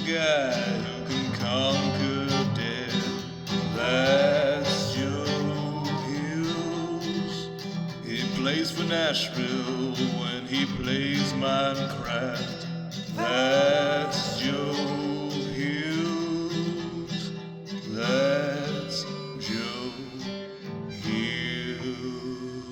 guy who can conquer death. That's Joe Hughes. He plays for Nashville when he plays Minecraft. That's Joe Hughes. That's Joe Hughes.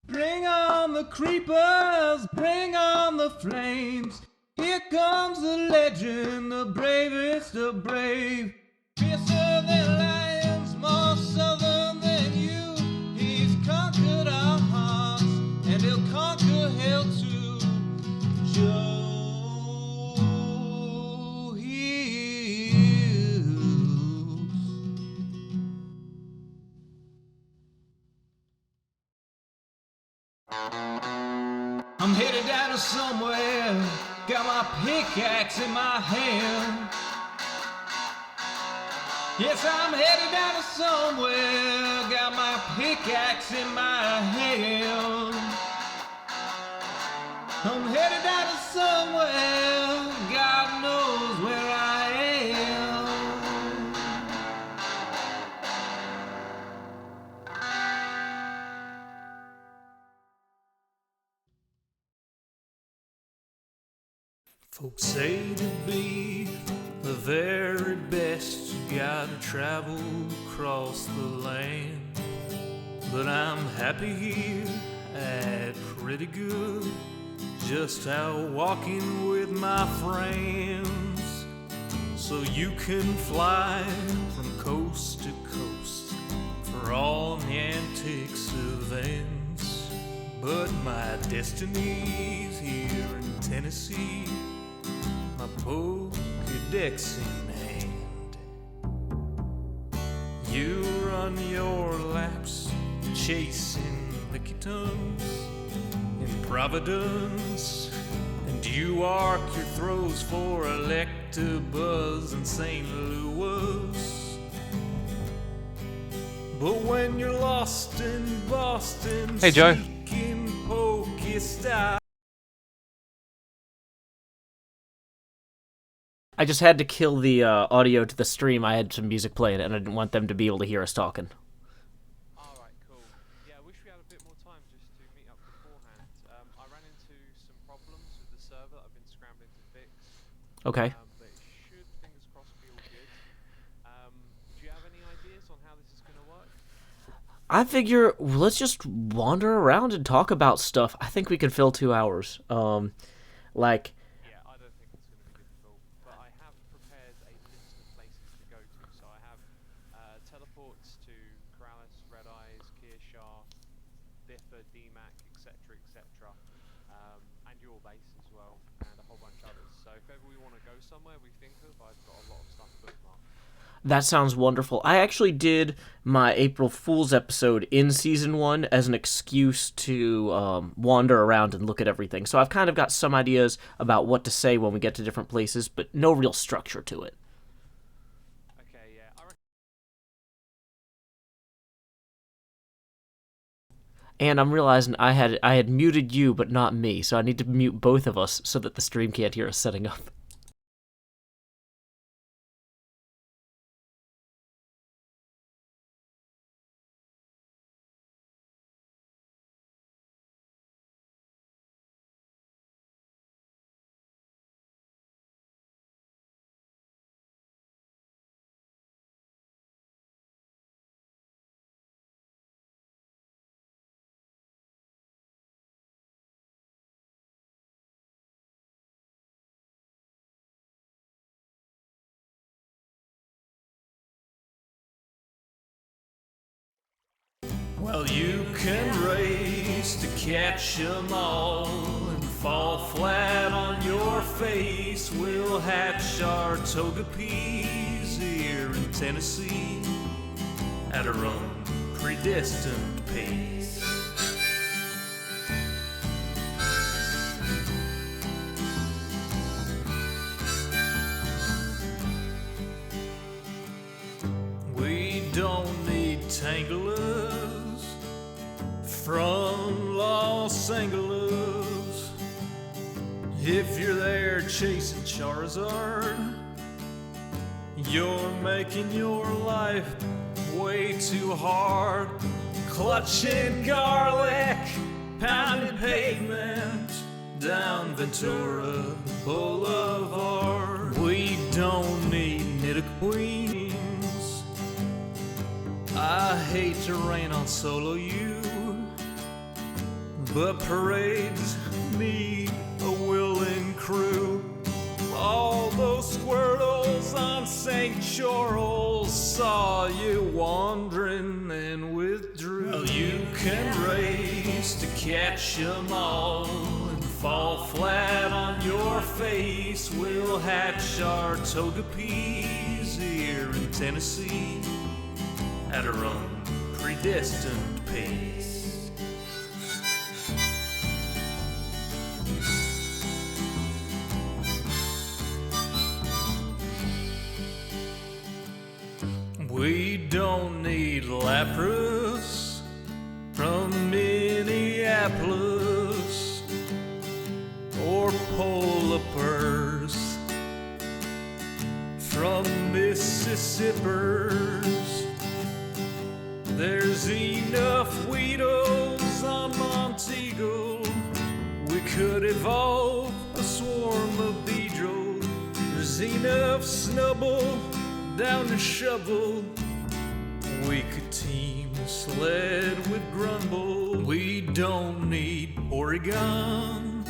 Bring on the creepers, bring on the flames. Here comes the legend, the bravest of brave. Fiercer than lions, more southern than you. He's conquered our hearts, and he'll conquer hell too. Joe Hughes. I'm headed down to somewhere, got my pickaxe in my hand. Yes, I'm headed down to somewhere, got my pickaxe in my hand. I'm headed down to somewhere, God knows where I am. Folks say to be the very best, you gotta travel across the land. But I'm happy here at pretty good, just out walking with my friends. So you can fly from coast to coast for all the antics events. But my destiny's here in Tennessee, my Pokédex in hand. You run your laps chasing lickitung in Providence, and you arc your throws for Electabuzz in St. Louis. But when you're lost in Boston, Hey, Joe. seeking Pokestop. I just had to kill the audio to the stream. I had some music playing, and I didn't want them to be able to hear us talking. Alright, cool. Yeah, I wish we had a bit more time just to meet up beforehand. I ran into some problems with the server that I've been scrambling to fix. Okay. But it should, fingers crossed, be all good. Do you have any ideas on how this is going to work? I figure let's just wander around and talk about stuff. I think we could fill 2 hours. Like, Yeah, I don't think it's going to be difficult. But I have prepared a list of places to go to. So I have teleports to Corrales, Red Eyes, Kearshaw, Biffa, DMAC, etc., etc. And your base as well, and a whole bunch of others. So if ever we want to go somewhere we think of, I've got a lot of stuff bookmarked. that sounds wonderful. I actually did my April Fool's episode in Season 1 as an excuse to wander around and look at everything. So I've kind of got some ideas about what to say when we get to different places, but no real structure to it. Okay, yeah. I reckon And I'm realizing I had muted you, but not me, so I need to mute both of us so that the stream can't hear us setting up. Well, you can race to catch 'em all and fall flat on your face. We'll hatch our toga peas here in Tennessee at our own predestined pace. We don't need tanglers from Los Angeles. If you're there chasing Charizard, you're making your life way too hard. Clutching garlic, pounding pavement down Ventura Boulevard. We don't need Nidoqueens. I hate to rain on solo you, but parades need a willing crew. All those squirtles on St. Charles saw you wandering and withdrew. Well, you can race to catch 'em all and fall flat on your face. We'll hatch our Togepi's here in Tennessee at our own predestined pace. We don't need Lapras from Minneapolis or Polar Bears from Mississippers. There's enough Weedles on Montego. We could evolve a swarm of Beedrill. There's enough Snubbull down the shovel. We could team sled with Grumble. We don't need Oregon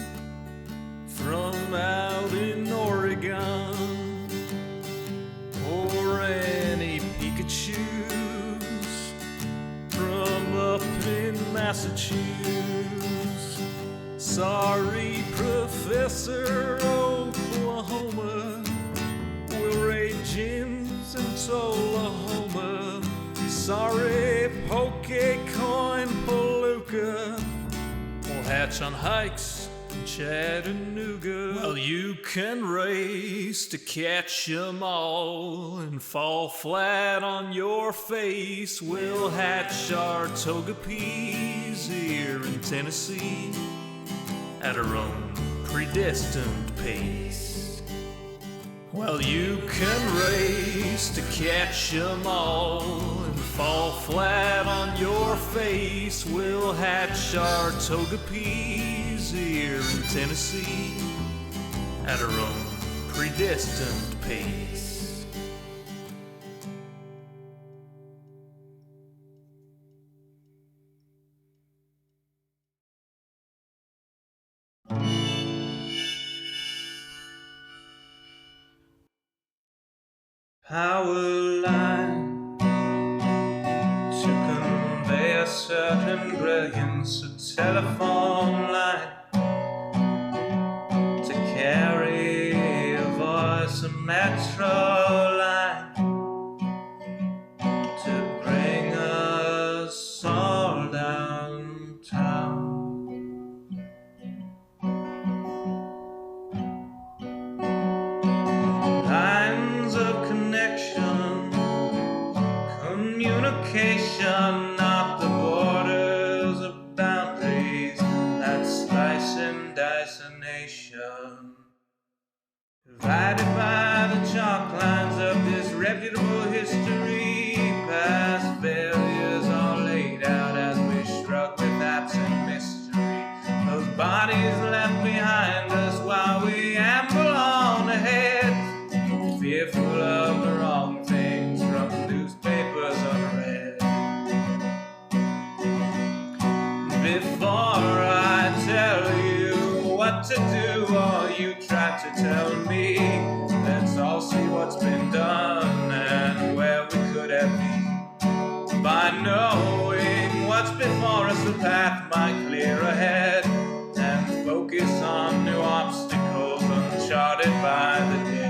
from out in Oregon or any Pikachus from up in Massachusetts. Sorry, Professor Oklahoma, we'll raid gyms in Tullahoma. Sorry, Pokecoin Palooka, we'll hatch on hikes in Chattanooga. Well, you can race to catch 'em all and fall flat on your face. We'll hatch our Togepi's here in Tennessee at our own predestined pace. Well, you can race to catch 'em all and fall flat on your face. We'll hatch our Togepi's here in Tennessee at our own predestined pace. Power line to convey a certain brilliance, a telephone line to carry a voice, a metro line to bring us all downtown. Lines of connection, communication, not the borders of boundaries that slice and dice a nation. Divided by the chalk lines of disreputable history, past failures are laid out as we shrug with absent mystery. Those bodies left behind us while we amble on ahead, fearful of the wrong things from newspapers unread. Before I tell you what to do, or you try to tell me, let's all see what's been done and where we could have been. By knowing what's before us, the path might clear ahead and focus on new obstacles uncharted by the dead.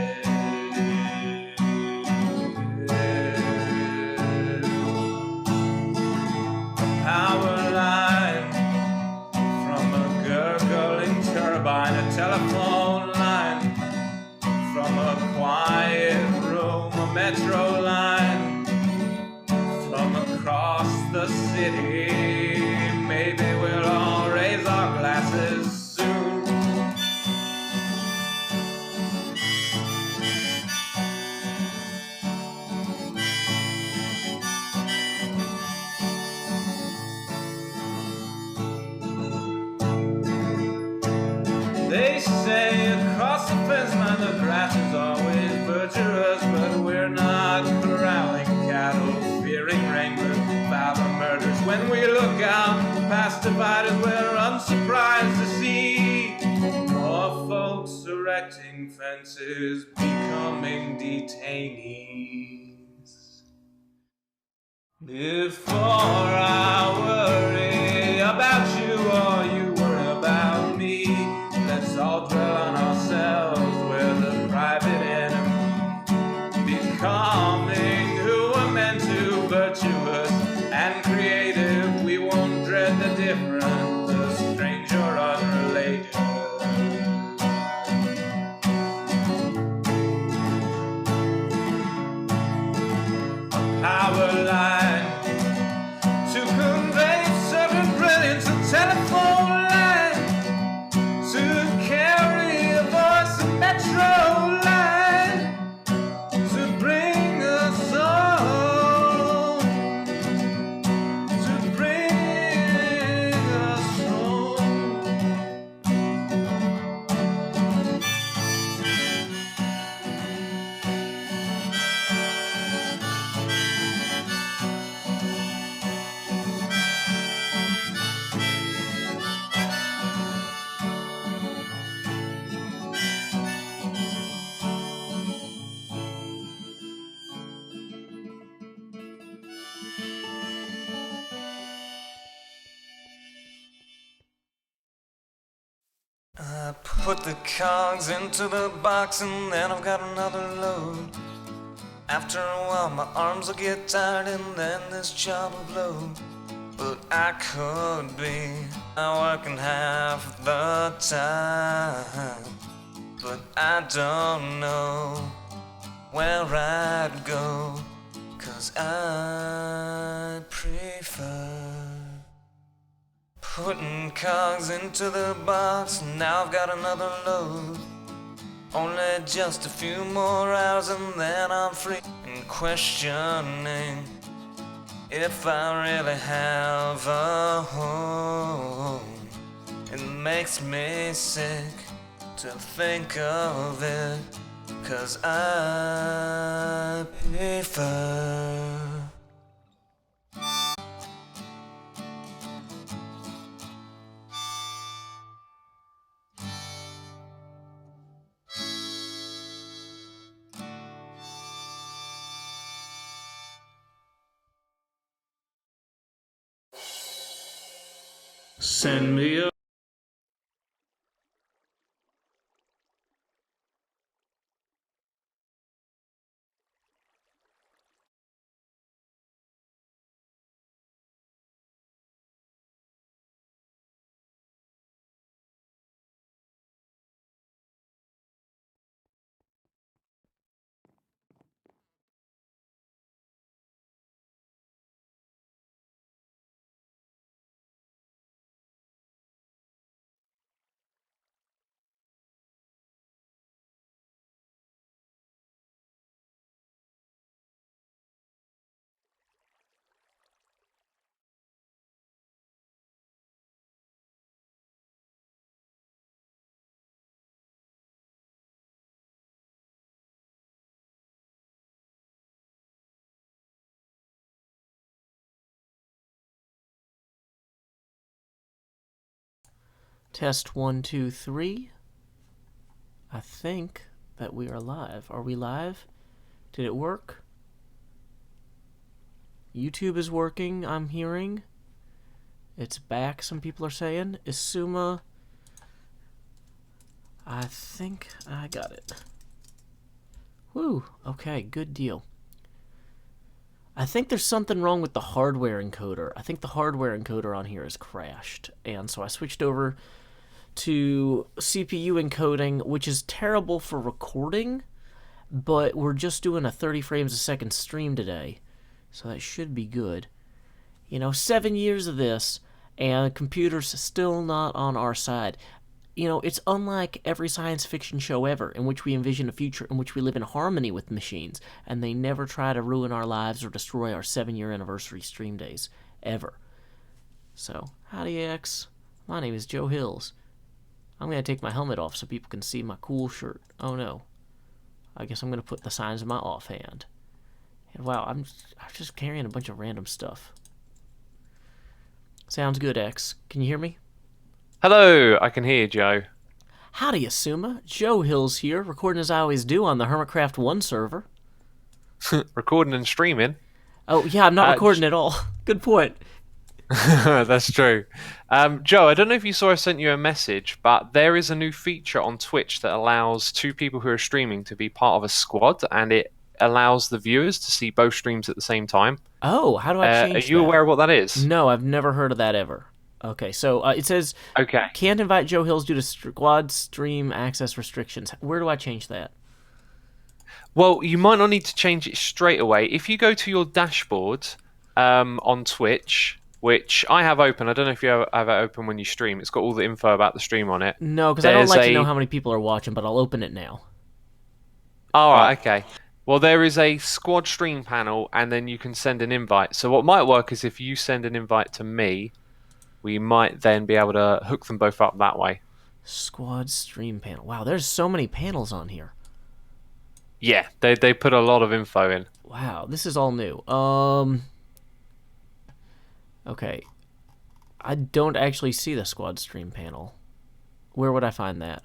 Power line from a gurgling turbine, a telephone line from a quiet room, a metro line from across the city. Maybe we'll all raise our glasses soon when we look out past divided, we're unsurprised to see more folks erecting fences, becoming detainees. Before I worry about you or you worry about me, let's all dwell on ourselves, we're the private enemy. Becoming who we're meant to, virtuous and creative, we won't dread the different, the strange or unrelated. A power line to convey certain brilliance, a telephone line to carry a voice, a metro line to bring us home, to bring us home. I put the cogs into the box and then I've got another load. After a while my arms will get tired and then this job will blow. But I could be working half the time, but I don't know where I'd go, 'cause I prefer putting cogs into the box. Now I've got another load. Only just a few more hours and then I'm free. And questioning if I really have a home. It makes me sick to think of it, 'cause I prefer send me a Test 1, 2, 3. I think that we are live. Are we live? Did it work? YouTube is working, I'm hearing. It's back, some people are saying. Isuma. I think I got it. Woo, okay, good deal. I think there's something wrong with the hardware encoder. I think the hardware encoder on here has crashed. And so I switched over to CPU encoding, which is terrible for recording, but we're just doing a 30 frames a second stream today, so that should be good. You know, 7 years of this, and computers still not on our side. You know, it's unlike every science fiction show ever, in which we envision a future in which we live in harmony with machines, and they never try to ruin our lives or destroy our 7-year anniversary stream days, ever. So, howdy X, my name is Joe Hills. I'm going to take my helmet off so people can see my cool shirt. Oh no. I guess I'm going to put the signs in my offhand. And wow, I'm just carrying a bunch of random stuff. Sounds good, X. Can you hear me? Hello, I can hear you, Joe. Howdy, Asuma. Joe Hills here, recording as I always do on the Hermitcraft 1 server. Recording and streaming. Oh, yeah, I'm not recording at all. Good point. That's true. Joe, I don't know if you saw I sent you a message, but there is a new feature on Twitch that allows two people who are streaming to be part of a squad, and it allows the viewers to see both streams at the same time. Oh, how do I change that? Are you aware of what that is? No, I've never heard of that ever. Okay, so it says, Okay. Can't invite Joe Hills due to squad stream access restrictions. Where do I change that? Well, you might not need to change it straight away. If you go to your dashboard on Twitch, which I have open, I don't know if you have it open when you stream. It's got all the info about the stream on it. No, because I don't like to know how many people are watching, but I'll open it now. All right, okay. Well, there is a squad stream panel, and then you can send an invite. So what might work is if you send an invite to me, we might then be able to hook them both up that way. Squad stream panel. Wow, there's so many panels on here. Yeah, they put a lot of info in. Wow, this is all new. Okay. I don't actually see the squad stream panel. Where would I find that?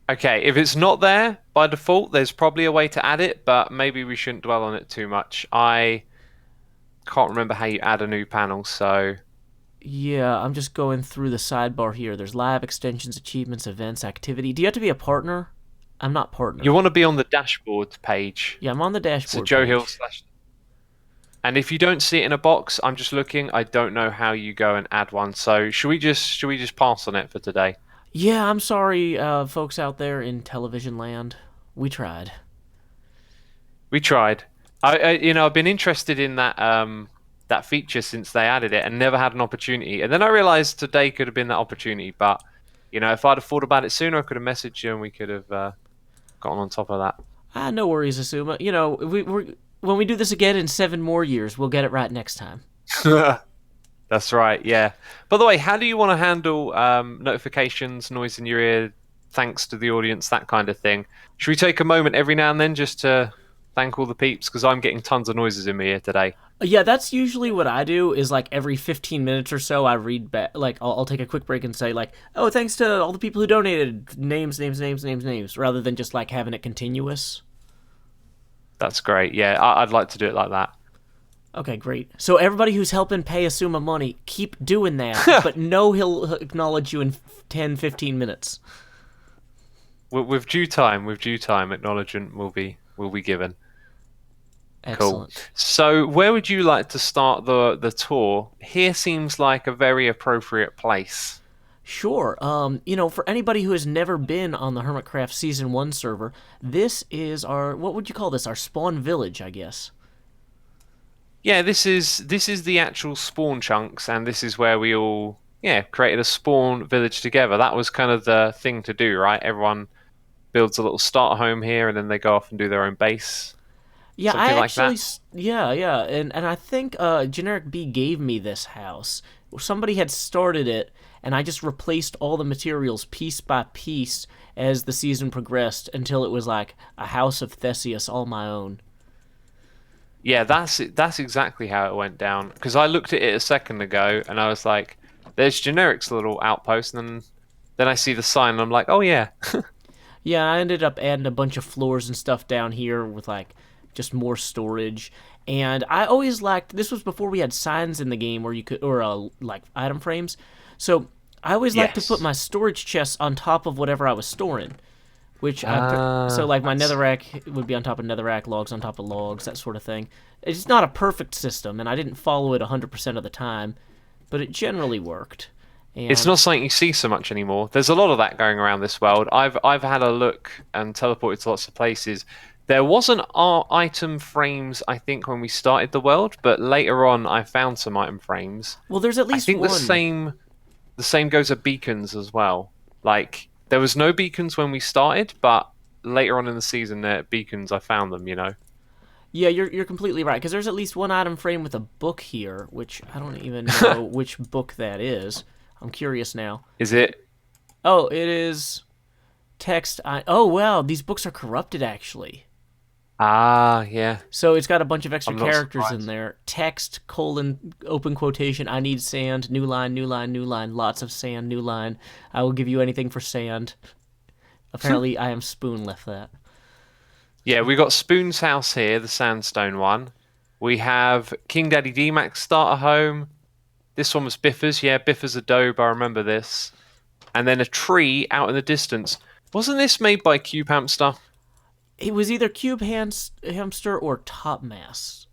Okay, if it's not there by default, there's probably a way to add it, but maybe we shouldn't dwell on it too much. I can't remember how you add a new panel, so... Yeah, I'm just going through the sidebar here. There's live extensions, achievements, events, activity. Do you have to be a partner? I'm not partner. You want to be on the dashboard page. Yeah, I'm on the dashboard So Joe page. Hill / And if you don't see it in a box, I'm just looking. I don't know how you go and add one. So should we just pass on it for today? Yeah, I'm sorry, folks out there in television land. We tried. We tried. I've been interested in that feature since they added it and never had an opportunity. And then I realized today could have been that opportunity. But if I'd have thought about it sooner, I could have messaged you and we could have gotten on top of that. No worries, Asuma. When we do this again in 7 more years, we'll get it right next time. That's right, yeah. By the way, how do you want to handle notifications, noise in your ear, thanks to the audience, that kind of thing? Should we take a moment every now and then just to thank all the peeps? Because I'm getting tons of noises in my ear today. Yeah, that's usually what I do, is like every 15 minutes or so I read back, like I'll take a quick break and say like, oh, thanks to all the people who donated, names, rather than just like having it continuous. That's great, yeah. I'd like to do it like that. Okay, great. So everybody who's helping pay Asuma money, keep doing that, but know he'll acknowledge you in 10, 15 minutes. With due time, acknowledgement will be given. Excellent. Cool. So where would you like to start the tour? Here seems like a very appropriate place. Sure. For anybody who has never been on the Hermitcraft Season 1 server, this is what would you call this? Our spawn village, I guess. Yeah, this is the actual spawn chunks, and this is where we all created a spawn village together. That was kind of the thing to do, right? Everyone builds a little starter home here, and then they go off and do their own base. Yeah, Something like that. Yeah, and I think Generic B gave me this house. Somebody had started it, and I just replaced all the materials piece by piece as the season progressed until it was like a house of Theseus all my own. Yeah, that's exactly how it went down. Because I looked at it a second ago, and I was like, "There's Generic's little outpost," and then I see the sign, and I'm like, "Oh yeah." Yeah, I ended up adding a bunch of floors and stuff down here with like just more storage. And I always liked, this was before we had signs in the game where you could, or like item frames. So I always liked to put my storage chests on top of whatever I was storing. Which so like my netherrack would be on top of netherrack, logs on top of logs, that sort of thing. It's not a perfect system, and I didn't follow it 100% of the time, but it generally worked. And It's not something you see so much anymore. There's a lot of that going around this world. I've had a look and teleported to lots of places. There wasn't item frames, I think, when we started the world, but later on I found some item frames. Well, there's at least I think one. the same goes with beacons as well. Like, there was no beacons when we started, but later on in the season, beacons, I found them, Yeah, you're completely right, because there's at least one item frame with a book here, which I don't even know which book that is. I'm curious now. Is it? Oh, it is text. Oh, wow, these books are corrupted, actually. Ah, yeah. So it's got a bunch of extra I'm not characters in surprised. there. Text, colon, open quotation, I need sand, new line, new line, new line, lots of sand, new line. I will give you anything for sand. Apparently, I am Spoon left that. Yeah, we got Spoon's house here, the sandstone one. We have King Daddy D-Mac's starter home. This one was Biffa's. Yeah, Biffa's adobe. I remember this. And then a tree out in the distance. Wasn't this made by Cube Hamster? It was either Hamster or Top Mass.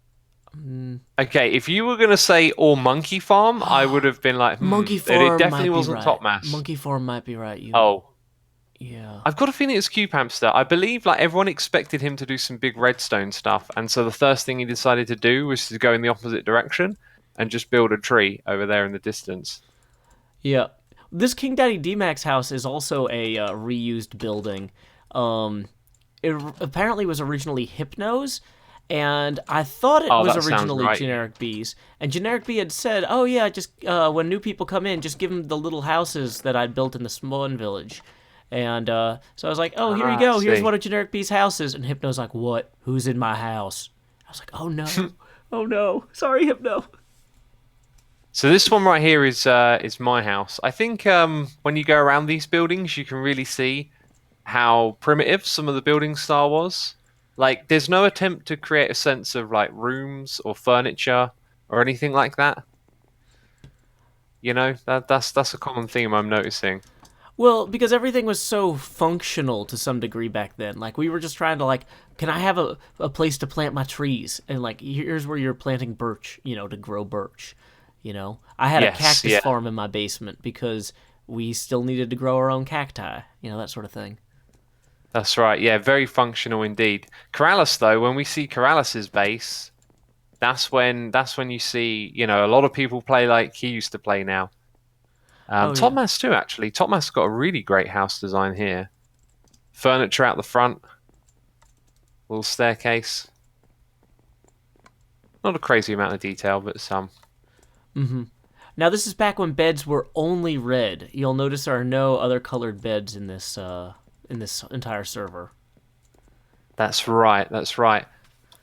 Okay, if you were gonna say or Monkey Farm, I would have been like, Monkey It Farm definitely might be wasn't right. Top Mass. Monkey Farm might be right. Oh, Yeah. I've got a feeling it's Cube Hamster. I believe like everyone expected him to do some big redstone stuff, and so the first thing he decided to do was to go in the opposite direction and just build a tree over there in the distance. Yeah. This King Daddy D-Mac's house is also a reused building. Apparently was originally Hypno's, and I thought it Oh, was that sounds originally right. Generic B's. And Generic B had said, "Oh yeah, just when new people come in, just give them the little houses that I'd built in the Smon village." And so I was like, "Oh, here you Ah, go. Here's see. one of Generic B's houses." And Hypno's like, "What? Who's in my house?" I was like, "Oh no, oh no, sorry, Hypno." So this one right here is my house. I think when you go around these buildings, you can really see how primitive some of the building style was. Like, there's no attempt to create a sense of like rooms or furniture or anything like that. You know, that's a common theme I'm noticing. Well, because everything was so functional to some degree back then. Like we were just trying to like, can I have a place to plant my trees? And like here's where you're planting birch, to grow birch. I had a Yes, cactus yeah, farm in my basement because we still needed to grow our own cacti, that sort of thing. that's right. Yeah, very functional indeed. Corrales, though, when we see Corrales's base, that's when you see, a lot of people play like he used to play now. Oh yeah. Topmas too, actually. Topmas got a really great house design here. Furniture out the front, little staircase. Not a crazy amount of detail, but some. Now this is back when beds were only red. You'll notice there are no other colored beds in this entire server. That's right. That's right.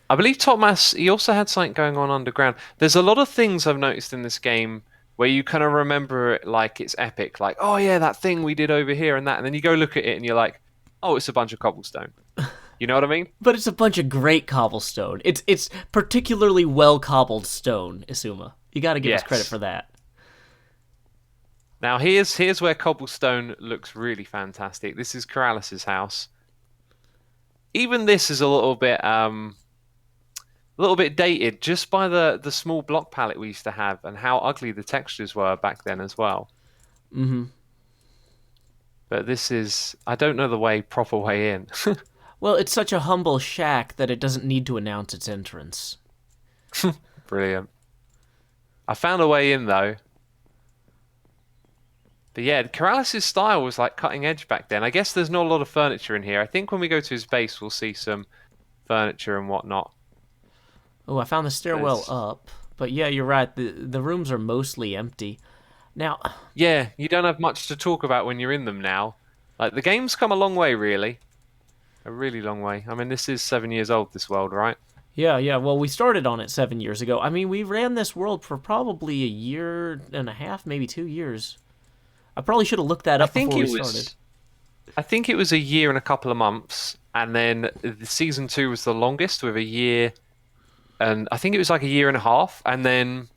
I believe Topmas, he also had something going on underground. There's a lot of things I've noticed in this game where you kind of remember it like it's epic. Like, oh yeah, that thing we did over here and that. And then you go look at it and you're like, oh, it's a bunch of cobblestone. You know what I mean? But it's a bunch of great cobblestone. It's particularly well cobbled stone, Isuma. You got to give us credit Yes. for that. Now here's where cobblestone looks really fantastic. This is Corrales' house. Even this is a little bit dated just by the small block palette we used to have and how ugly the textures were back then as well. Mm-hmm. But this is, I don't know the proper way in. Well, it's such a humble shack that it doesn't need to announce its entrance. Brilliant. I found a way in though. But yeah, Corrales' style was like cutting edge back then. I guess there's not a lot of furniture in here. I think when we go to his base, we'll see some furniture and whatnot. Oh, I found the stairwell It's- up. But yeah, you're right. The rooms are mostly empty. Now, Yeah, you don't have much to talk about when you're in them now. Like, the game's come a long way, really. A really long way. I mean, this is 7 years old, this world, right? yeah. Well, we started on it 7 years ago. I mean, we ran this world for probably a year and a half, maybe 2 years. I probably should have looked that I up think before it we was. started. I think it was a year and a couple of months, and then the season 2 was the longest with a year, and I think it was like a year and a half, and then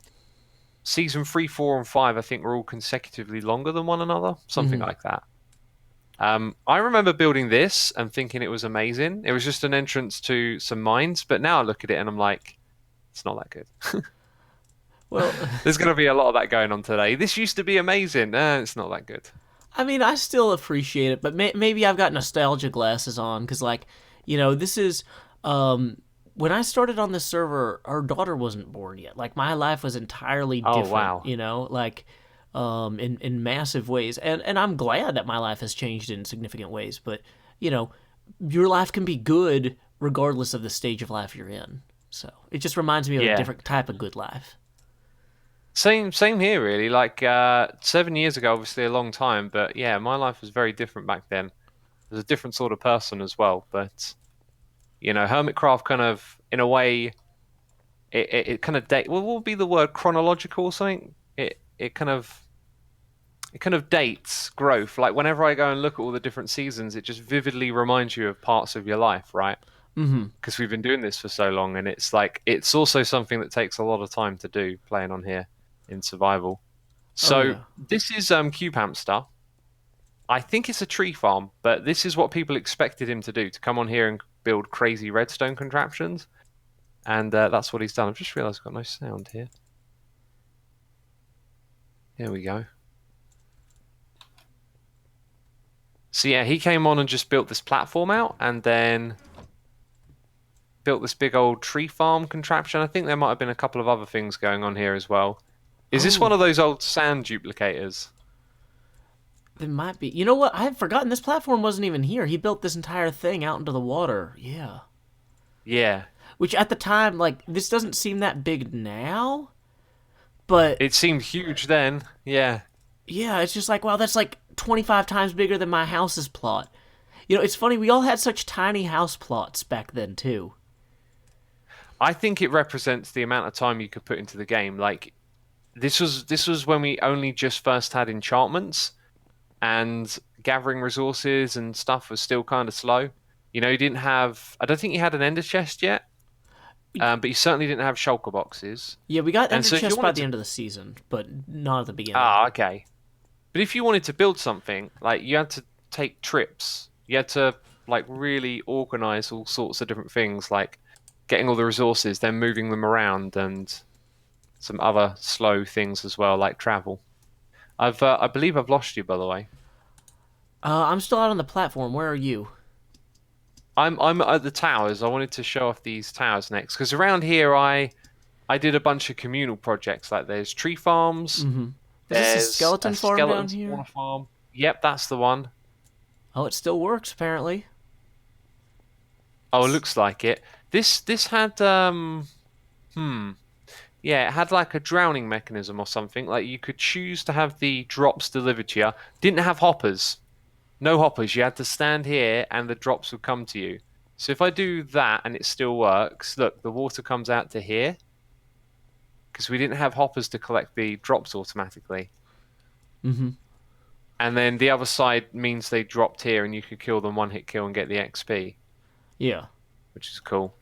season 3, 4, and 5 I think were all consecutively longer than one another, something like that. I remember building this and thinking it was amazing. It was just an entrance to some mines, but now I look at it and I'm like, it's not that good. Well, There's going to be a lot of that going on today. This used to be amazing. It's not that good. I mean, I still appreciate it, but maybe I've got nostalgia glasses on because, like, this is when I started on this server, our daughter wasn't born yet. Like, my life was entirely Oh, different. wow. Like in massive ways, and I'm glad that my life has changed in significant ways. But your life can be good regardless of the stage of life you're in. So it just reminds me of a Yeah. different type of good life. Same here, really. Like 7 years ago, obviously a long time, but yeah, my life was very different back then. I was a different sort of person as well, but You know, Hermitcraft kind of, in a way, it kind of date. What would be the word? Chronological or something? It kind of dates growth. Like whenever I go and look at all the different seasons, it just vividly reminds you of parts of your life, right? Mm-hmm. Because we've been doing this for so long, and it's like it's also something that takes a lot of time to do playing on here in survival. Oh So yeah. this is Cube Hamster. I think it's a tree farm, but this is what people expected him to do, to come on here and build crazy redstone contraptions, and that's what he's done. I've just realised I've got no sound here. Here we go. So yeah, he came on and just built this platform out, and then built this big old tree farm contraption. I think there might have been a couple of other things going on here as well. Is this one of those old sand duplicators? It might be. You know what? I had forgotten this platform wasn't even here. He built this entire thing out into the water. Yeah. Yeah. Which at the time, like, this doesn't seem that big now, but It seemed huge then. Yeah. yeah, it's just like, wow, that's like 25 times bigger than my house's plot. You know, it's funny, we all had such tiny house plots back then, too. I think it represents the amount of time you could put into the game. Like, this was when we only just first had enchantments, and gathering resources and stuff was still kind of slow. You know, you didn't have. I don't think you had an ender chest yet, but you certainly didn't have shulker boxes. Yeah, we got And Ender so if you Chest by wanted the to- end of the season, but not at the beginning. Ah, okay. But if you wanted to build something, like you had to take trips. You had to like really organize all sorts of different things, like getting all the resources, then moving them around, and some other slow things as well, like travel. I believe I've lost you, by the way. I'm still out on the platform. Where are you? I'm at the towers. I wanted to show off these towers next because around here I did a bunch of communal projects. Like there's tree farms. Mm-hmm. Is this a skeleton farm down here? Spawner farm. Yep, that's the one. Oh, it still works, apparently. Oh, it looks like it. This had yeah, it had like a drowning mechanism or something. Like you could choose to have the drops delivered to you. Didn't have hoppers. No hoppers. You had to stand here and the drops would come to you. So if I do that and it still works, look, the water comes out to here. Because we didn't have hoppers to collect the drops automatically. Mm-hmm. And then the other side means they dropped here and you could kill them one hit kill and get the XP. Yeah. Which is cool.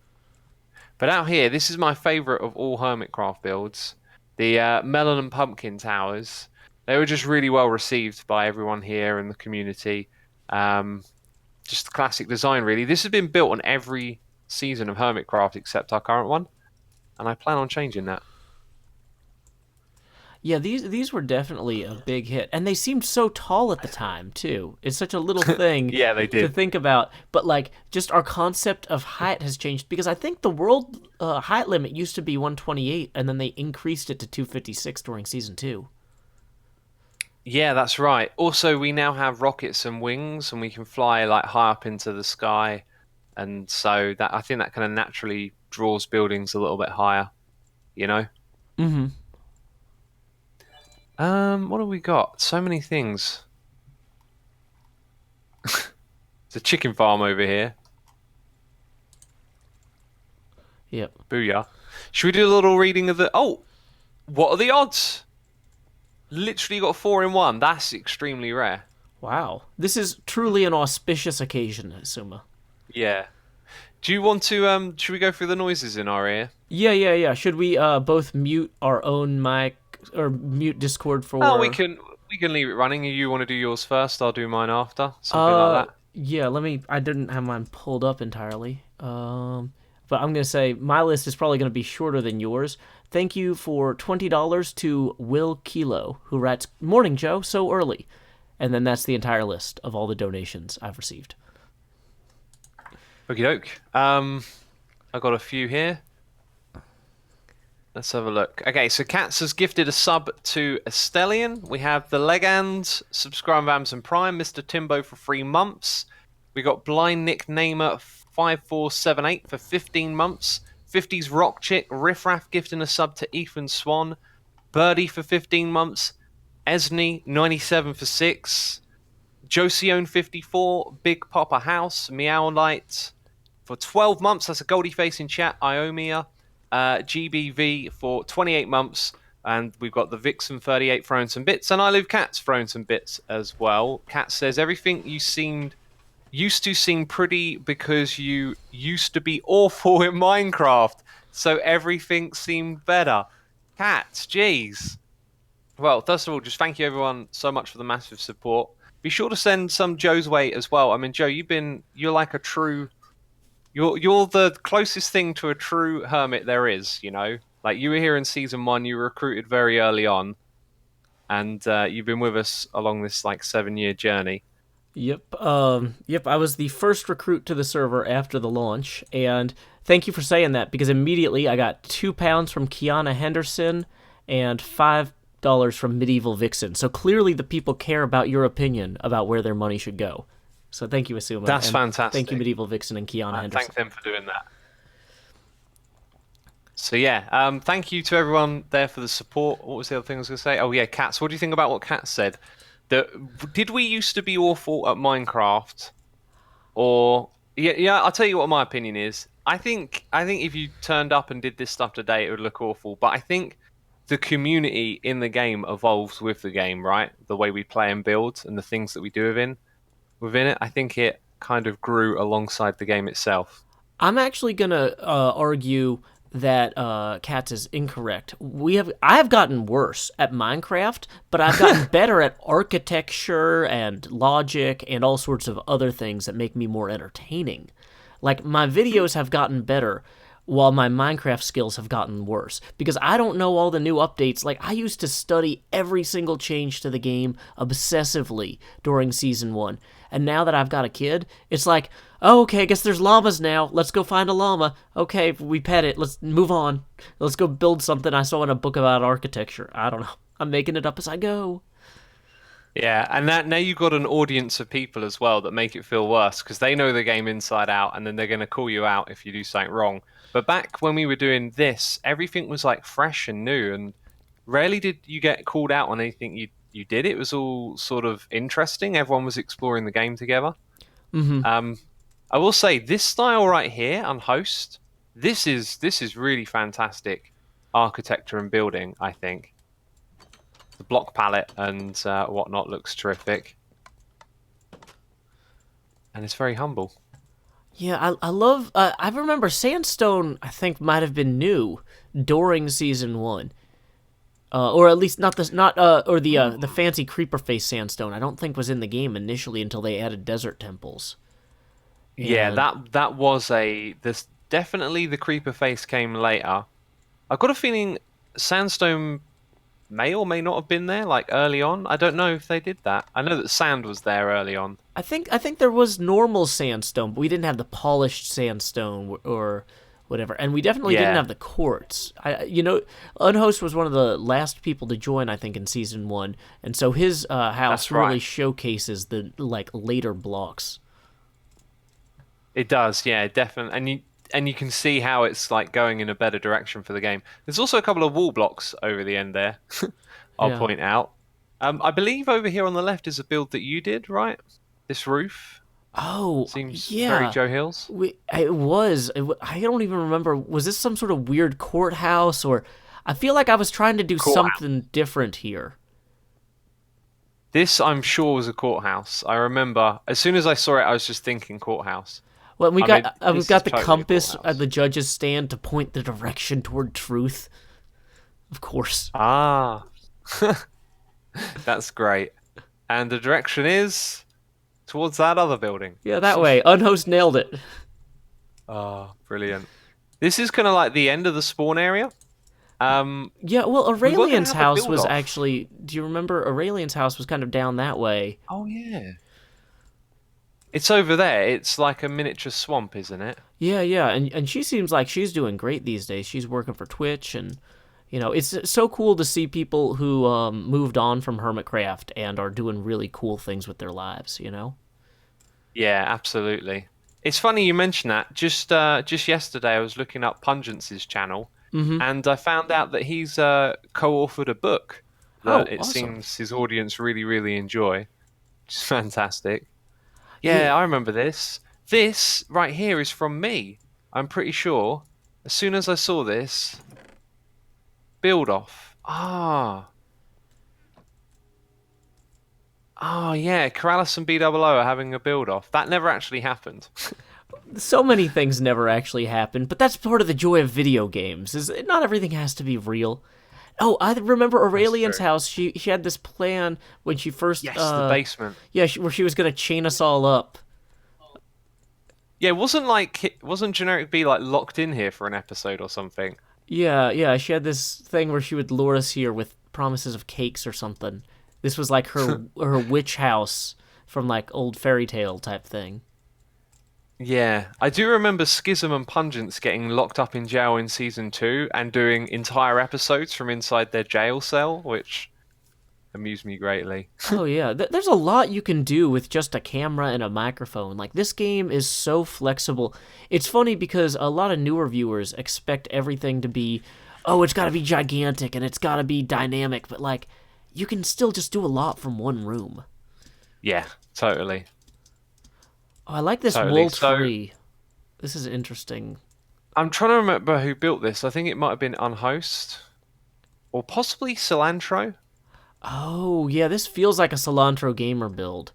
But out here, this is my favourite of all Hermitcraft builds. The melon and pumpkin towers. They were just really well received by everyone here in the community. Just classic design, really. This has been built on every season of Hermitcraft except our current one. And I plan on changing that. Yeah, these were definitely a big hit, and they seemed so tall at the time too. It's such a little thing Yeah, they to did. think about, but like just our concept of height has changed because I think the world height limit used to be 128, and then they increased it to 256 during season 2. Yeah, that's right. Also, we now have rockets and wings, and we can fly like high up into the sky, and so that I think that kind of naturally draws buildings a little bit higher. You know. Mm-hmm. What have we got? So many things. It's a chicken farm over here. Yep. Booyah. Should we do a little reading of the... Oh! What are the odds? Literally got 4 in 1. That's extremely rare. Wow. This is truly an auspicious occasion, Suma. Yeah. Do you want to, should we go through the noises in our ear? Yeah. Should we both mute our own mic or mute Discord for? Oh, we can leave it running. You want to do yours first? I'll do mine after. Something like that. Yeah, I didn't have mine pulled up entirely. But I'm gonna say my list is probably gonna be shorter than yours. Thank you for $20 to Will Kilo, who writes, "Morning, Joe, so early," and then that's the entire list of all the donations I've received. Okie doke. I got a few here. Let's have a look. Okay, so Katz has gifted a sub to Estelian. We have the Legand, subscribe Amazon Prime, Mr. Timbo for 3 months. We got Blind Nick Namer 5478 for 15 months. 50s Rock Chick, Riffraff gifting a sub to Ethan Swan. Birdie for 15 months. Esney 97 for 6. Josione 54, Big Papa House, Meow Light, for 12 months. That's a Goldie Face in chat. Iomia, GBV for 28 months. And we've got the Vixen 38 throwing some bits. And I Live Cats throwing some bits as well. Cat says, everything used to seem pretty because you used to be awful in Minecraft. So everything seemed better. Cats, jeez. Well, first of all, just thank you everyone so much for the massive support. Be sure to send some Joe's way as well. I mean, Joe, you're like a true, you're the closest thing to a true hermit there is. You know, like you were here in season 1, you were recruited very early on, and you've been with us along this like 7-year journey. Yep. Yep. I was the first recruit to the server after the launch, and thank you for saying that because immediately I got £2 from Kiana Henderson and $5 from Medieval Vixen. So clearly, the people care about your opinion about where their money should go. So thank you, Asuma. That's fantastic. Thank you, Medieval Vixen and Kiana Henderson. Thank them for doing that. So yeah, thank you to everyone there for the support. What was the other thing I was going to say? Oh yeah, Cats. What do you think about what Cats said? Did we used to be awful at Minecraft? Or yeah, I'll tell you what my opinion is. I think if you turned up and did this stuff today, it would look awful. But I think the community in the game evolves with the game, right? The way we play and build and the things that we do within it. I think it kind of grew alongside the game itself. I'm actually gonna argue that Cats is incorrect. I have gotten worse at Minecraft, but I've gotten better at architecture and logic and all sorts of other things that make me more entertaining. Like, my videos have gotten better while my Minecraft skills have gotten worse because I don't know all the new updates. Like, I used to study every single change to the game obsessively during Season 1, and now that I've got a kid, it's like, oh, okay, I guess there's llamas now. Let's go find a llama. Okay, we pet it. Let's move on. Let's go build something I saw in a book about architecture. I don't know. I'm making it up as I go. Yeah, and now you've got an audience of people as well that make it feel worse because they know the game inside out, and then they're going to call you out if you do something wrong. But back when we were doing this, everything was like fresh and new, and rarely did you get called out on anything you did. It was all sort of interesting. Everyone was exploring the game together. Mm-hmm. I will say this style right here on Host, this is really fantastic architecture and building. I think the block palette and whatnot looks terrific, and it's very humble. Yeah, I love. I remember Sandstone. I think might have been new during Season 1, or at least not the fancy creeper face Sandstone. I don't think was in the game initially until they added desert temples. Yeah, that was this definitely the creeper face came later. I've got a feeling Sandstone may or may not have been there like early on. I don't know if they did that. I know that sand was there early on. I think there was normal sandstone, but we didn't have the polished sandstone or whatever, and we definitely didn't have the quartz. Unhost was one of the last people to join, I think, in Season 1, and so his house really showcases the like later blocks. It does, yeah, definitely, and you can see how it's like going in a better direction for the game. There's also a couple of wall blocks over the end there. I'll point out. I believe over here on the left is a build that you did, right? This roof. Oh, seems yeah. very Joe Hills. It was. I don't even remember. Was this some sort of weird courthouse, or I feel like I was trying to do something different here. This, I'm sure, was a courthouse. I remember as soon as I saw it, I was just thinking courthouse. Well, we've got the compass at the judge's stand to point the direction toward truth. Of course. Ah, that's great. And the direction is towards that other building. Yeah, that way. Unhost nailed it. Oh, brilliant. This is kind of like the end of the spawn area. Yeah, well, Aurelian's house was actually... Do you remember? Aurelian's house was kind of down that way. Oh, yeah. It's over there. It's like a miniature swamp, isn't it? Yeah, and she seems like she's doing great these days. She's working for Twitch, and it's so cool to see people who moved on from Hermitcraft and are doing really cool things with their lives. Yeah, absolutely. It's funny you mention that. Just yesterday, I was looking up Pungence's channel, and I found out that he's co-authored a book that it seems his audience really, really enjoy. Which is fantastic. Yeah, I remember this. This right here is from me. I'm pretty sure. As soon as I saw this, build off. Oh yeah, Corrales and BOO are having a build off. That never actually happened. So many things never actually happen, but that's part of the joy of video games. Is not everything has to be real. Oh, I remember Aurelian's true. house. She had this plan when she first. Yes, the basement. Yeah, where she was gonna chain us all up. Yeah, wasn't Generic B like locked in here for an episode or something? Yeah. She had this thing where she would lure us here with promises of cakes or something. This was like her witch house from like old fairy tale type thing. Yeah, I do remember Schism and Pungence getting locked up in jail in season 2 and doing entire episodes from inside their jail cell, which amused me greatly. Oh yeah, there's a lot you can do with just a camera and a microphone. Like this game is so flexible. It's funny because a lot of newer viewers expect everything to be, oh, it's got to be gigantic and it's got to be dynamic, but like you can still just do a lot from one room. Yeah, totally. Oh, I like this Totally. wool So- tree. This is interesting. I'm trying to remember who built this. I think it might have been Unhost. Or possibly Cilantro. Oh yeah, this feels like a Cilantro gamer build.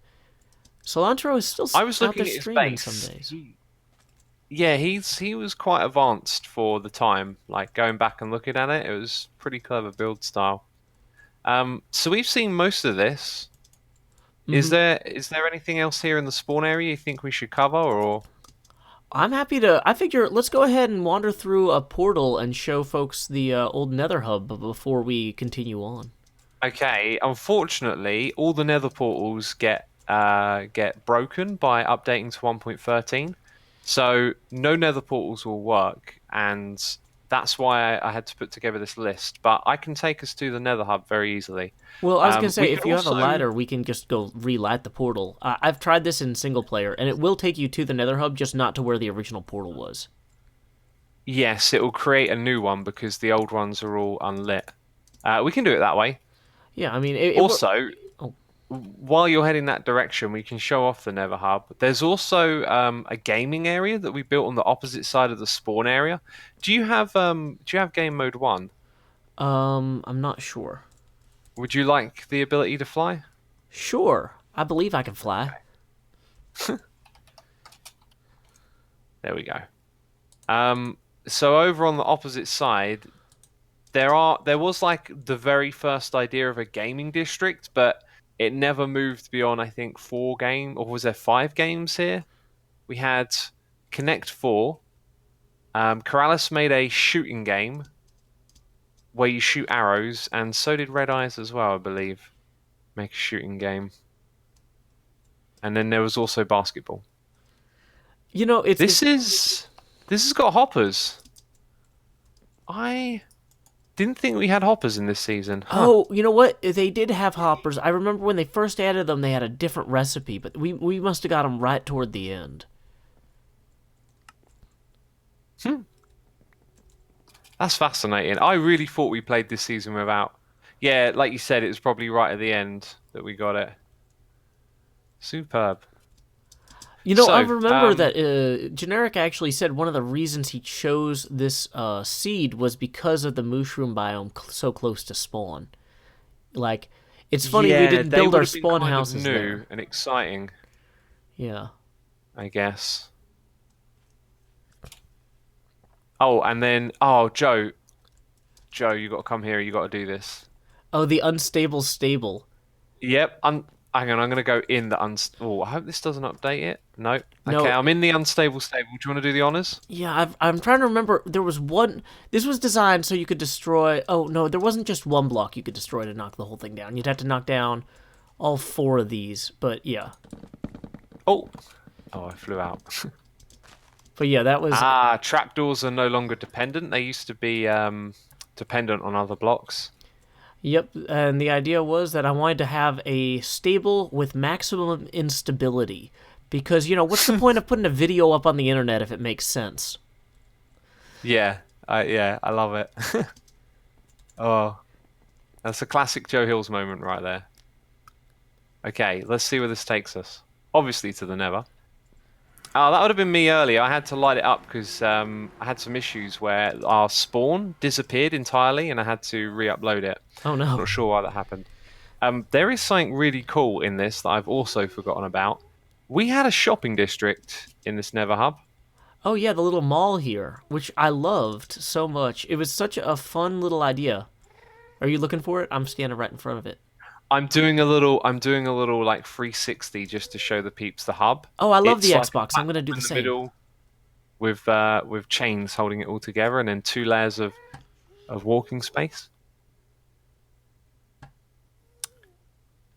Cilantro is still I was out looking there at his streaming base. some days. Yeah, he was quite advanced for the time. Like going back and looking at it, it was pretty clever build style. So we've seen most of this. Is there anything else here in the spawn area you think we should cover, or? I'm happy to. I figure let's go ahead and wander through a portal and show folks the old Nether hub before we continue on. Okay, unfortunately, all the Nether portals get broken by updating to 1.13, so no Nether portals will work, and that's why I had to put together this list. But I can take us to the Nether hub very easily. Well, I was gonna say we if could you have a also- ladder, we can just go relight the portal. I've tried this in single player, and it will take you to the Nether hub, just not to where the original portal was. Yes, it will create a new one because the old ones are all unlit. We can do it that way. Yeah, I mean, Also, Oh. while you're heading that direction, we can show off the Nether Hub. There's also a gaming area that we built on the opposite side of the spawn area. Do you have game mode 1? I'm not sure. Would you like the ability to fly? Sure, I believe I can fly. There we go. So over on the opposite side, there was like the very first idea of a gaming district, but it never moved beyond, I think, 4 games, or was there 5 games here? We had Connect 4. Corrales made a shooting game where you shoot arrows, and so did Red Eyes as well, I believe. Make a shooting game. And then there was also basketball. You know, This has got hoppers. I didn't think we had hoppers in this season. Huh. Oh, you know what? They did have hoppers. I remember when they first added them, they had a different recipe, but we must have got them right toward the end. That's fascinating. I really thought we played this season without. Yeah, like you said, it was probably right at the end that we got it. Superb. You know, So, I remember that Generic actually said one of the reasons he chose this seed was because of the mushroom biome so close to spawn. Like, it's funny we didn't they build our would've been spawn kind of houses new there. and exciting, Yeah. I guess. Oh, and then Joe, you got to come here. You got to do this. Oh, the unstable stable. Yep. Hang on, I'm gonna go in the Oh, I hope this doesn't update it. No. Okay, No. I'm in the unstable stable. Do you want to do the honors? Yeah, I'm trying to remember. There was one. This was designed so you could destroy. Oh no, there wasn't just one block you could destroy to knock the whole thing down. You'd have to knock down all 4 of these. But yeah, Oh, I flew out. but yeah, that was. Trapdoors are no longer dependent. They used to be dependent on other blocks. Yep, and the idea was that I wanted to have a stable with maximum instability. Because, you know, what's the point of putting a video up on the internet if it makes sense? Yeah, I love it. Oh, that's a classic Joe Hills moment right there. Okay, let's see where this takes us. Obviously to the Nether. Oh, that would have been me earlier. I had to light it up because I had some issues where our spawn disappeared entirely, and I had to re-upload it. Oh no. Not sure why that happened. There is something really cool in this that I've also forgotten about. We had a shopping district in this Nether Hub. Oh yeah, the little mall here, which I loved so much. It was such a fun little idea. Are you looking for it? I'm standing right in front of it. I'm doing a little like 360 just to show the peeps the hub. Oh, I love It's the like a Xbox. I'm gonna do platform the in the same. middle with chains holding it all together, and then 2 layers of walking space.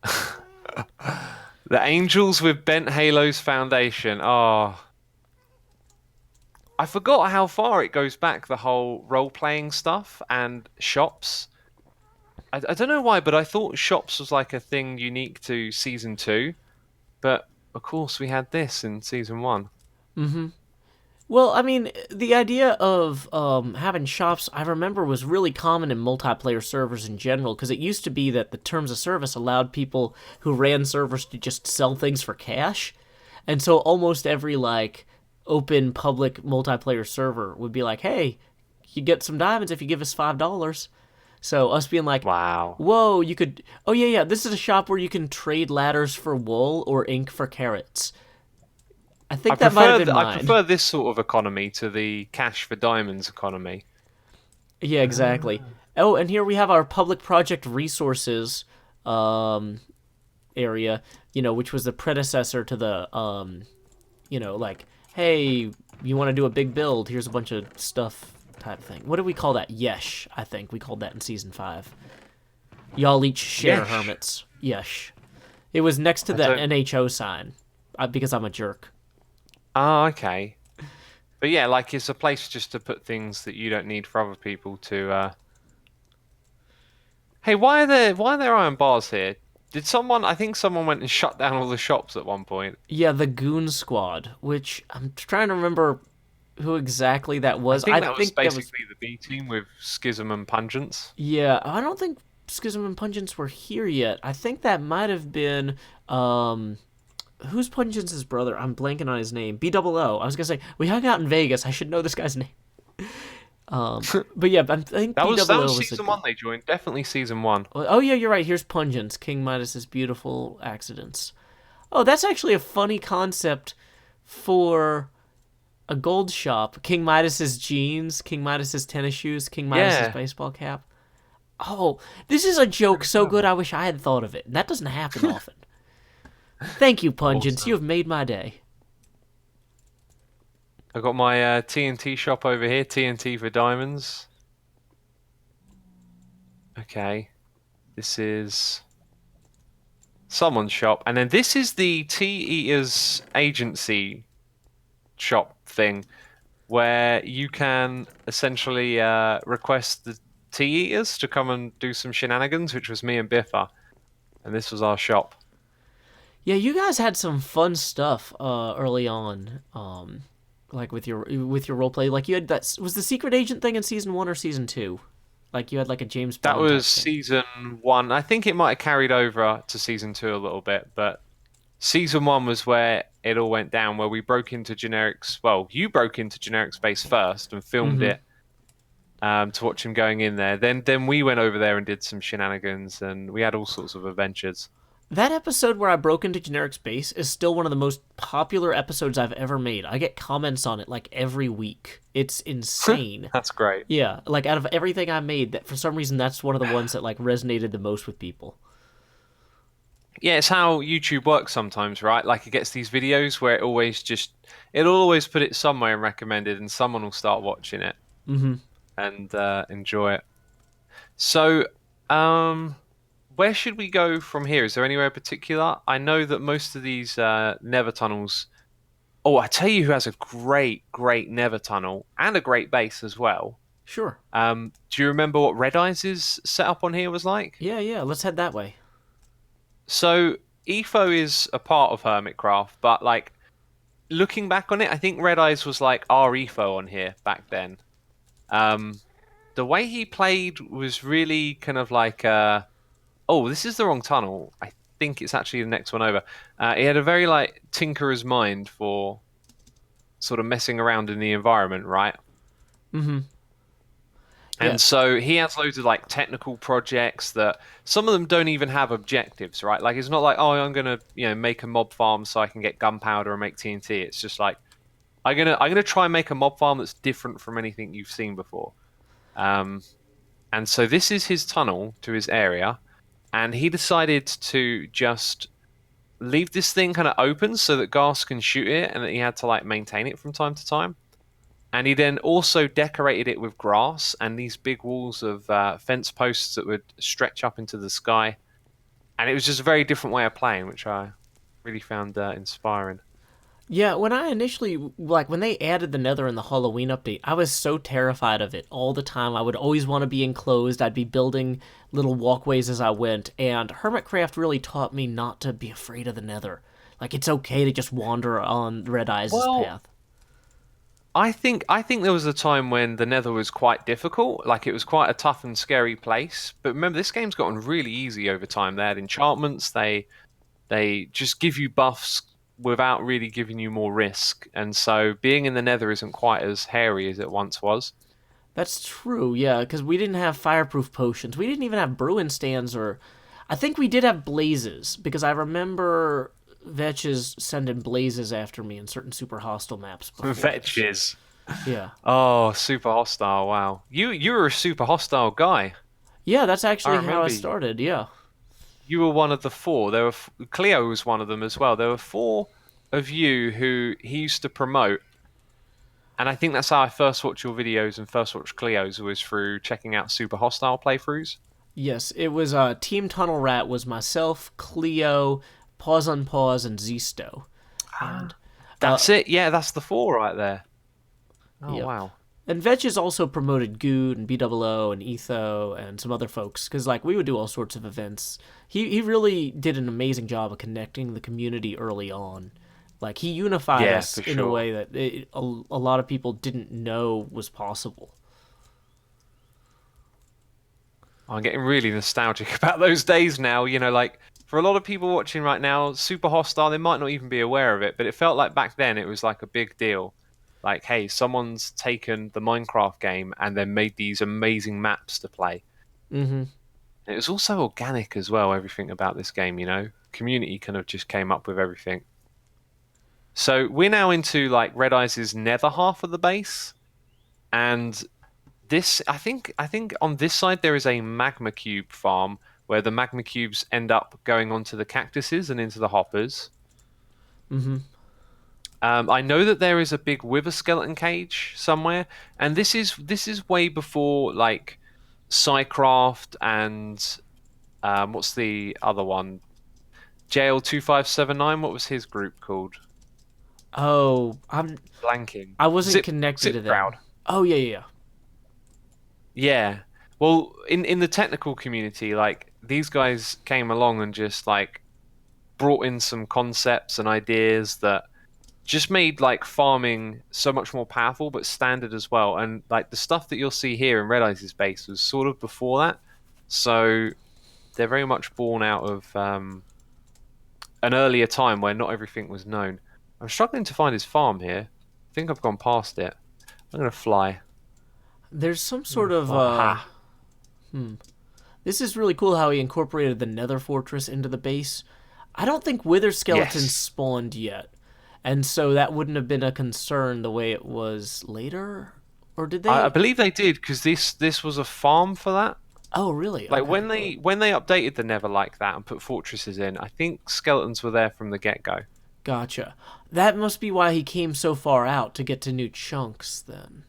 The angels with bent halos foundation. Oh, I forgot how far it goes back. The whole role-playing stuff and shops. I don't know why, but I thought shops was like a thing unique to season 2. But of course, we had this in season 1. Well, I mean, the idea of having shops, I remember, was really common in multiplayer servers in general, because it used to be that the terms of service allowed people who ran servers to just sell things for cash. And so almost every, like, open public multiplayer server would be like, hey, you get some diamonds if you give us $5. So us being like, Wow. whoa, you could, oh yeah, yeah, this is a shop where you can trade ladders for wool or ink for carrots. I think that might have been I mine. prefer this sort of economy to the cash for diamonds economy. Yeah, exactly. Oh, and here we have our public project resources area, which was the predecessor to the, like, hey, you want to do a big build? Here's a bunch of stuff type thing. What do we call that? Yesh, I think we called that in season 5. Y'all each share Yesh. hermits. Yesh. It was next to the don't- NHO sign, because I'm a jerk. Oh, okay. But yeah, like it's a place just to put things that you don't need for other people to. Hey, why are there iron bars here? Did someone? I think someone went and shut down all the shops at one point. Yeah, the Goon Squad, which I'm trying to remember who exactly that was. I think that was that was basically the B team with Schism and Pungence. Yeah, I don't think Schism and Pungence were here yet. I think that might have been who's Pungence's brother? I'm blanking on his name. BOO. I was gonna say we hung out in Vegas. I should know this guy's name. But yeah, I think That BOO was was season 1 they joined. Definitely season 1. Oh yeah, you're right. Here's Pungence, King Midas's beautiful accidents. Oh, that's actually a funny concept for a gold shop. King Midas's jeans, King Midas's tennis shoes, King Midas's Yeah. baseball cap. Oh, this is a joke so good I wish I had thought of it. That doesn't happen often. Thank you, Pungence. Awesome. You have made my day. I got my TNT shop over here. TNT for diamonds. Okay, this is someone's shop, and then this is the Tea Eaters agency shop thing, where you can essentially request the Tea Eaters to come and do some shenanigans, which was me and Biffa, and this was our shop. Yeah, you guys had some fun stuff early on. Like with your roleplay. Like you had that, was the secret agent thing in season 1 or season 2? Like you had like a James Bond That was type thing. season 1. I think it might have carried over to season 2 a little bit, but season 1 was where it all went down, where we broke into Generic's. Well, you broke into Generic's base first and filmed it to watch him going in there. Then we went over there and did some shenanigans, and we had all sorts of adventures. That episode where I broke into Generic's base is still one of the most popular episodes I've ever made. I get comments on it like every week. It's insane. That's great. Yeah, like out of everything I made, that for some reason that's one of the ones that like resonated the most with people. Yeah, it's how YouTube works sometimes, right? Like it gets these videos where it'll always put it somewhere and recommended, and someone will start watching it and enjoy it. So, where should we go from here? Is there anywhere in particular? I know that most of these Nether tunnels. Oh, I tell you who has a great Nether tunnel and a great base as well. Sure. Do you remember what Red Eyes' setup on here was like? Yeah, let's head that way. So EFO is a part of Hermitcraft, but like looking back on it, I think Red Eyes was like our EFO on here back then. The way he played was really kind of like oh, this is the wrong tunnel. I think it's actually the next one over. He had a very like tinkerer's mind for sort of messing around in the environment, right? Mm-hmm. And Yeah. so he has loads of like technical projects that some of them don't even have objectives, right? Like it's not like, oh, I'm gonna, make a mob farm so I can get gunpowder and make TNT. It's just like I'm gonna try and make a mob farm that's different from anything you've seen before. Um, and so this is his tunnel to his area, and he decided to just leave this thing kind of open so that Gas can shoot it, and that he had to like maintain it from time to time. And he then also decorated it with grass and these big walls of fence posts that would stretch up into the sky. And it was just a very different way of playing, which I really found inspiring. Yeah, when I initially, like, when they added the Nether in the Halloween update, I was so terrified of it all the time. I would always want to be enclosed. I'd be building little walkways as I went, and Hermitcraft really taught me not to be afraid of the Nether. Like, it's okay to just wander on Red Eyes' path. I think there was a time when the Nether was quite difficult, like it was quite a tough and scary place. But remember, this game's gotten really easy over time. They had enchantments, they just give you buffs without really giving you more risk, and so being in the Nether isn't quite as hairy as it once was. That's true, yeah, because we didn't have fireproof potions. We didn't even have brewing stands, or I think we did have blazes, because I remember Vetches sending blazes after me in certain super hostile maps before. Vetches. Yeah. Oh, super hostile! Wow, you were a super hostile guy. Yeah, that's I actually how remember I started, yeah. you were one of the four. There were Cleo was one of them as well. There were four of you who he used to promote, and I think that's how I first watched your videos and first watched Cleo's was through checking out super hostile playthroughs. Yes, it was Team Tunnel Rat was myself, Cleo, Pause on Pause, and Zisto. And That's it. Yeah, that's the four right there. Oh Yep. wow. And Vetches also promoted Good and BOO and Etho and some other folks because like we would do all sorts of events. He really did an amazing job of connecting the community early on. Like he unified Yeah, us for in a sure. way that a lot of people didn't know was possible. I'm getting really nostalgic about those days now. Like for a lot of people watching right now, super hostile, they might not even be aware of it, but it felt like back then it was like a big deal. Like, hey, someone's taken the Minecraft game and then made these amazing maps to play. Mm-hmm. And it was also organic as well, everything about this game. Community kind of just came up with everything. So we're now into like Red Eyes' nether half of the base. And this I think on this side there is a magma cube farm where the magma cubes end up going onto the cactuses and into the hoppers. Mm-hmm. I know that there is a big wither skeleton cage somewhere, and this is way before like Psycraft and what's the other one? JL2579. What was his group called? Oh, Blanking. I wasn't Zip connected to them. Crowd. Oh yeah. Yeah. Well, in the technical community, like these guys came along and just like brought in some concepts and ideas that just made like farming so much more powerful but standard as well. And like the stuff that you'll see here in Red Eyes' base was sort of before that. So they're very much born out of an earlier time where not everything was known. I'm struggling to find his farm here. I think I've gone past it. I'm gonna fly. There's some sort of Aha. This is really cool how he incorporated the Nether Fortress into the base. I don't think Wither skeletons Yes. spawned yet, and so that wouldn't have been a concern the way it was later. Or did they? I believe they did because this was a farm for that. Oh, really? Like Okay. when they updated the Nether like that and put fortresses in, I think skeletons were there from the get go. Gotcha. That must be why he came so far out to get to new chunks. Then.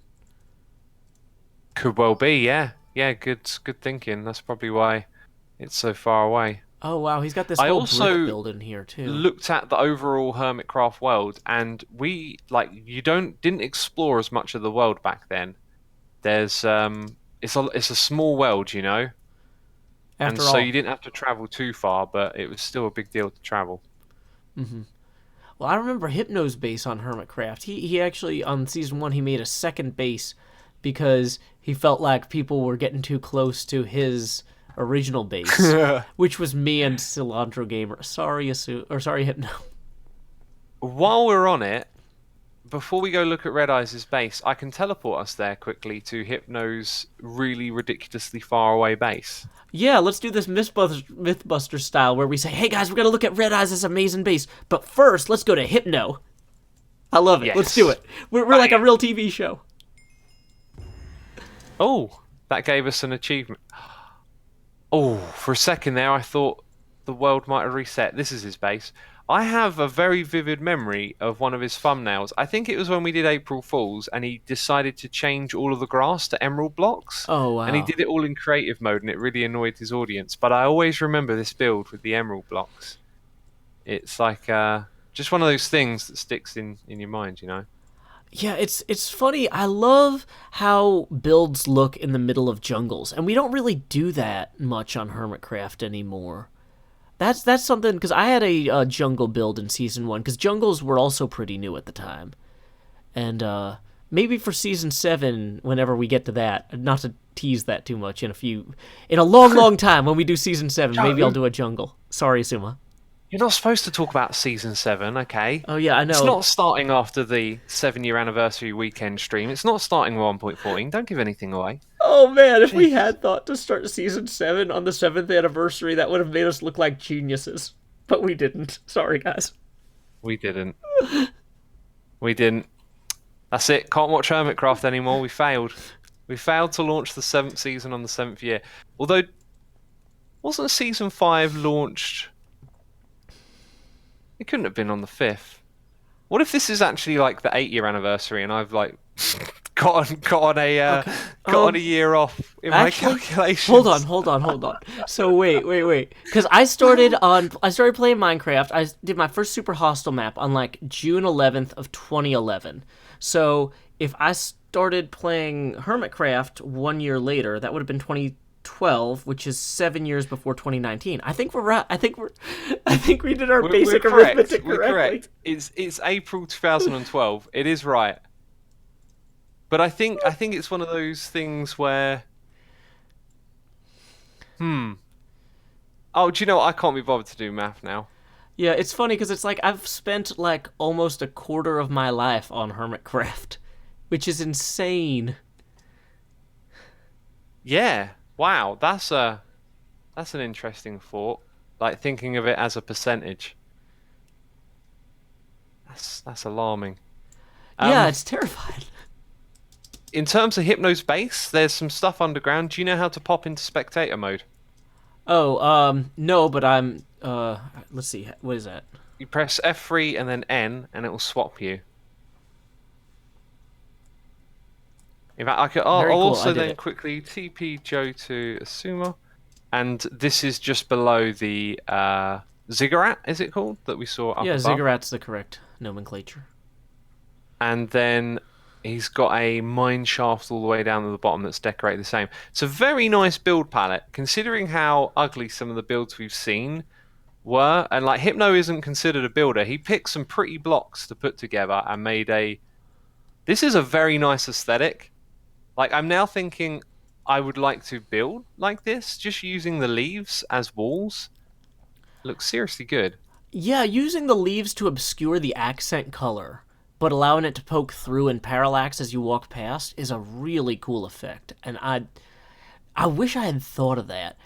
Could well be, yeah. Yeah, good thinking. That's probably why it's so far away. Oh wow, he's got this I whole also brick build in here too. Looked at the overall Hermitcraft world, and we like you didn't explore as much of the world back then. There's it's a small world, and After so all, you didn't have to travel too far, but it was still a big deal to travel. well, I remember Hypno's base on Hermitcraft. He actually on season 1 he made a second base because he felt like people were getting too close to his original base, which was me and Cilantro Gamer. Sorry, sorry, Hypno. While we're on it, before we go look at Red Eyes' base, I can teleport us there quickly to Hypno's really ridiculously far away base. Yeah, let's do this Mythbuster style where we say, hey guys, we're going to look at Red Eyes' amazing base, but first, let's go to Hypno. I love it. Yes. Let's do it. We're like a real TV show. Oh, that gave us an achievement. Oh, for a second there, I thought the world might have reset. This is his base. I have a very vivid memory of one of his thumbnails. I think it was when we did April Fools, and he decided to change all of the grass to emerald blocks. Oh, wow. And he did it all in creative mode, and it really annoyed his audience. But I always remember this build with the emerald blocks. It's like just one of those things that sticks in your mind, you know? Yeah, it's funny. I love how builds look in the middle of jungles, and we don't really do that much on Hermitcraft anymore. That's something, because I had a jungle build in Season 1, because jungles were also pretty new at the time. And maybe for Season 7, whenever we get to that, not to tease that too much, in a long time when we do Season 7, maybe I'll do a jungle. Sorry, Suma. You're not supposed to talk about Season 7, okay? Oh, yeah, I know. It's not starting after the 7-year anniversary weekend stream. It's not starting 1.14. Don't give anything away. Oh, man, if we had thought to start Season 7 on the 7th anniversary, that would have made us look like geniuses. But we didn't. Sorry, guys. We didn't. We didn't. That's it. Can't watch Hermitcraft anymore. We failed. We failed to launch the 7th season on the 7th year. Although, wasn't Season 5 launched... It couldn't have been on the 5th. What if this is actually like the 8-year anniversary and I've like got on a year off in my calculations? Hold on. So wait. Because I started playing Minecraft. I did my first Super Hostile map on like June 11th of 2011. So if I started playing Hermitcraft 1 year later, that would have been 2012, which is 7 years before 2019. I think we're right. I think we did our basic arithmetic correctly. We're correct. It's April 2012. It is right. But I think it's one of those things where Oh, do you know what? I can't be bothered to do math now. Yeah, it's funny because it's like I've spent like almost a quarter of my life on Hermitcraft, which is insane. Yeah. Wow, that's an interesting thought. Like thinking of it as a percentage. That's alarming. Yeah, it's terrifying. In terms of Hypno's base, there's some stuff underground. Do you know how to pop into spectator mode? Oh, no, but I'm let's see. What is that? You press F3 and then N and it will swap you. In fact, I'll cool. also then quickly TP Joe to Asuma. And this is just below the Ziggurat, is it called? That we saw up above. Yeah, Ziggurat's the correct nomenclature. And then he's got a mine shaft all the way down to the bottom that's decorated the same. It's a very nice build palette, considering how ugly some of the builds we've seen were. And like Hypno isn't considered a builder. He picked some pretty blocks to put together and made a... This is a very nice aesthetic. Like, I'm now thinking I would like to build like this, just using the leaves as walls. Looks seriously good. Yeah, using the leaves to obscure the accent color, but allowing it to poke through and parallax as you walk past is a really cool effect. And I wish I had thought of that.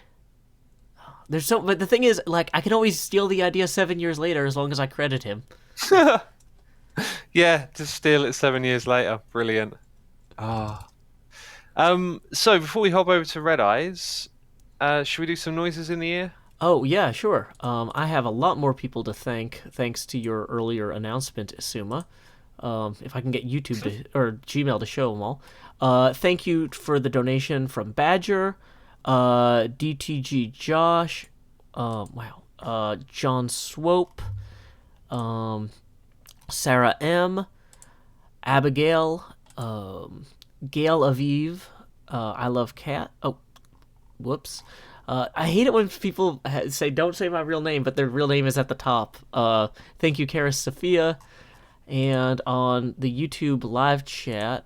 But the thing is, like, I can always steal the idea 7 years later as long as I credit him. Yeah, just steal it 7 years later. Brilliant. So before we hop over to Red Eyes, should we do some noises in the ear? Oh, yeah, sure. I have a lot more people to thank, thanks to your earlier announcement, Asuma. If I can get YouTube or Gmail to show them all. Thank you for the donation from Badger, DTG Josh, John Swope, Sarah M, Abigail, Gail Aviv, I love cat. Oh, whoops. I hate it when people say, don't say my real name, but their real name is at the top. Thank you, Karis Sophia. And on the YouTube live chat,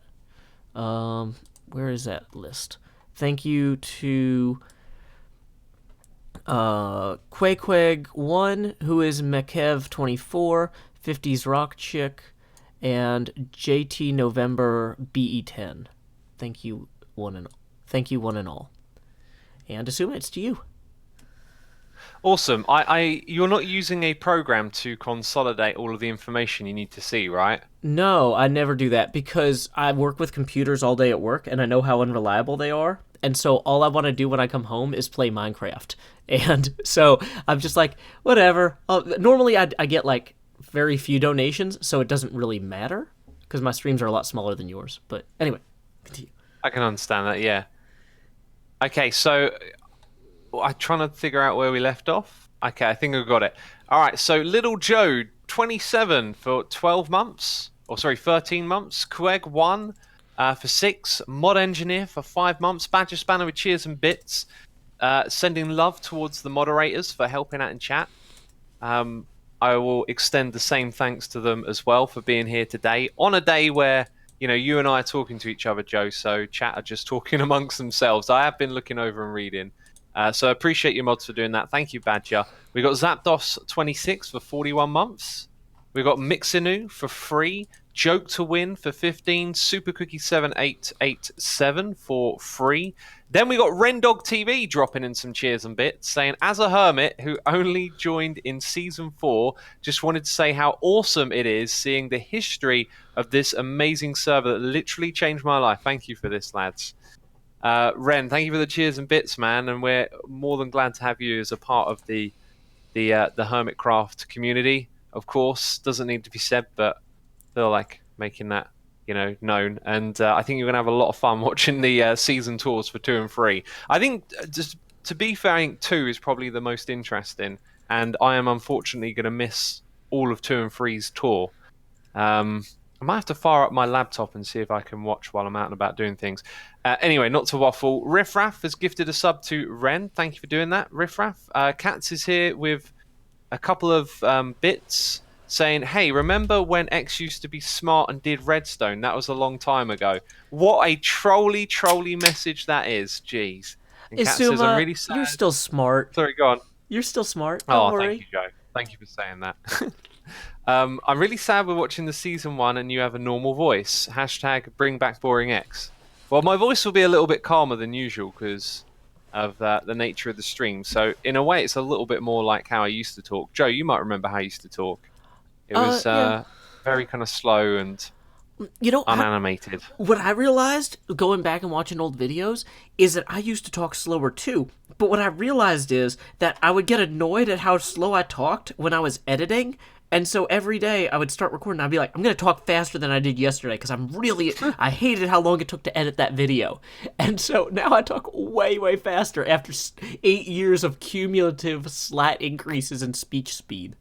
where is that list? Thank you to Quaqueg1, who is Mekev24, 50s Rock Chick, and JT November BE10. Thank you, one and all. And Asuma, it's to you. Awesome. You're not using a program to consolidate all of the information you need to see, right? No, I never do that because I work with computers all day at work and I know how unreliable they are. And so all I want to do when I come home is play Minecraft. And so I'm just like, whatever. Normally I get like very few donations, so it doesn't really matter because my streams are a lot smaller than yours. But anyway, continue. I can understand that, yeah. Okay, so I'm trying to figure out where we left off. Okay, I think I got it. All right, so Little Joe, 27 for 12 months. Or sorry, 13 months. Queg, 1 for 6. Mod Engineer for 5 months. Badger Spanner with cheers and bits. Sending love towards the moderators for helping out in chat. I will extend the same thanks to them as well for being here today. On a day where, you and I are talking to each other, Joe, so chat are just talking amongst themselves. I have been looking over and reading. So I appreciate you mods for doing that. Thank you, Badger. We got Zapdos26 for 41 months. We got Mixinu for free. Joke to Win for 15. Super Cookie 7887 for free. Then we got Rendog TV dropping in some cheers and bits, saying, as a hermit who only joined in Season 4, just wanted to say how awesome it is seeing the history of this amazing server that literally changed my life. Thank you for this, lads. Ren, thank you for the cheers and bits, man, and we're more than glad to have you as a part of the Hermitcraft community. Of course, doesn't need to be said, but feel like making that known. And I think you're gonna have a lot of fun watching the season tours for 2 and 3. I think, just to be fair, I think 2 is probably the most interesting, and I am unfortunately gonna miss all of 2 and 3's tour. I might have to fire up my laptop and see if I can watch while I'm out and about doing things. Anyway, not to waffle. Riffraff has gifted a sub to Ren. Thank you for doing that, Riffraff. Katz is here with a couple of bits saying, hey, remember when X used to be smart and did redstone? That was a long time ago. What a trolly message that is. Jeez. And Katz says, I'm really sad. You're still smart. Sorry, go on. You're still smart. Don't worry. Thank you, Joe. Thank you for saying that. I'm really sad we're watching the season 1 and you have a normal voice. Hashtag bring back boring X. Well, my voice will be a little bit calmer than usual because of the nature of the stream. So in a way, it's a little bit more like how I used to talk. Joe, you might remember how I used to talk. It was very kind of slow and unanimated. What I realized going back and watching old videos is that I used to talk slower too. But what I realized is that I would get annoyed at how slow I talked when I was editing. And so every day I would start recording and I'd be like, I'm going to talk faster than I did yesterday because I hated how long it took to edit that video. And so now I talk way faster after 8 years of cumulative slight increases in speech speed.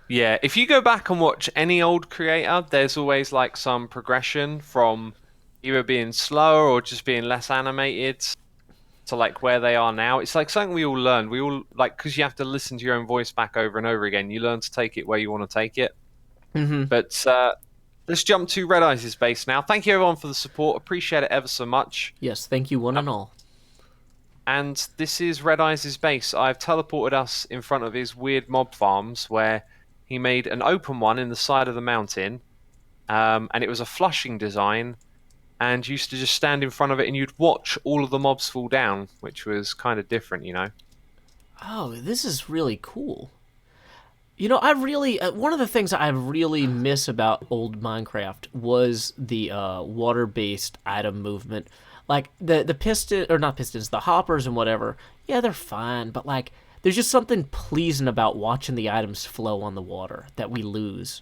Yeah, if you go back and watch any old creator, there's always like some progression from either being slower or just being less animated to like where they are now. It's like something we all learn. We all, like, because you have to listen to your own voice back over and over again, you learn to take it where you want to take it. Mm-hmm. But let's jump to Red Eyes' base now. Thank you everyone for the support. Appreciate it ever so much. Yes, thank you one and all. And this is Red Eyes' base. I've teleported us in front of his weird mob farms where he made an open one in the side of the mountain, and it was a flushing design, and you used to just stand in front of it and you'd watch all of the mobs fall down, which was kind of different, Oh, this is really cool. I really one of the things I really miss about old Minecraft was the water-based item movement. Like the piston, or not pistons, the hoppers and whatever. Yeah, they're fine, but like there's just something pleasing about watching the items flow on the water that we lose.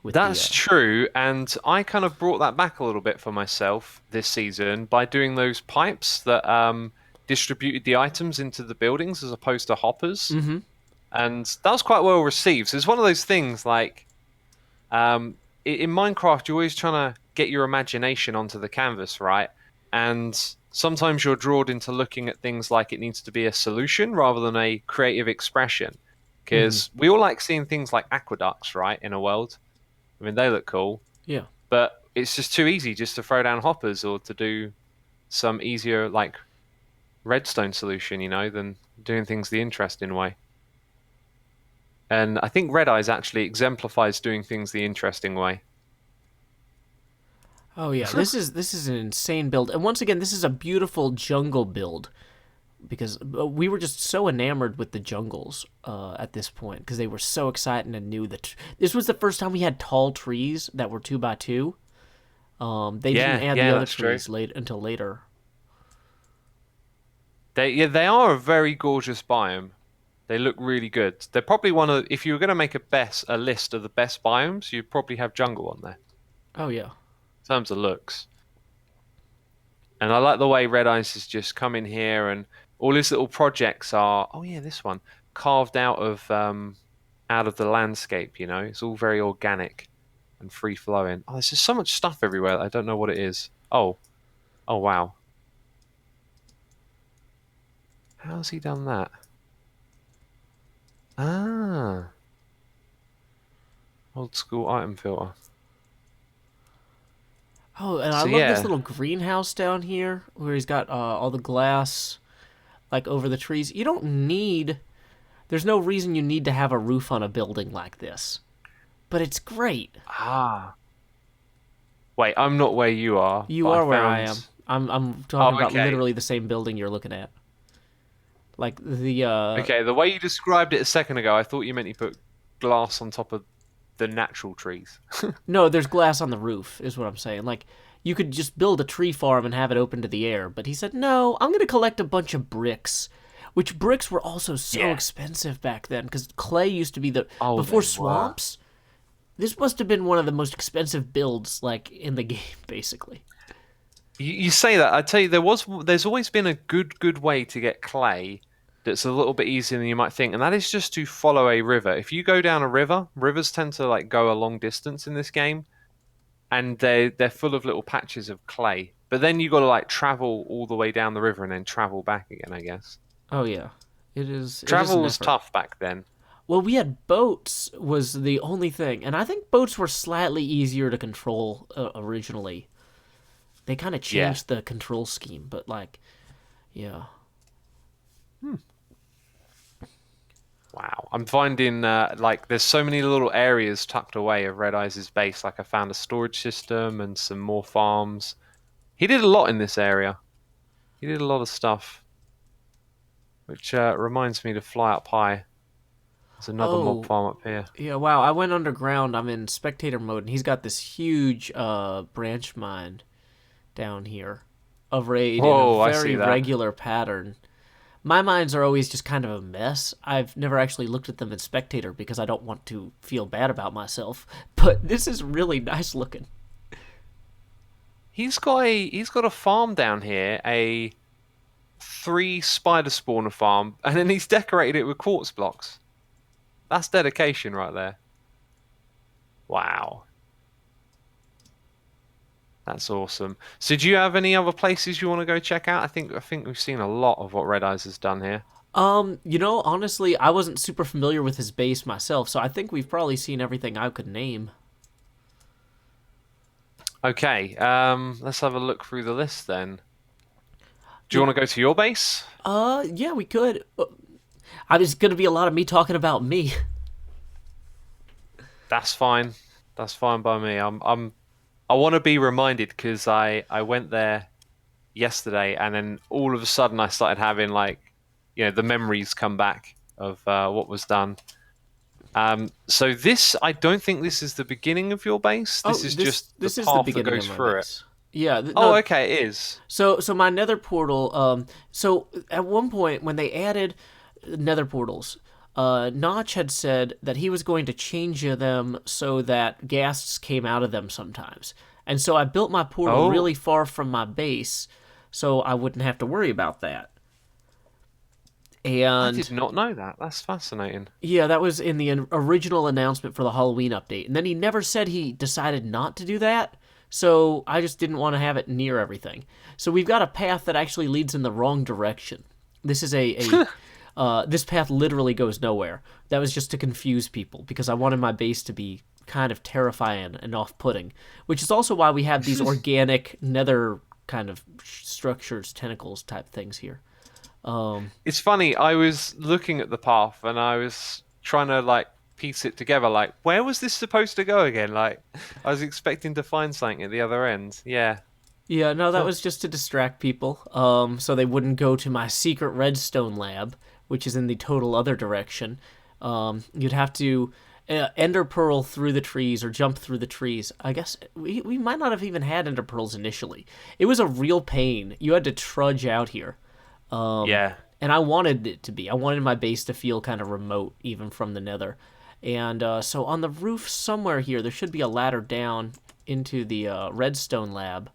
That's true, and I kind of brought that back a little bit for myself this season by doing those pipes that distributed the items into the buildings as opposed to hoppers. Mm-hmm. And that was quite well received. So it's one of those things like in Minecraft, you're always trying to get your imagination onto the canvas, right? And sometimes you're drawn into looking at things like it needs to be a solution rather than a creative expression. Because we all like seeing things like aqueducts, right, in a world. I mean, they look cool. Yeah. But it's just too easy just to throw down hoppers or to do some easier, like, redstone solution, than doing things the interesting way. And I think Red Eyes actually exemplifies doing things the interesting way. Oh yeah, this is an insane build, and once again, this is a beautiful jungle build because we were just so enamored with the jungles at this point because they were so exciting and new. That this was the first time we had tall trees that were 2x2. They didn't add the other that's true. trees late until later. They are a very gorgeous biome. They look really good. They're probably one of, if you were going to make a list of the best biomes, you'd probably have jungle on there Oh yeah. in terms of looks. And I like the way Red Eyes has just come in here and all his little projects are, oh yeah, this one carved out of the landscape. It's all very organic and free flowing. Oh, there's just so much stuff everywhere. I don't know what it is. Oh wow. How's he done that? Ah, old school item filter. Oh, and I So love this yeah, little greenhouse down here where he's got all the glass like over the trees. You don't need. There's no reason you need to have a roof on a building like this, but it's great. ah. Wait, I'm not where you are, You but are I where I found. am. I'm talking Oh, about okay. literally the same building you're looking at. Like the Okay, the way you described it a second ago, I thought you meant you put glass on top of the natural trees. no, there's glass on the roof is what I'm saying. Like you could just build a tree farm and have it open to the air, but he said, "No, I'm going to collect a bunch of bricks." Which bricks were also so Yeah. expensive back then cuz clay used to be the Oh, before they were. swamps. This must have been one of the most expensive builds like in the game basically. You say that. I tell you, there's always been a good way to get clay that's a little bit easier than you might think, and that is just to follow a river. If you go down a river, rivers tend to like go a long distance in this game, and they're full of little patches of clay. But then you got to like travel all the way down the river and then travel back again, I guess. Oh yeah. It is Travel an was effort. tough back then. Well, we had boats was the only thing, and I think boats were slightly easier to control originally. They kind of Yeah. changed the control scheme, but like, yeah. Wow. I'm finding like there's so many little areas tucked away of Red Eyes' base. Like I found a storage system and some more farms. He did a lot in this area. He did a lot of stuff, which reminds me to fly up high. There's another mob Oh, farm up here. yeah. Wow, I went underground. I'm in spectator mode, and he's got this huge branch mine down here, arrayed in a Whoa, I see very that. regular pattern. My mines are always just kind of a mess. I've never actually looked at them in spectator because I don't want to feel bad about myself. But this is really nice looking. He's got a farm down here, a 3 spider spawner farm, and then he's decorated it with quartz blocks. That's dedication right there. Wow. That's awesome. So, do you have any other places you want to go check out? I think we've seen a lot of what Red Eyes has done here. Honestly, I wasn't super familiar with his base myself, so I think we've probably seen everything I could name. Okay, let's have a look through the list then. Do you Yeah, want to go to your base? yeah, we could. I was gonna be a lot of me talking about me. That's fine. That's fine by me. I want to be reminded because I went there yesterday and then all of a sudden I started having like, the memories come back of what was done. So this, I don't think this is the beginning of your base. Oh, This is this just the this is the path that beginning goes of my through it. base. Yeah, Oh, no. okay, it is. So my Nether portal. So at one point when they added Nether portals, Notch had said that he was going to change them so that ghasts came out of them sometimes. And so I built my portal Oh, really far from my base, so I wouldn't have to worry about that. I And did not know that. That's fascinating. yeah, that was in the original announcement for the Halloween update. And then he never said he decided not to do that. So I just didn't want to have it near everything. So we've got a path that actually leads in the wrong direction. This is this path literally goes nowhere. That was just to confuse people because I wanted my base to be kind of terrifying and off-putting, which is also why we have these organic nether kind of structures, tentacles type things here. It's funny. I was looking at the path and I was trying to like piece it together. Like, where was this supposed to go again? Like, I was expecting to find something at the other end. Yeah. Yeah, no, that was just to distract people, so they wouldn't go to my secret redstone lab, which is in the total other direction. You'd have to ender pearl through the trees or jump through the trees. I guess we might not have even had ender pearls initially. It was a real pain. You had to trudge out here. Yeah. And I wanted it to be. I wanted my base to feel kind of remote, even from the nether. And so on the roof somewhere here, there should be a ladder down into the redstone lab.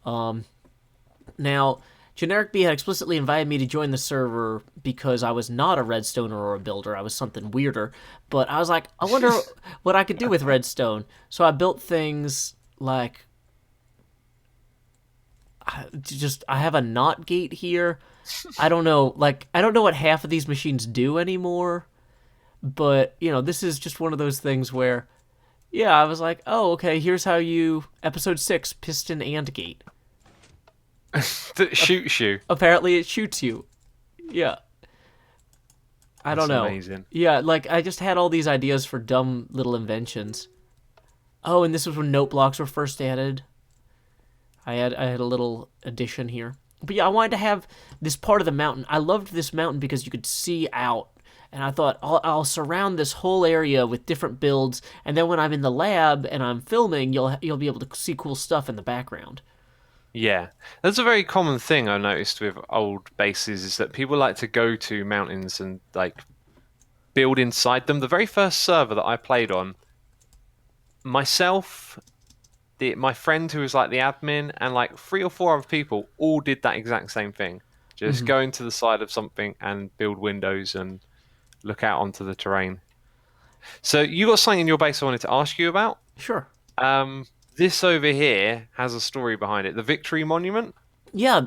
Now, Generic B had explicitly invited me to join the server because I was not a redstoner or a builder. I was something weirder. But I was like, I wonder what I could do with redstone. So I built things like... I have a NOT gate here. I don't know, I don't know what half of these machines do anymore. But, this is just one of those things where, yeah, I was like, oh, okay, here's how you... Episode 6, piston and gate. That shoots you. Apparently it shoots you. Yeah. I don't know. Amazing. Yeah, I just had all these ideas for dumb little inventions. Oh, and this was when note blocks were first added. I had a little addition here. But yeah, I wanted to have this part of the mountain. I loved this mountain because you could see out. And I thought, I'll surround this whole area with different builds, and then when I'm in the lab and I'm filming, you'll be able to see cool stuff in the background. Yeah, that's a very common thing I noticed with old bases is that people like to go to mountains and build inside them. The very first server that I played on, myself, my friend who was the admin, and 3 or 4 other people all did that exact same thing. Just go into the side of something and build windows and look out onto the terrain. So you got something in your base I wanted to ask you about? Sure. This over here has a story behind it. The Victory Monument? Yeah,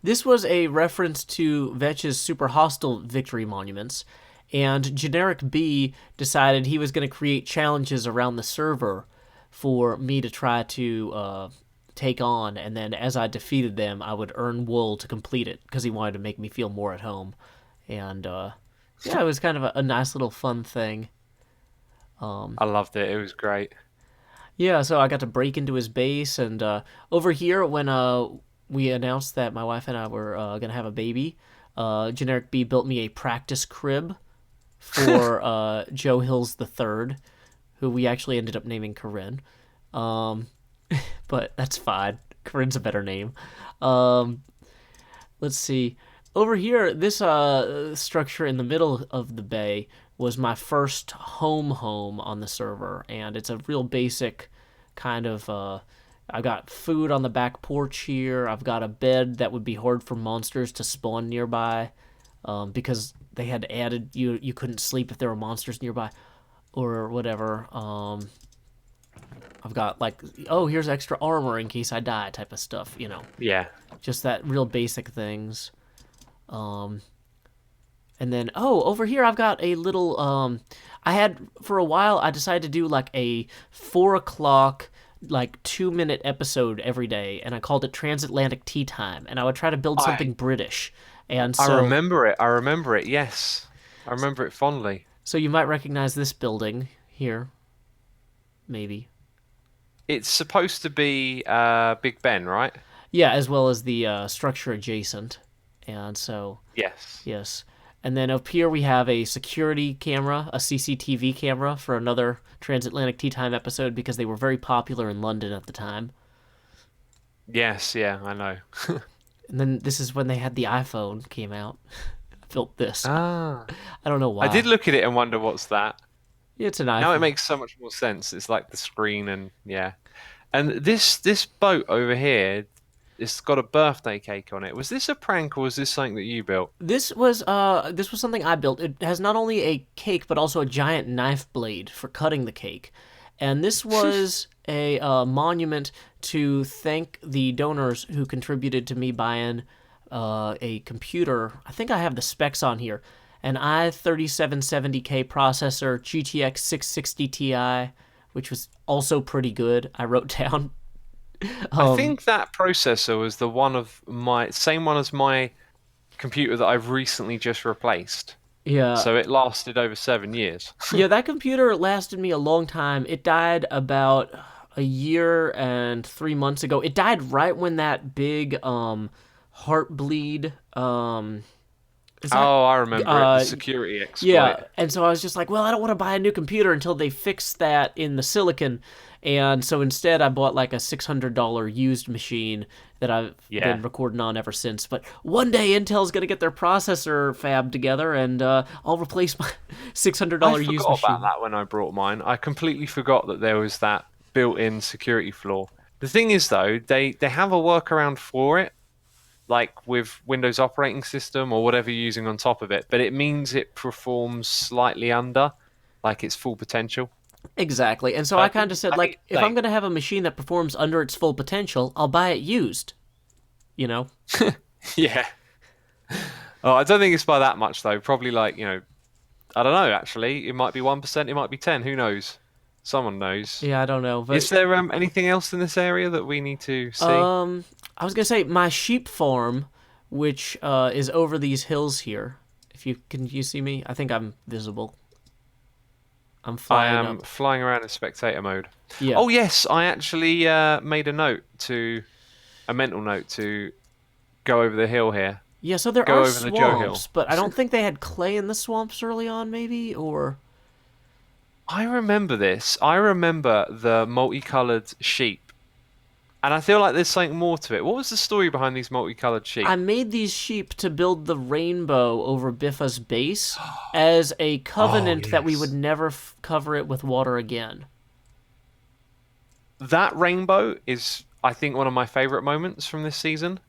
this was a reference to Vetch's super hostile victory monuments, and Generic B decided he was going to create challenges around the server for me to try to take on, and then as I defeated them, I would earn wool to complete it, because he wanted to make me feel more at home. And, yeah, it was kind of a nice little fun thing. I loved it. It was great. Yeah, so I got to break into his base, and over here, when we announced that my wife and I were going to have a baby, Generic B built me a practice crib for Joe Hills III, who we actually ended up naming Corinne. But that's fine. Corinne's a better name. Let's see. Over here, this structure in the middle of the bay was my first home on the server, and it's a real basic kind of... I got food on the back porch here. I've got a bed that would be hard for monsters to spawn nearby, because they had added you couldn't sleep if there were monsters nearby, or whatever. I've got here's extra armor in case I die type of stuff, Yeah. Just that real basic things. And then, over here I've got a little, I had, for a while, I decided to do a 4 o'clock, 2-minute episode every day, and I called it Transatlantic Tea Time, and I would try to build something British. And so, I remember it, yes. I remember it fondly. So you might recognize this building here. Maybe. It's supposed to be Big Ben, right? Yeah, as well as the structure adjacent. And so... Yes. And then up here we have a security camera, a CCTV camera for another Transatlantic Tea Time episode because they were very popular in London at the time. Yes, yeah, I know. And then this is when they had the iPhone came out. I built this. Ah. I don't know why. I did look at it and wonder what's that. Yeah, it's an iPhone. Now it makes so much more sense. It's like the screen and yeah. And this boat over here, it's got a birthday cake on it. Was this a prank or was this something that you built? This was something I built. It has not only a cake but also a giant knife blade for cutting the cake. And this was a monument to thank the donors who contributed to me buying a computer. I think I have the specs on here. An i3770K processor, GTX 660 Ti, which was also pretty good. I wrote down. I think that processor was the same one as my computer that I've recently just replaced. Yeah. So it lasted over 7 years. Yeah, that computer lasted me a long time. It died about a year and 3 months ago. It died right when that big heartbleed is that Oh, I remember it. The uh security exploit. yeah, and so I was just like, well, I don't want to buy a new computer until they fix that in the silicon. And so instead, I bought like a $600 used machine that I've Yeah. been recording on ever since. But one day, Intel's going to get their processor fab together, and I'll replace my $600 I used forgot about machine. that when I brought mine. I completely forgot that there was that built-in security flaw. The thing is, though, they have a workaround for it, like with Windows operating system or whatever you're using on top of it, but it means it performs slightly under, like its full potential. Exactly. And so So I kind of said, I think like, it's if the I'm same. going to have a machine that performs under its full potential, I'll buy it used, you know? Yeah. Oh, I don't think it's by that much though. Probably like, I don't know actually. It might be 1%, it might be 10, who knows? Someone knows. Yeah, I don't know. But Is there anything else in this area that we need to see? I was gonna say my sheep farm, which is over these hills here. If you see me? I think I'm visible. I'm I flying am up. flying around in spectator mode. Yeah. Oh yes, I actually made a mental note to go over the hill here. Yeah, so there Go are over the Joe Hill. swamps, but I don't think they had clay in the swamps early on, maybe, or I remember this. I remember the multicolored sheep, and I feel like there's something more to it. What was the story behind these multicolored I sheep? made these sheep to build the rainbow over Biffa's base as a Oh covenant that we would yes. never cover it with water again. That rainbow is, I think, one of my favorite moments from this season.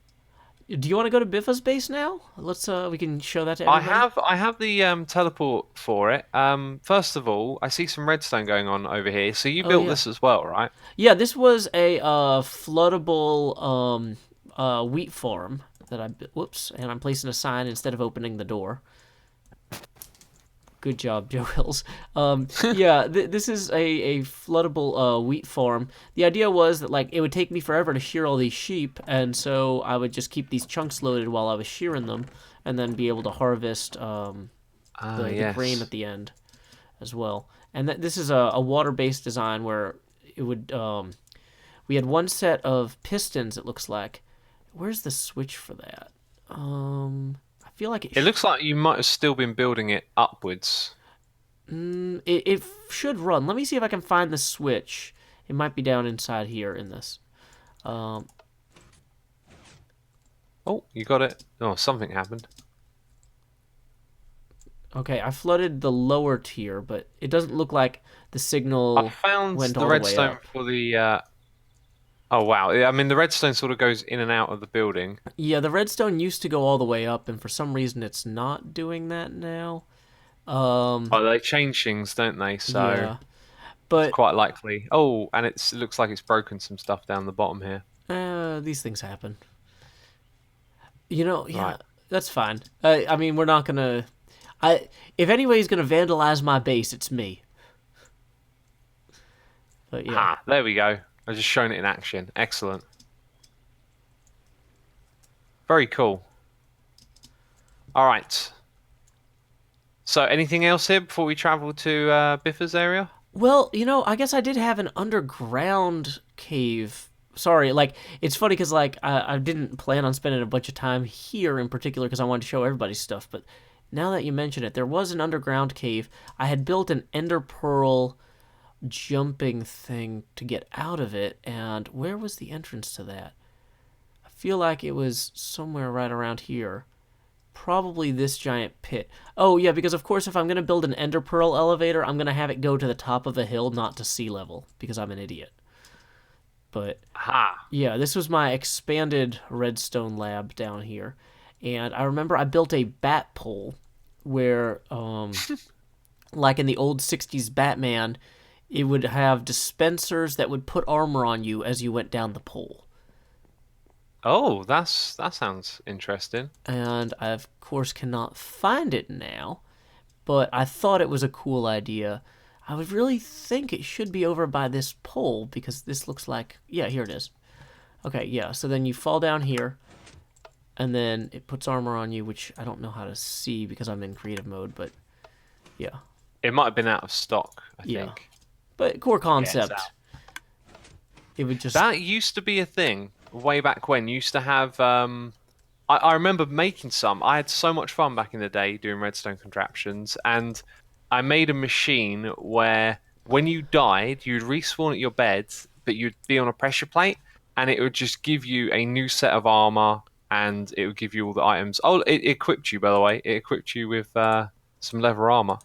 Do you want to go to Biffa's base now? Let's we can show that to I everybody. have I have the teleport for it. First of all, I see some redstone going on over here. So you Oh built yeah. this as well, right? Yeah, this was a floodable wheat farm that whoops, and I'm placing a sign instead of opening the door. Good job, Joe Hills. Yeah, this is a floodable wheat farm. The idea was that like it would take me forever to shear all these sheep, and so I would just keep these chunks loaded while I was shearing them, and then be able to harvest Ah, the grain yes. at the end as well. And this is a water-based design where it would we had one set of pistons. It looks like. Where's the switch for that? I feel like It looks like you might have still been building it upwards. it should run. Let me see if I can find the switch. It might be down inside here in this. Um, Oh, you got it. Oh, something happened. okay, I flooded the lower tier, but it doesn't look like the I signal found went the all the way redstone up. for the. Oh wow! Yeah, I mean, the redstone sort of goes in and out of the building. Yeah, the redstone used to go all the way up, and for some reason it's not doing that now. Um, Oh, they change things, don't they? So yeah, it's but quite likely. Oh, and it looks like it's broken some stuff down the bottom here. these things happen. Yeah, Right. that's fine. I mean, we're not gonna. If anybody's gonna vandalize my base, it's me. But yeah. Ah, there we go. I've just shown it in action. Excellent. Very cool. All right. So, anything else here before we travel to Biffa's area? Well, I guess I did have an underground cave. Sorry, like it's funny because like I didn't plan on spending a bunch of time here in particular because I wanted to show everybody stuff. But now that you mention it, there was an underground cave. I had built an ender pearl jumping thing to get out of it, and where was the entrance to that? I feel like it was somewhere right around here. Probably this giant pit. Oh, yeah, because of course if I'm going to build an ender pearl elevator, I'm going to have it go to the top of a hill, not to sea level, because I'm an idiot. But Ha. yeah, this was my expanded redstone lab down here. And I remember I built a bat pole where, like in the old 60s Batman, it would have dispensers that would put armor on you as you went down the pole. Oh, that sounds interesting. And I, of course, cannot find it now, but I thought it was a cool idea. I would really think it should be over by this pole because this looks like, yeah, here it is. Okay, yeah, so then you fall down here, and then it puts armor on you, which I don't know how to see because I'm in creative mode, but yeah. It might have been out of stock, I Yeah. think. But core concept. out. It would just... That used to be a thing way back when. You used to have. I remember making some. I had so much fun back in the day doing redstone contraptions, and I made a machine where when you died, you'd respawn at your bed, but you'd be on a pressure plate, and it would just give you a new set of armor, and it would give you all the items. Oh, it equipped you, by the way. It equipped you with some leather armor.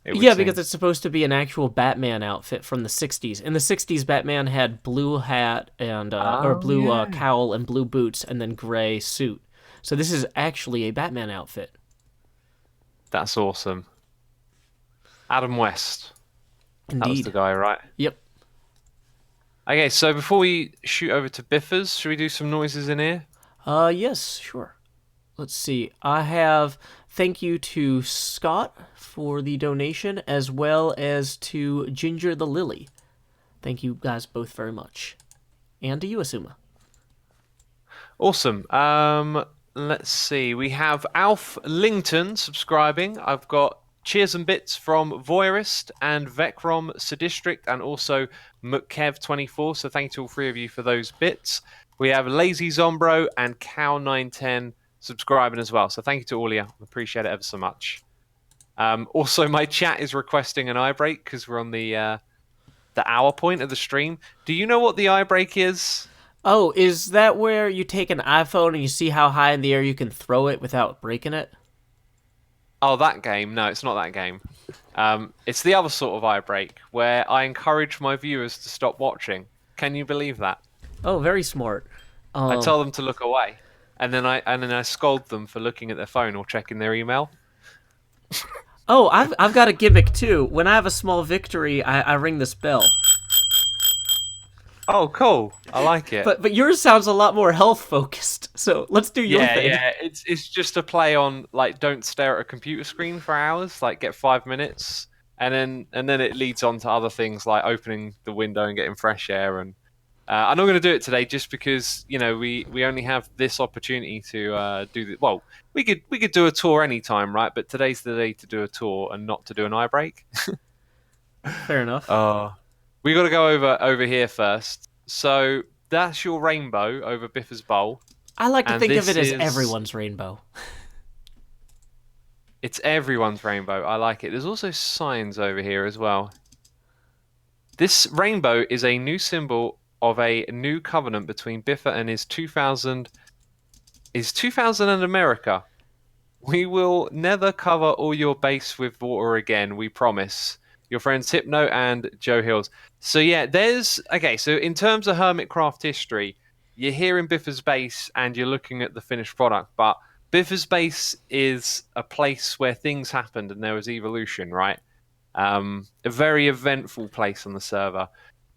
Yeah, because it's supposed to be an actual Batman outfit from the 60s. In the 60s, Batman had blue hat and or blue cowl and blue boots and then gray suit. So this is actually a Batman outfit. That's awesome. Adam West. Indeed. That was the guy, right? Yep. Okay, so before we shoot over to Biffers, should we do some noises in here? Yes, sure. Let's see. I have thank you to Scott for the donation, as well as to Ginger the Lily. Thank you guys both very much. And to you, Asuma. Awesome. Let's see. We have Alf Lington subscribing. I've got cheers and bits from Voyeurist and Vecrom Sadistrict and also McKev24. So thank you to all three of you for those bits. We have Lazy Zombro and Cow910 subscribing as well. So thank you to all of you. I appreciate it ever so much. Also, my chat is requesting an eye break because we're on the hour point of the stream. Do you know what the eye break is? Oh, is that where you take an iPhone and you see how high in the air you can throw it without breaking it? Oh, that game. No, it's not that game. It's the other sort of eye break where I encourage my viewers to stop watching. Can you believe that? Oh, very smart. I tell them to look away, and then I scold them for looking at their phone or checking their email. Oh, I've got a gimmick too. When I have a small victory, I ring this bell. Oh, cool! I like it. But yours sounds a lot more health focused. So let's do your thing. Yeah. It's just a play on like don't stare at a computer screen for hours. Like get 5 minutes, and then it leads on to other things like opening the window and getting fresh air. And I'm not going to do it today just because we only have this opportunity to do the. Well, we could do a tour anytime, right? But today's the day to do a tour and not to do an eye break. Fair enough. We got to go over here first. So that's your rainbow over Biffa's bowl. I like to think of it as everyone's rainbow. It's everyone's rainbow. I like it. There's also signs over here as well. This rainbow is a new symbol of a new covenant between Biffa and his 2000 and America. We will never cover all your base with water again, we promise. Your friends Hypno and Joe Hills. So yeah, so in terms of Hermitcraft history, you're here in Biffa's base and you're looking at the finished product, but Biffa's base is a place where things happened and there was evolution, right? A very eventful place on the server.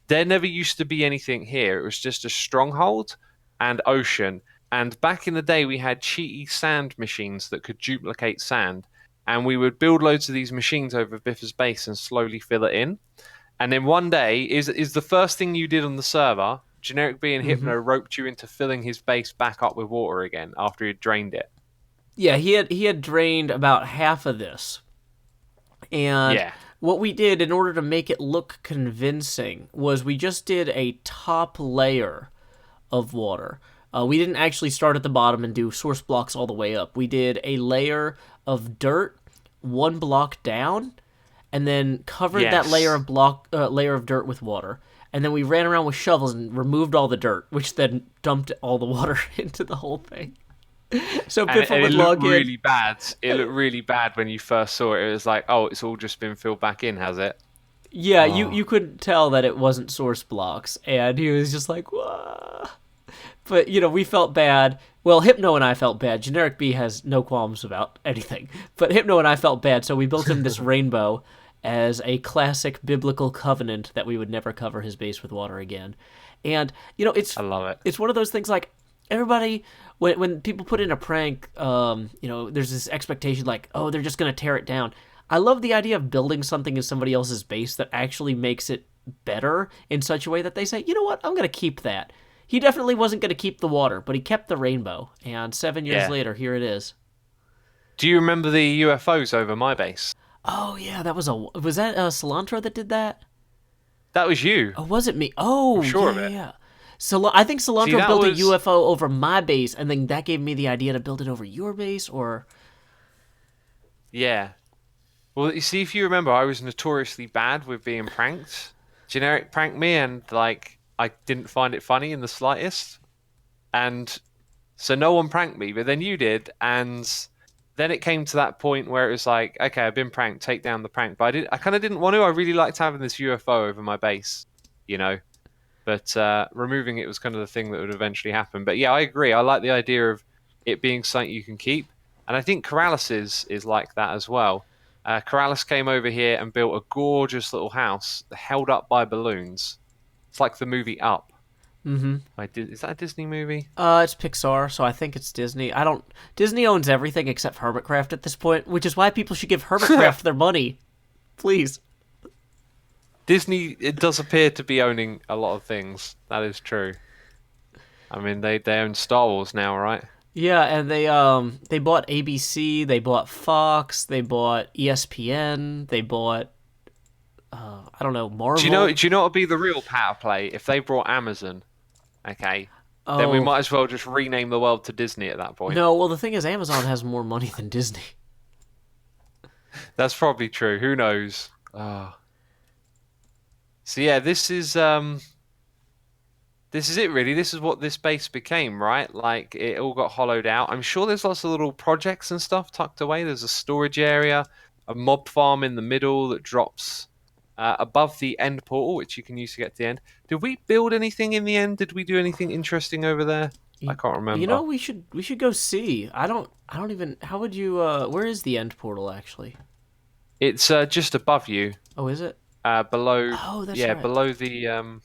There never used to be anything here. It was just a stronghold and ocean. And back in the day, we had cheaty sand machines that could duplicate sand. And we would build loads of these machines over Biffa's base and slowly fill it in. And then one day, is the first thing you did on the server, Generic B and Hypno roped you into filling his base back up with water again after he had drained it. Yeah, he had drained about half of this. And what we did in order to make it look convincing was we just did a top layer of water. We didn't actually start at the bottom and do source blocks all the way up. We did a layer of dirt 1 block down, and then covered that layer of dirt with water. And then we ran around with shovels and removed all the dirt, which then dumped all the water into the whole thing. So Biffa would log in. Really bad. It looked really bad when you first saw it. It was like, oh, it's all just been filled back in, has it? Yeah, you couldn't tell that it wasn't source blocks, and he was just like, whoa. But, we felt bad. Well, Hypno and I felt bad. Generic B has no qualms about anything. But Hypno and I felt bad, so we built him this rainbow as a classic biblical covenant that we would never cover his base with water again. And, I love it. It's one of those things like, everybody, when people put in a prank, there's this expectation like, oh, they're just going to tear it down. I love the idea of building something in somebody else's base that actually makes it better in such a way that they say, you know what, I'm going to keep that. He definitely wasn't going to keep the water, but he kept the rainbow. And 7 years Yeah. later, here it is. Do you remember the UFOs over my base? Oh yeah, was that Cilantro that did that? That was you. Oh, was it me? I'm Oh, sure yeah, of it. yeah. So I think See, Cilantro that built a was UFO over my base, and then that gave me the idea to build it over your base, or... yeah. Well, you see, if you remember, I was notoriously bad with being pranked. Generic pranked me, and like I didn't find it funny in the slightest, and so no one pranked me. But then you did, and then it came to that point where it was like, okay, I've been pranked, take down the prank. But I kind of didn't want to. I really liked having this UFO over my base, you know. But removing it was kind of the thing that would eventually happen. But yeah, I agree. I like the idea of it being something you can keep, and I think Corrales is like that as well. Corrales came over here and built a gorgeous little house held up by balloons. It's like the movie Up. Mm-hmm. Is that a Disney movie? It's Pixar, so I think it's Disney. Disney owns everything except Hermitcraft at this point, which is why people should give Hermitcraft their money. Please. Disney, it does appear to be owning a lot of things. That is true. I mean, they own Star Wars now, right? Yeah, and they bought ABC, they bought Fox, they bought ESPN, they bought I don't know, Marvel. Do you know what would be the real power play if they brought Amazon? Okay. Then we Oh. might as well just rename the world to Disney at that point. No, well the thing is Amazon has more money than Disney. That's probably true. Who knows? So yeah, this is it really. This is what this base became, right? Like it all got hollowed out. I'm sure there's lots of little projects and stuff tucked away. There's a storage area, a mob farm in the middle that drops above the end portal, which you can use to get to the end. Did we build anything in the end? Did we do anything interesting over there? I can't remember. You know, we should go see. I don't even. How would you? Where is the end portal actually? It's just above you. Oh, is it? Below. Oh, that's yeah, right. below the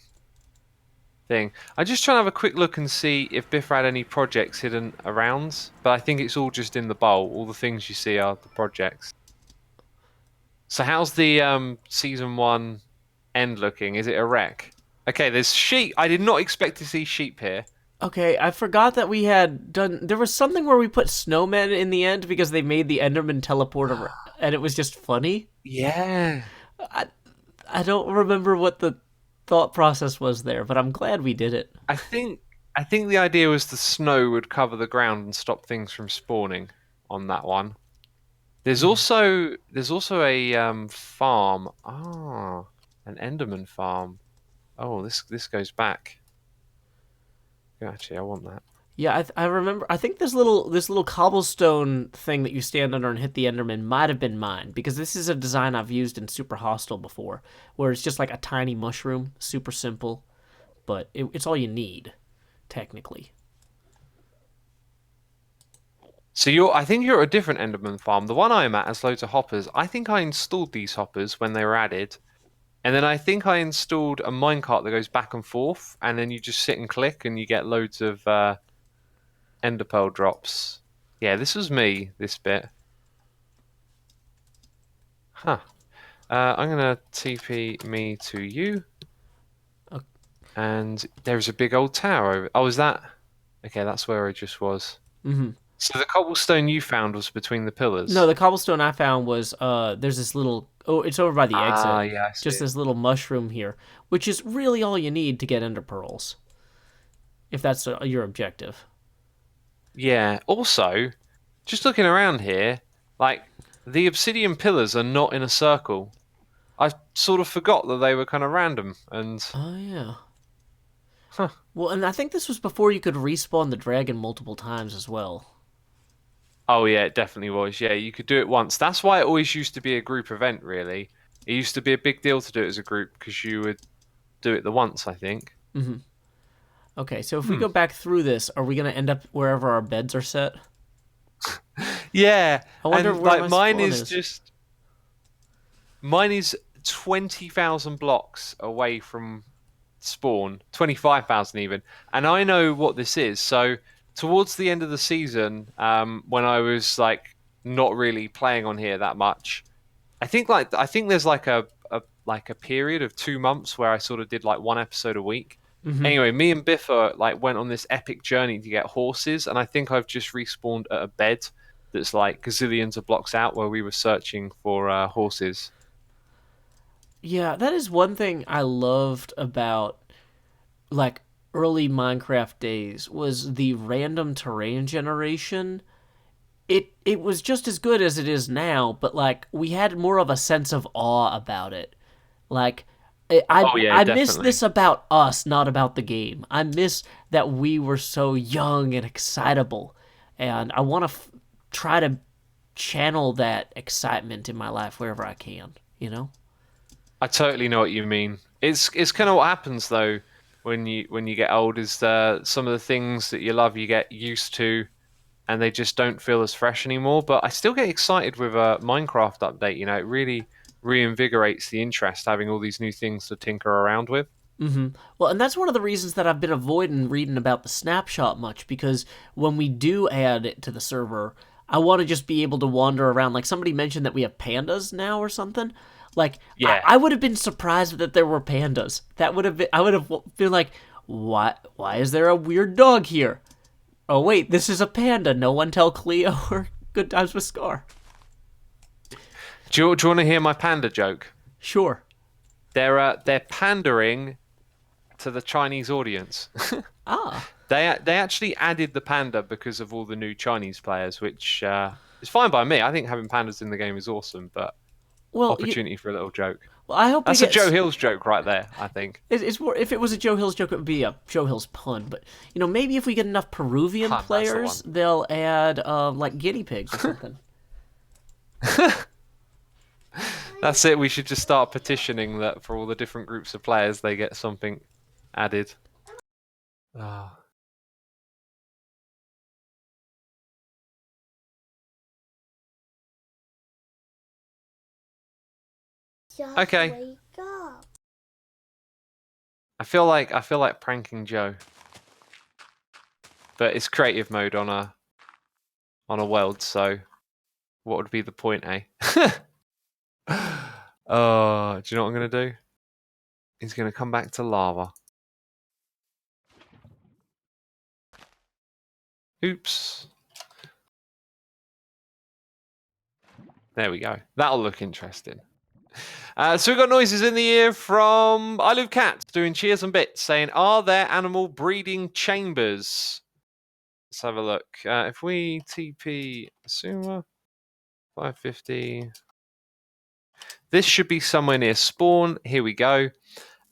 thing. I'm just trying to have a quick look and see if Biffer had any projects hidden around, but I think it's all just in the bowl. All the things you see are the projects. So how's the season 1 end looking? Is it a wreck? Okay, there's sheep. I did not expect to see sheep here. Okay, I forgot that we had done. There was something where we put snowmen in the end because they made the Enderman teleport, and it was just funny. Yeah. I don't remember what the thought process was there, but I'm glad we did it. I think the idea was the snow would cover the ground and stop things from spawning on that one. There's also a farm. Ah, an Enderman farm. Oh, this goes back. Actually, I want that. Yeah, I remember. I think this little cobblestone thing that you stand under and hit the Enderman might have been mine because this is a design I've used in Super Hostile before, where it's just like a tiny mushroom, super simple, but it's all you need, technically. So I think you're at a different Enderman farm. The one I'm at has loads of hoppers. I think I installed these hoppers when they were added, and then I think I installed a minecart that goes back and forth, and then you just sit and click, and you get loads of Ender pearl drops. Yeah, this was me. This bit. Huh. I'm gonna TP me to you. Okay. And there's a big old tower over. Oh, is that? Okay, that's where I just was. Mm-hmm. So the cobblestone you found was between the pillars? No, the cobblestone I found was there's this little. Oh, it's over by the exit. Ah, yeah, I see Just it. this little mushroom here, which is really all you need to get ender pearls, if that's your objective. Yeah. Also, just looking around here, like the obsidian pillars are not in a circle. I sort of forgot that they were kind of random and. Oh yeah. Huh. Well, and I think this was before you could respawn the dragon multiple times as well. Oh yeah, it definitely was. Yeah, you could do it once. That's why it always used to be a group event. Really, it used to be a big deal to do it as a group because you would do it the once. I think. Mm-hmm. Okay, so if we go back through this, are we going to end up wherever our beds are set? Yeah, I wonder and where like my mine spawn is is. just. Mine is 20,000 blocks away from spawn, 25,000 even, and I know what this is. So towards the end of the season, when I was like not really playing on here that much, I think there's like a period of 2 months where I sort of did like one episode a week, Anyway, me and Biffa like went on this epic journey to get horses, and I think I've just respawned at a bed that's like gazillions of blocks out where we were searching for horses. Yeah, that is one thing I loved about like early Minecraft days was the random terrain generation. It was just as good as it is now, but like we had more of a sense of awe about it. Like Oh yeah, I miss definitely. this about us, not about the game. I miss that we were so young and excitable, and I want to try to channel that excitement in my life wherever I can. You know? I totally know what you mean. It's kind of what happens though when you get old is some of the things that you love you get used to and they just don't feel as fresh anymore. But I still get excited with a Minecraft update. You know, it really reinvigorates the interest having all these new things to tinker around with. Well, and that's one of the reasons that I've been avoiding reading about the snapshot much, because when we do add it to the server, I want to just be able to wander around. Like somebody mentioned that we have pandas now or something. Like Yeah. I would have been surprised that there were pandas. That would have been I would have been like, why is there a weird dog here? Oh wait, this is a panda. No one tell Cleo or Good Times with Scar. Do you want to hear my panda joke? Sure. They're pandering to the Chinese audience. Ah. They actually added the panda because of all the new Chinese players, which is fine by me. I think having pandas in the game is awesome, but Well, opportunity for a little joke. well, I hope That's we a get. Joe Hills joke right there, I think. It's more. If it was a Joe Hills joke, it would be a Joe Hills pun. But maybe if we get enough Peruvian Pun, that's the players, one. they'll add like guinea pigs or something. That's it. We should just start petitioning that for all the different groups of players, they get something added. Ah. Just Okay. wake up. I feel like pranking Joe, but it's creative mode on a world. So, what would be the point, eh? Oh, do you know what I'm gonna do? He's gonna come back to lava. Oops. There we go. That'll look interesting. So we've got noises in the ear from I Love Cats doing cheers and bits, saying, "Are there animal breeding chambers?" Let's have a look. If we TP Asuma 550, this should be somewhere near spawn. Here we go.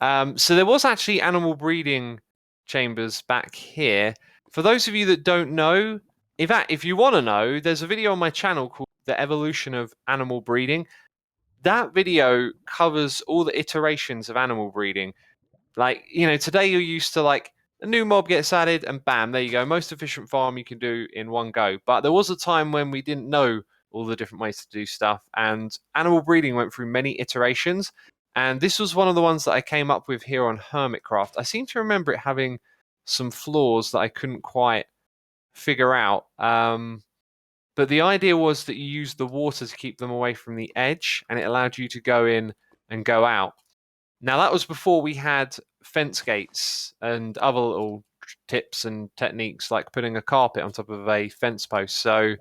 So there was actually animal breeding chambers back here. For those of you that don't know, in fact, if you want to know, there's a video on my channel called "The Evolution of Animal Breeding." That video covers all the iterations of animal breeding. Like, today you're used to like a new mob gets added and bam, there you go. Most efficient farm you can do in one go. But there was a time when we didn't know all the different ways to do stuff, and animal breeding went through many iterations. And this was one of the ones that I came up with here on Hermitcraft. I seem to remember it having some flaws that I couldn't quite figure out. But the idea was that you used the water to keep them away from the edge, and it allowed you to go in and go out. Now, that was before we had fence gates and other little tips and techniques, like putting a carpet on top of a fence post. So,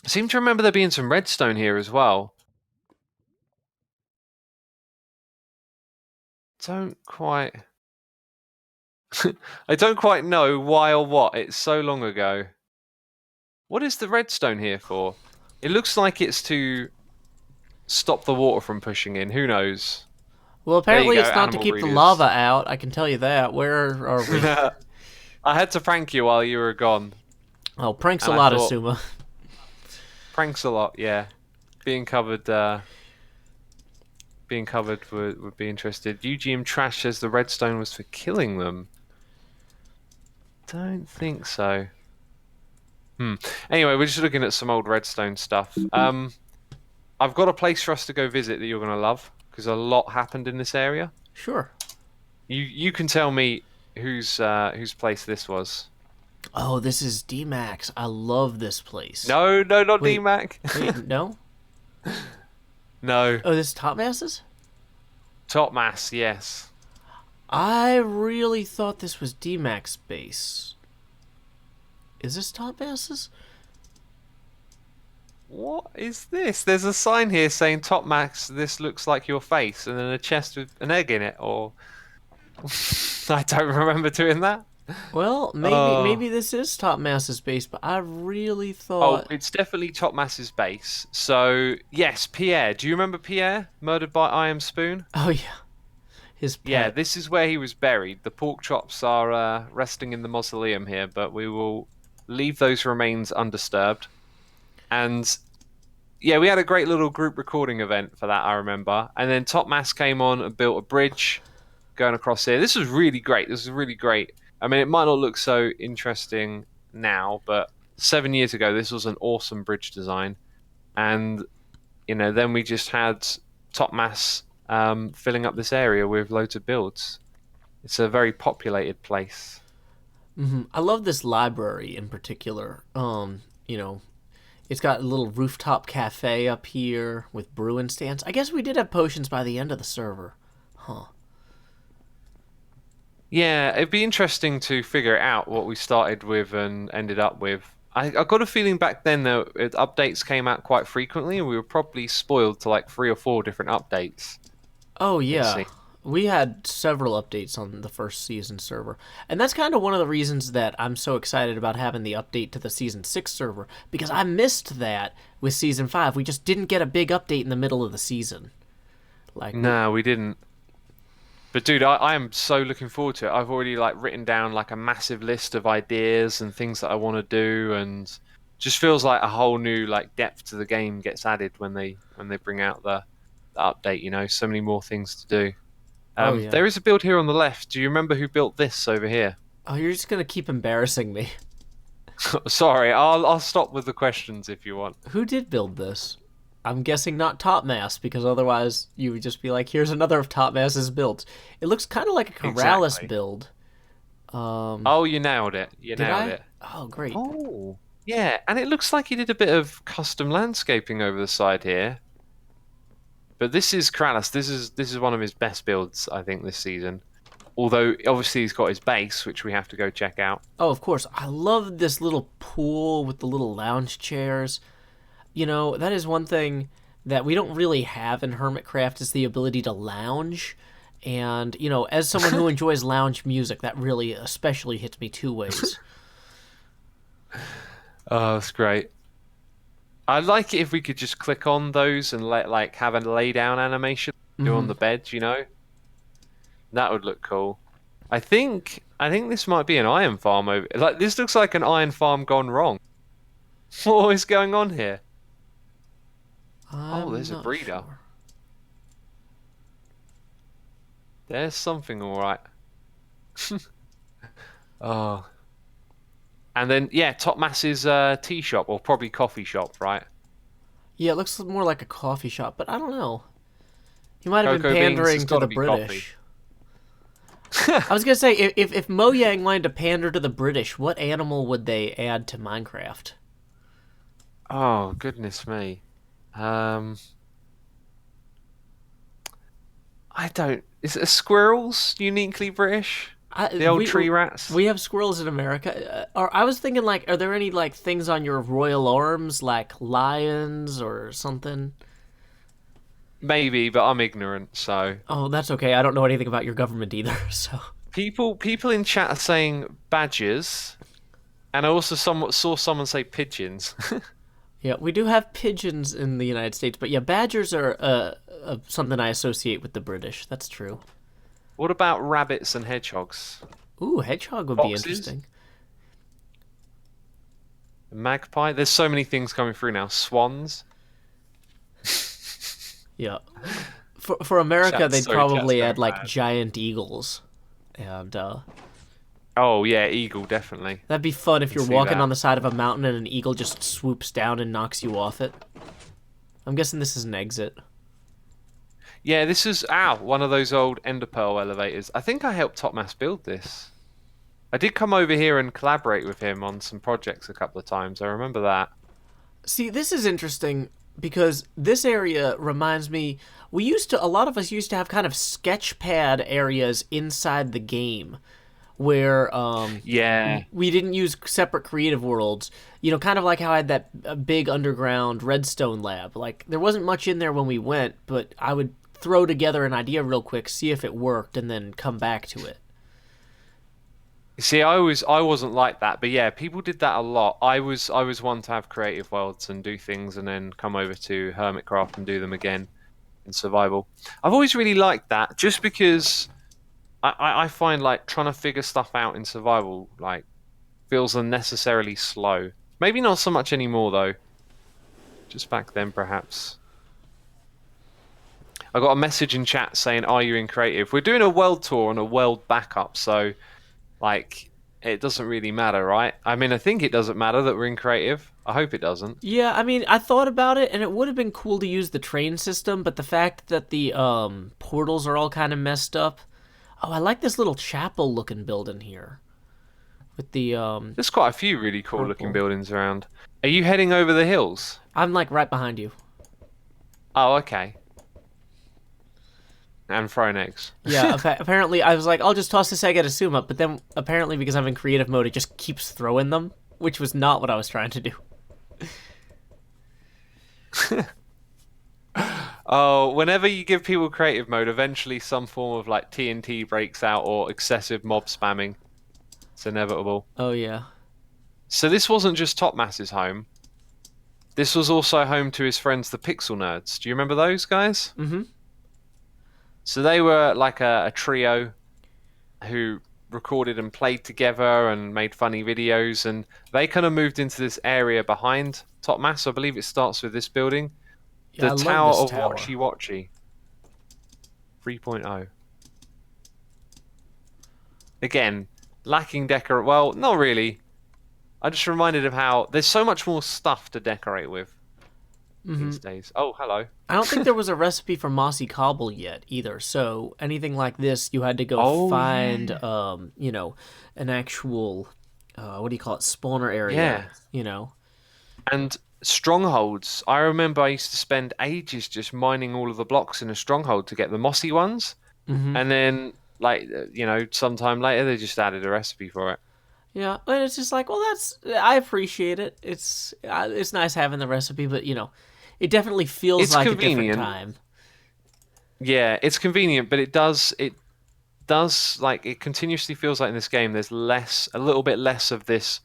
I seem to remember there being some redstone here as well. Don't quite... I don't quite know why or what. It's so long ago. What is the redstone here for? It looks like it's to stop the water from pushing in. Who knows? Well, There you apparently go, it's not to animal keep the breeders. lava out. I can tell you that. Where are we? I had to prank you while you were gone. Oh, pranks a And I lot, thought- Asuma. Pranks a lot, yeah. Being covered would be interested. UGM Trash says the redstone was for killing them. Don't think so. Anyway, we're just looking at some old redstone stuff. I've got a place for us to go visit that you're going to love, because a lot happened in this area. Sure. You can tell me whose place this was. Oh, this is D-Max. I love this place. No, not Wait. DMAC. Wait, no? No. Oh, this is Top Masses? Top Mass, yes. I really thought this was D-Mac's base. Is this Top Ass's? What is this? There's a sign here saying Top Max, this looks like your face, and then a chest with an egg in it, or... I don't remember doing that. Well, maybe this is Top Mass's base, but I really thought... Oh, it's definitely Top Mass's base. So, yes, Pierre. Do you remember Pierre? Murdered by I Am Spoon? Oh, yeah. His pet. Yeah, this is where he was buried. The pork chops are resting in the mausoleum here, but we will leave those remains undisturbed. And yeah, we had a great little group recording event for that, I remember. And then Top Mass came on and built a bridge going across here. This was really great. This was really great. I mean, it might not look so interesting now, but 7 years ago, this was an awesome bridge design. And, you know, then we just had Top Mass filling up this area with loads of builds. It's a very populated place. I love this library in particular. You know, it's got a little rooftop cafe up here with brewing stands. I guess we did have potions by the end of the server. Huh. Yeah, it'd be interesting to figure out what we started with and ended up with. I got a feeling back then that updates came out quite frequently, and we were probably spoiled to like 3 or 4 different updates. Oh, yeah. see. We had several updates on the first season server. And that's kind of one of the reasons that I'm so excited about having the update to the Season 6 server, because I missed that with Season 5. We just didn't get a big update in the middle of the season. No, we didn't. But dude, I am so looking forward to it. I've already like written down like a massive list of ideas and things that I want to do, and just feels like a whole new like depth to the game gets added when they bring out the update. You know, so many more things to do. Yeah. There is a build here on the left. Do you remember who built this over here? Oh, you're just going to keep embarrassing me. Sorry, I'll stop with the questions if you want. Who did build this? I'm guessing not Top Mass, because otherwise you would just be like, here's another of Top Mass's builds. It looks kind of like a Corrales Exactly. build. Oh, you nailed it. You Did nailed I? it. Oh, great. Oh, yeah, and it looks like he did a bit of custom landscaping over the side here. But this is Corrales. This is one of his best builds, I think, this season. Although obviously he's got his base, which we have to go check out. Oh, of course. I love this little pool with the little lounge chairs. You know, that is one thing that we don't really have in Hermitcraft, is the ability to lounge. And, you know, as someone who enjoys lounge music, that really especially hits me 2 ways. Oh, that's great. I'd like it if we could just click on those and have a lay down animation do on the bed, you know? That would look cool. I think this might be an iron farm over. Like, this looks like an iron farm gone wrong. What is going on here? Oh, there's a breeder. Sure. There's something all right. Oh. And then, yeah, Top Mass's tea shop, or probably coffee shop, right? Yeah, it looks more like a coffee shop, but I don't know. He might have Cocoa been beans, pandering it's to gotta the be British. I was gonna say, if Mojang wanted to pander to the British, what animal would they add to Minecraft? Oh, goodness me. I don't... Is it squirrels uniquely British? The old tree rats? We have squirrels in America. I was thinking, like, are there any like things on your royal arms, like lions or something? Maybe, but I'm ignorant, so... Oh, that's okay. I don't know anything about your government either, so... People in chat are saying badgers, and I also saw someone say pigeons. Yeah, we do have pigeons in the United States, but yeah, badgers are something I associate with the British. That's true. What about rabbits and hedgehogs? Ooh, hedgehog would be Foxes? interesting. Magpie? There's so many things coming through now. Swans? Yeah. For America, Chat's they'd so probably chat's add going like mad. giant eagles, and Oh, yeah, eagle, definitely. that'd be fun if Can you're see walking that. on the side of a mountain and an eagle just swoops down and knocks you off it. I'm guessing this is an exit. Yeah, this is one of those old Ender Pearl elevators. I think I helped Top Mass build this. I did come over here and collaborate with him on some projects a couple of times. I remember that. See, this is interesting because this area reminds me. A lot of us used to have kind of sketch pad areas inside the game where Yeah. we didn't use separate creative worlds. You know, kind of like how I had that big underground redstone lab. Like, there wasn't much in there when we went, but I would throw together an idea real quick, see if it worked, and then come back to it. See, I wasn't like that, but yeah, people did that a lot. I was one to have creative worlds and do things, and then come over to Hermitcraft and do them again in survival. I've always really liked that, just because I find like trying to figure stuff out in survival like feels unnecessarily slow. Maybe not so much anymore though. Just back then, perhaps. I got a message in chat saying, "Are you in creative?" We're doing a world tour and a world backup, so like it doesn't really matter, right? I mean, I think it doesn't matter that we're in creative. I hope it doesn't. Yeah, I mean, I thought about it, and it would have been cool to use the train system, but the fact that the portals are all kind of messed up. Oh, I like this little chapel-looking building here. With the There's quite a few really cool looking purple. buildings around. Are you heading over the hills? I'm like right behind you. Oh, okay. And throwing eggs. Yeah, apparently I was like, I'll just toss this egg at a Suma, but then apparently because I'm in creative mode, it just keeps throwing them, which was not what I was trying to do. Oh, whenever you give people creative mode, eventually some form of like TNT breaks out or excessive mob spamming. It's inevitable. Oh, yeah. So this wasn't just Topmass's home. This was also home to his friends, the Pixel Nerds. Do you remember those guys? Mm-hmm. So they were like a trio who recorded and played together and made funny videos, and they kind of moved into this area behind Topmass. I believe it starts with this building. Yeah, I The love Tower this of tower. Watchy Watchy 3.0. Again, lacking decor. Well, not really. I just reminded of how there's so much more stuff to decorate with these days. Oh, hello. I don't think there was a respecipe for mossy cobble yet either. So anything like this, you had to go find, you know, an actual, what do you call it, spawner area. Yeah. You know. And strongholds. I remember I used to spend ages just mining all of the blocks in a stronghold to get the mossy ones. Mm-hmm. And then, like, you know, sometime later they just added a recipe for it. Yeah, and it's just like, well, I appreciate it. It's nice having the recipe, but you know, it definitely feels It's like convenient. a different time. Yeah, it's convenient, but it does like it continuously feels like in this game there's a little bit less of this.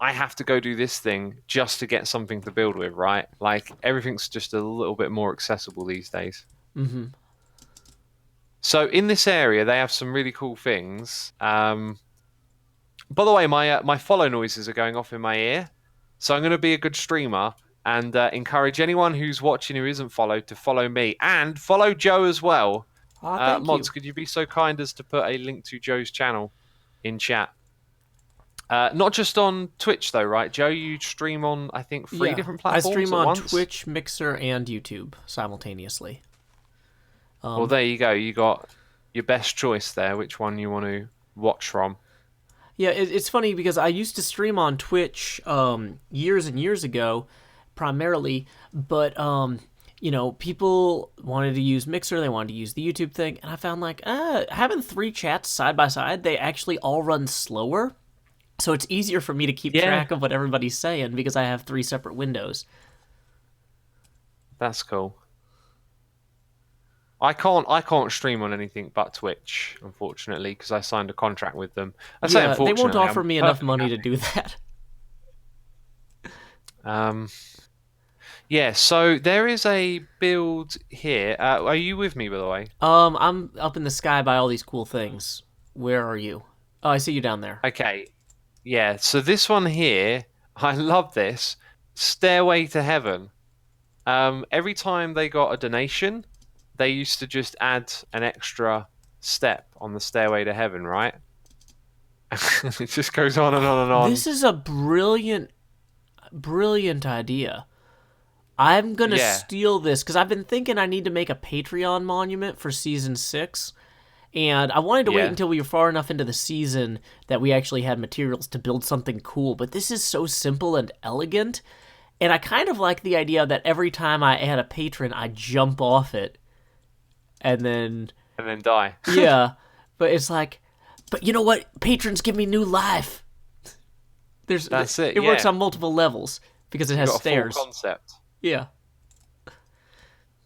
I have to go do this thing just to get something to build with, right? Like everything's just a little bit more accessible these days. Mm-hmm. So in this area, they have some really cool things. By the way, my follow noises are going off in my ear, so I'm going to be a good streamer and encourage anyone who's watching who isn't followed to follow me and follow Joe as well. Thank Mods, you. could you be so kind as to put a link to Joe's channel in chat? Not just on Twitch though, right? Joe, you stream on I think three different platforms. I stream at on once? Twitch, Mixer, and YouTube simultaneously. Well, there you go. You got your best choice there. Which one you want to watch from? Yeah, it's funny because I used to stream on Twitch years and years ago, primarily, but you know, people wanted to use Mixer, they wanted to use the YouTube thing, and I found like having 3 chats side by side, they actually all run slower, so it's easier for me to keep track of what everybody's saying because I have 3 separate windows. That's cool. I can't stream on anything but Twitch, unfortunately, because I signed a contract with them. I say Yeah, they unfortunately. won't offer I'm me enough perfectly money to happy. do that. Yeah, so there is a build here. Are you with me, by the way? I'm up in the sky by all these cool things. Where are you? Oh, I see you down there. Okay. Yeah, so this one here, I love this. Stairway to Heaven. Every time they got a donation, they used to just add an extra step on the Stairway to Heaven, right? It just goes on and on and on. This is a brilliant idea. I'm gonna steal this because I've been thinking I need to make a Patreon monument for season 6, and I wanted to wait until we were far enough into the season that we actually had materials to build something cool. But this is so simple and elegant, And I kind of like the idea that every time I add a patron, I jump off it, and then die. yeah. But it's like, but you know what? Patrons give me new life. That's it. It works on multiple levels because it has Got a stairs. full concept. Yeah.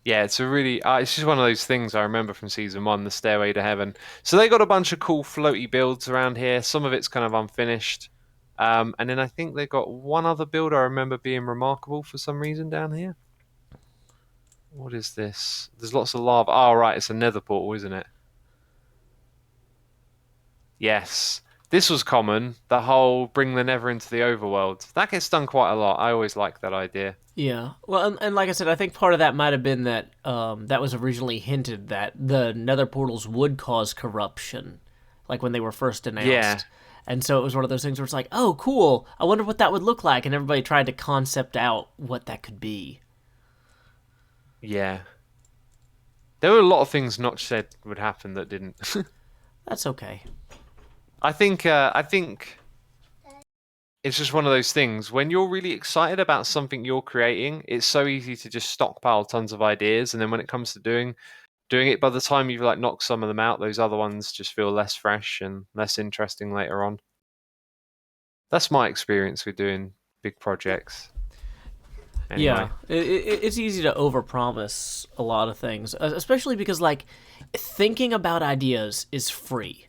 Yeah, it's a really. It's just one of those things I remember from season 1, the Stairway to Heaven. So they got a bunch of cool floaty builds around here. Some of it's kind of unfinished, and then I think they got one other build I remember being remarkable for some reason down here. What is this? There's lots of lava. Oh, right, it's a nether portal, isn't it? Yes. This was common, the whole bring the nether into the overworld. That gets done quite a lot. I always like that idea. Yeah. Well, and like I said, I think part of that might have been that that was originally hinted that the nether portals would cause corruption, like when they were first announced. Yeah. And so it was one of those things where it's like, oh, cool, I wonder what that would look like. And everybody tried to concept out what that could be. Yeah. There were a lot of things Notch said would happen that didn't. That's okay. I think it's just one of those things. When you're really excited about something you're creating, it's so easy to just stockpile tons of ideas, and then when it comes to doing it, by the time you've like knocked some of them out, those other ones just feel less fresh and less interesting later on. That's my experience with doing big projects. Anyway. Yeah, it's easy to overpromise a lot of things, especially because like thinking about ideas is free.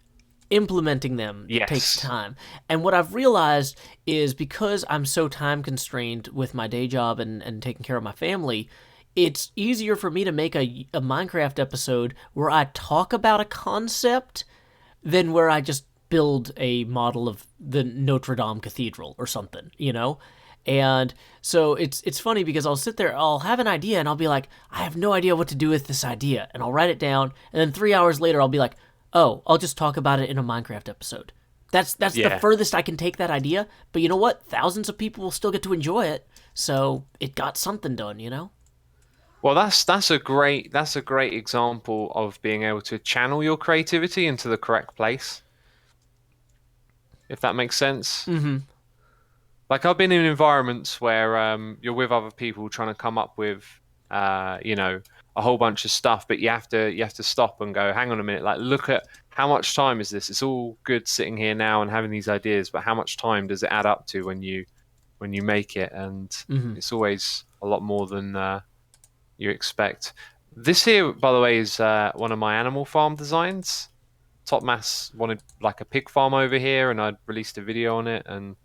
Implementing them takes time. And what I've realized is because I'm so time constrained with my day job and taking care of my family, it's easier for me to make a Minecraft episode where I talk about a concept than where I just build a model of the Notre Dame Cathedral or something, you know? And so it's funny because I'll sit there, I'll have an idea, and I'll be like, I have no idea what to do with this idea. And I'll write it down, and then 3 hours later I'll be like, oh, I'll just talk about it in a Minecraft episode. That's the furthest I can take that idea. But you know what? Thousands of people will still get to enjoy it. So it got something done, you know? Well, that's a great example of being able to channel your creativity into the correct place. If that makes sense. Mm-hmm. Like I've been in environments where you're with other people trying to come up with, a whole bunch of stuff, but you have to stop and go, hang on a minute, like look at how much time is this? It's all good sitting here now and having these ideas, but how much time does it add up to when you make it? And it's always a lot more than you expect. This here, by the way, is one of my animal farm designs. Top Mass wanted like a pig farm over here, and I released a video on it. And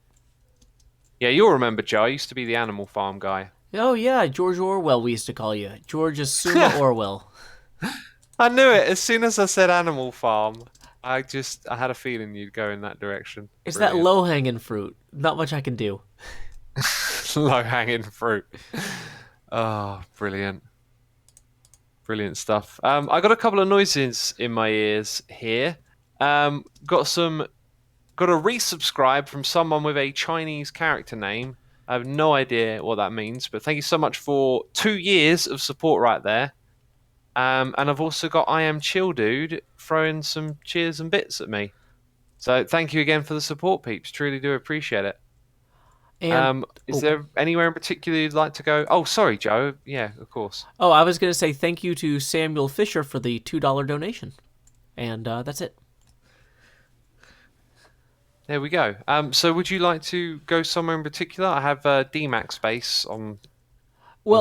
yeah, you'll remember, Joe. I used to be the animal farm guy. Oh, yeah, George Orwell, we used to call you. George Asuma Orwell. I knew it. As soon as I said Animal Farm, I had a feeling you'd go in that direction. It's Brilliant. that low-hanging fruit. Not much I can do. Low-hanging fruit. Oh, brilliant. Brilliant stuff. I got a couple of noises in my ears here. Got a resubscribe from someone with a Chinese character name. I have no idea what that means, but thank you so much for 2 years of support right there. And I've also got I Am Chill Dude throwing some cheers and bits at me. So thank you again for the support, peeps. Truly do appreciate it. And, is there anywhere in particular you'd like to go? Oh, sorry, Joe. Yeah, of course. Oh, I was going to say thank you to Samuel Fisher for the $2 donation. And that's it. There we go. So would you like to go somewhere in particular? I have DMAX base on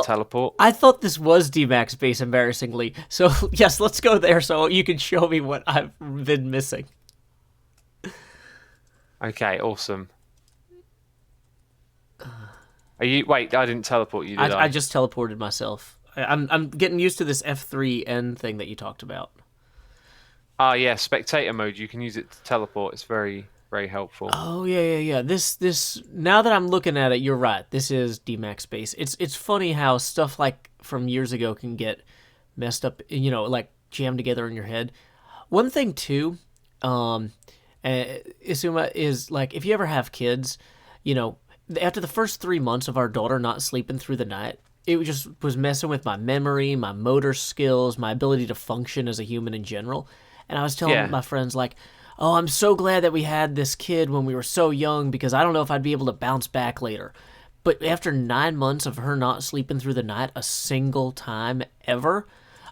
teleport. I thought this was DMAX base, embarrassingly. So, yes, let's go there so you can show me what I've been missing. Okay, awesome. Wait, I didn't teleport you, did I? I just teleported myself. I'm getting used to this F3N thing that you talked about. Ah, yeah, spectator mode. You can use it to teleport. It's very, very helpful. Oh, yeah. This now that I'm looking at it, you're right. This is DMAX base. It's funny how stuff like from years ago can get messed up, like jammed together in your head. One thing too, Isuma, is like if you ever have kids, after the first 3 months of our daughter not sleeping through the night, it just was messing with my memory, my motor skills, my ability to function as a human in general. And I was telling my friends, like, oh, I'm so glad that we had this kid when we were so young because I don't know if I'd be able to bounce back later. But after 9 months of her not sleeping through the night a single time ever,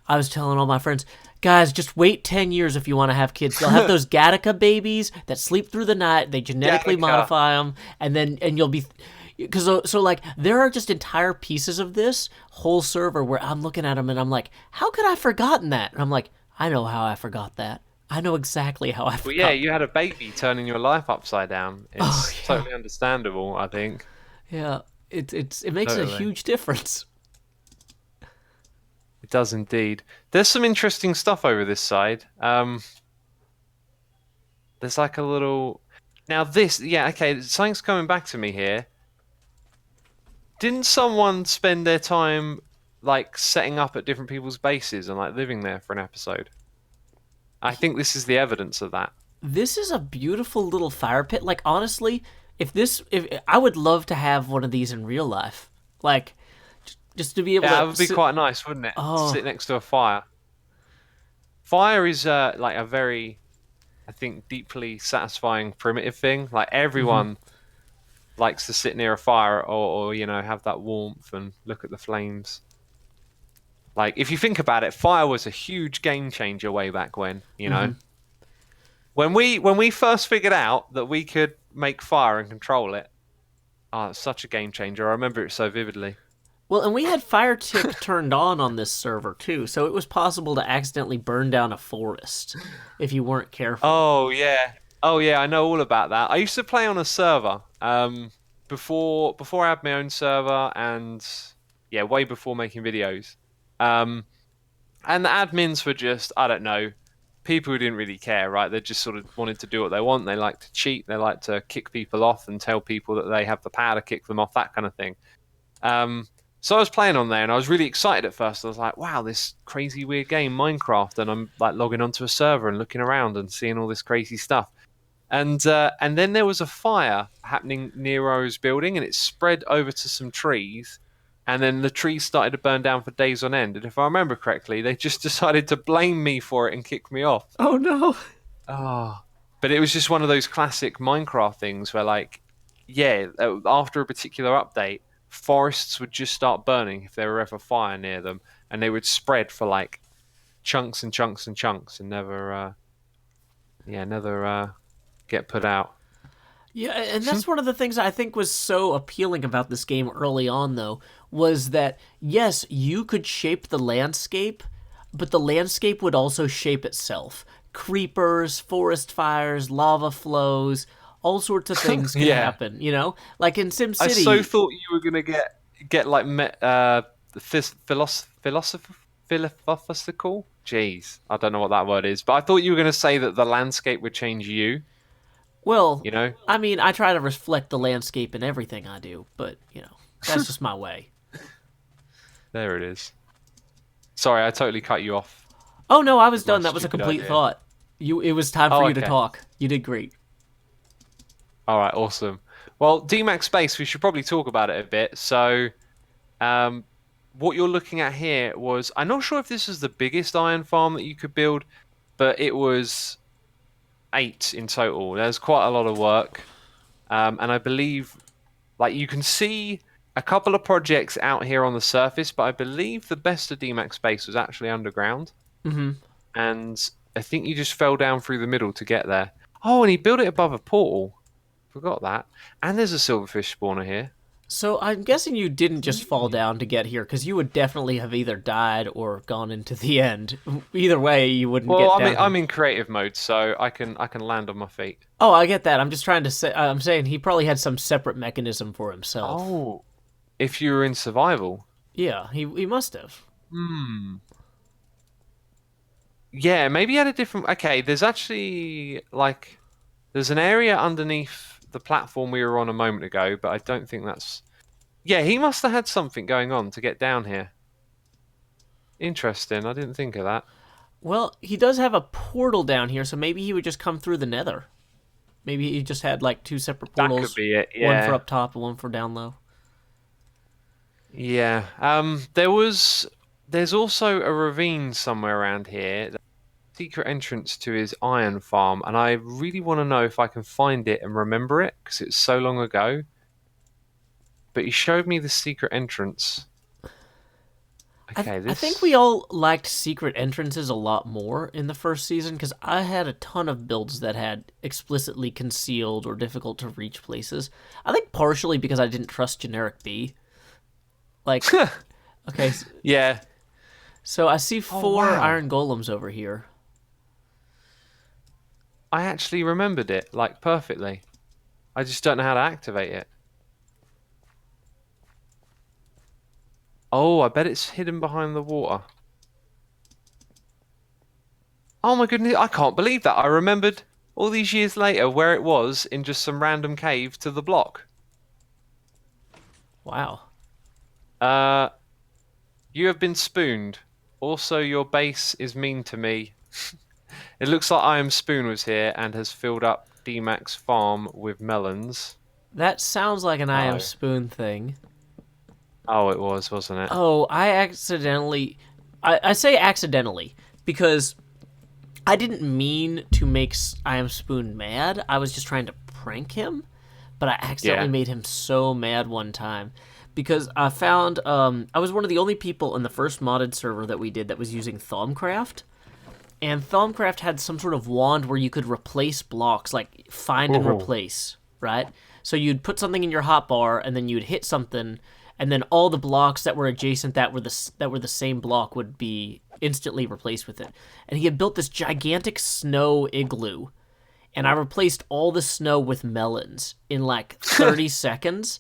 I was telling all my friends, guys, just wait 10 years if you want to have kids. They'll have those Gattaca babies that sleep through the night. They genetically Gattaca. modify them, and you'll be... Because so like there are just entire pieces of this whole server where I'm looking at them and I'm like, how could I have forgotten that? And I'm like, I know how I forgot that. I know exactly how I forgot. Well, yeah, you had a baby turning your life upside down. It's Oh, yeah. totally understandable, I think. Yeah, it makes a Totally. huge difference. It does indeed. There's some interesting stuff over this side. There's like a little... Now this, yeah, okay, something's coming back to me here. Didn't someone spend their time like setting up at different people's bases and like living there for an episode? I think this is the evidence of that. This is a beautiful little fire pit. Like honestly, if I would love to have one of these in real life. Like just to be able Yeah, to that would be sit- quite nice, wouldn't it? Oh. Sit next to a fire. Fire is like a very, I think, deeply satisfying primitive thing. Like everyone likes to sit near a fire or you know have that warmth and look at the flames. Like if you think about it, fire was a huge game changer way back when. You know, when we first figured out that we could make fire and control it. Oh, it's such a game changer. I remember it so vividly. Well, and we had fire tick turned on this server too, so it was possible to accidentally burn down a forest if you weren't careful. Oh yeah, I know all about that. I used to play on a server before I had my own server, and yeah, way before making videos. And the admins were just, I don't know, people who didn't really care, right? They just sort of wanted to do what they want. They like to cheat. They like to kick people off and tell people that they have the power to kick them off, that kind of thing. So I was playing on there and I was really excited at first. I was like, wow, this crazy weird game, Minecraft. And I'm like logging onto a server and looking around and seeing all this crazy stuff. And then there was a fire happening near where I was building and it spread over to some trees. And then the trees started to burn down for days on end. And if I remember correctly, they just decided to blame me for it and kick me off. Oh no. Oh. But it was just one of those classic Minecraft things where, like, yeah, after a particular update, forests would just start burning if there were ever fire near them. And they would spread for, like, chunks and chunks and chunks and never get put out. Yeah, and that's one of the things I think was so appealing about this game early on, though, was that, yes, you could shape the landscape, but the landscape would also shape itself. Creepers, forest fires, lava flows, all sorts of things can Yeah. happen, you know? Like in SimCity... I so thought you were going to get like, philosophical? Jeez, I don't know what that word is, but I thought you were going to say that the landscape would change you. Well, You know? I mean, I try to reflect the landscape in everything I do, but, you know, that's just my way. There it is. Sorry, I totally cut you off. Oh, no, I was My done. That was a stupid complete idea. thought. It was time for Oh, you to okay. talk. You did great. All right, awesome. Well, DMAX Space, we should probably talk about it a bit. So, what you're looking at here was, I'm not sure if this is the biggest iron farm that you could build, but it was 8 in total. There's quite a lot of work. And I believe, like, you can see a couple of projects out here on the surface, but I believe the best of DMAX Space was actually underground. Mm-hmm. And I think you just fell down through the middle to get there. Oh, and he built it above a portal. Forgot that. And there's a silverfish spawner here. So I'm guessing you didn't just fall down to get here, because you would definitely have either died or gone into the end. Either way, you wouldn't Well, get I down. mean, I'm in creative mode, so I can land on my feet. Oh, I get that. I'm just trying to say. I'm saying he probably had some separate mechanism for himself. Oh, if you were in survival. Yeah, he must have. Yeah, maybe he had a different... Okay, there's actually, like... There's an area underneath the platform we were on a moment ago, but I don't think that's... Yeah, he must have had something going on to get down here. Interesting, I didn't think of that. Well, he does have a portal down here, so maybe he would just come through the nether. Maybe he just had, like, 2 separate That portals. could be it, yeah. One for up top and one for down low. Yeah, there's also a ravine somewhere around here, secret entrance to his iron farm, and I really want to know if I can find it and remember it because it's so long ago. but he showed me the secret entrance. Okay, I think we all liked secret entrances a lot more in the first season because I had a ton of builds that had explicitly concealed or difficult to reach places. I think partially because I didn't trust generic B. Like, okay, Yeah. so I see 4 wow. iron golems over here. I actually remembered it, like, perfectly. I just don't know how to activate it. Oh, I bet it's hidden behind the water. Oh my goodness, I can't believe that. I remembered all these years later where it was in just some random cave to the block. Wow. You have been spooned. Also, your base is mean to me. It looks like I Am Spoon was here and has filled up D-Mac's farm with melons. That sounds like an I Am No. Spoon thing. Oh, it was, wasn't it? Oh, I accidentally... I say accidentally because I didn't mean to make I Am Spoon mad. I was just trying to prank him, but I accidentally made him so mad one time because I found... I was one of the only people in the first modded server that we did that was using Hermitcraft. And Hermitcraft had some sort of wand where you could replace blocks, like find and replace, right? So you'd put something in your hotbar, and then you'd hit something, and then all the blocks that were adjacent that were the same block would be instantly replaced with it. And he had built this gigantic snow igloo, and I replaced all the snow with melons in like 30 seconds.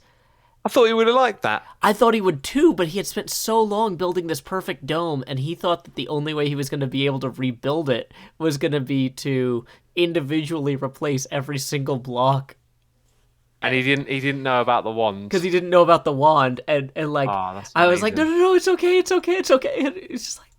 I thought you would have liked that. I thought he would too, but he had spent so long building this perfect dome, and he thought that the only way he was going to be able to rebuild it was going to be to individually replace every single block. And he didn't know about the wand. Because he didn't know about the wand, and like, that's I was like, amazing. no, it's okay. And it's just like,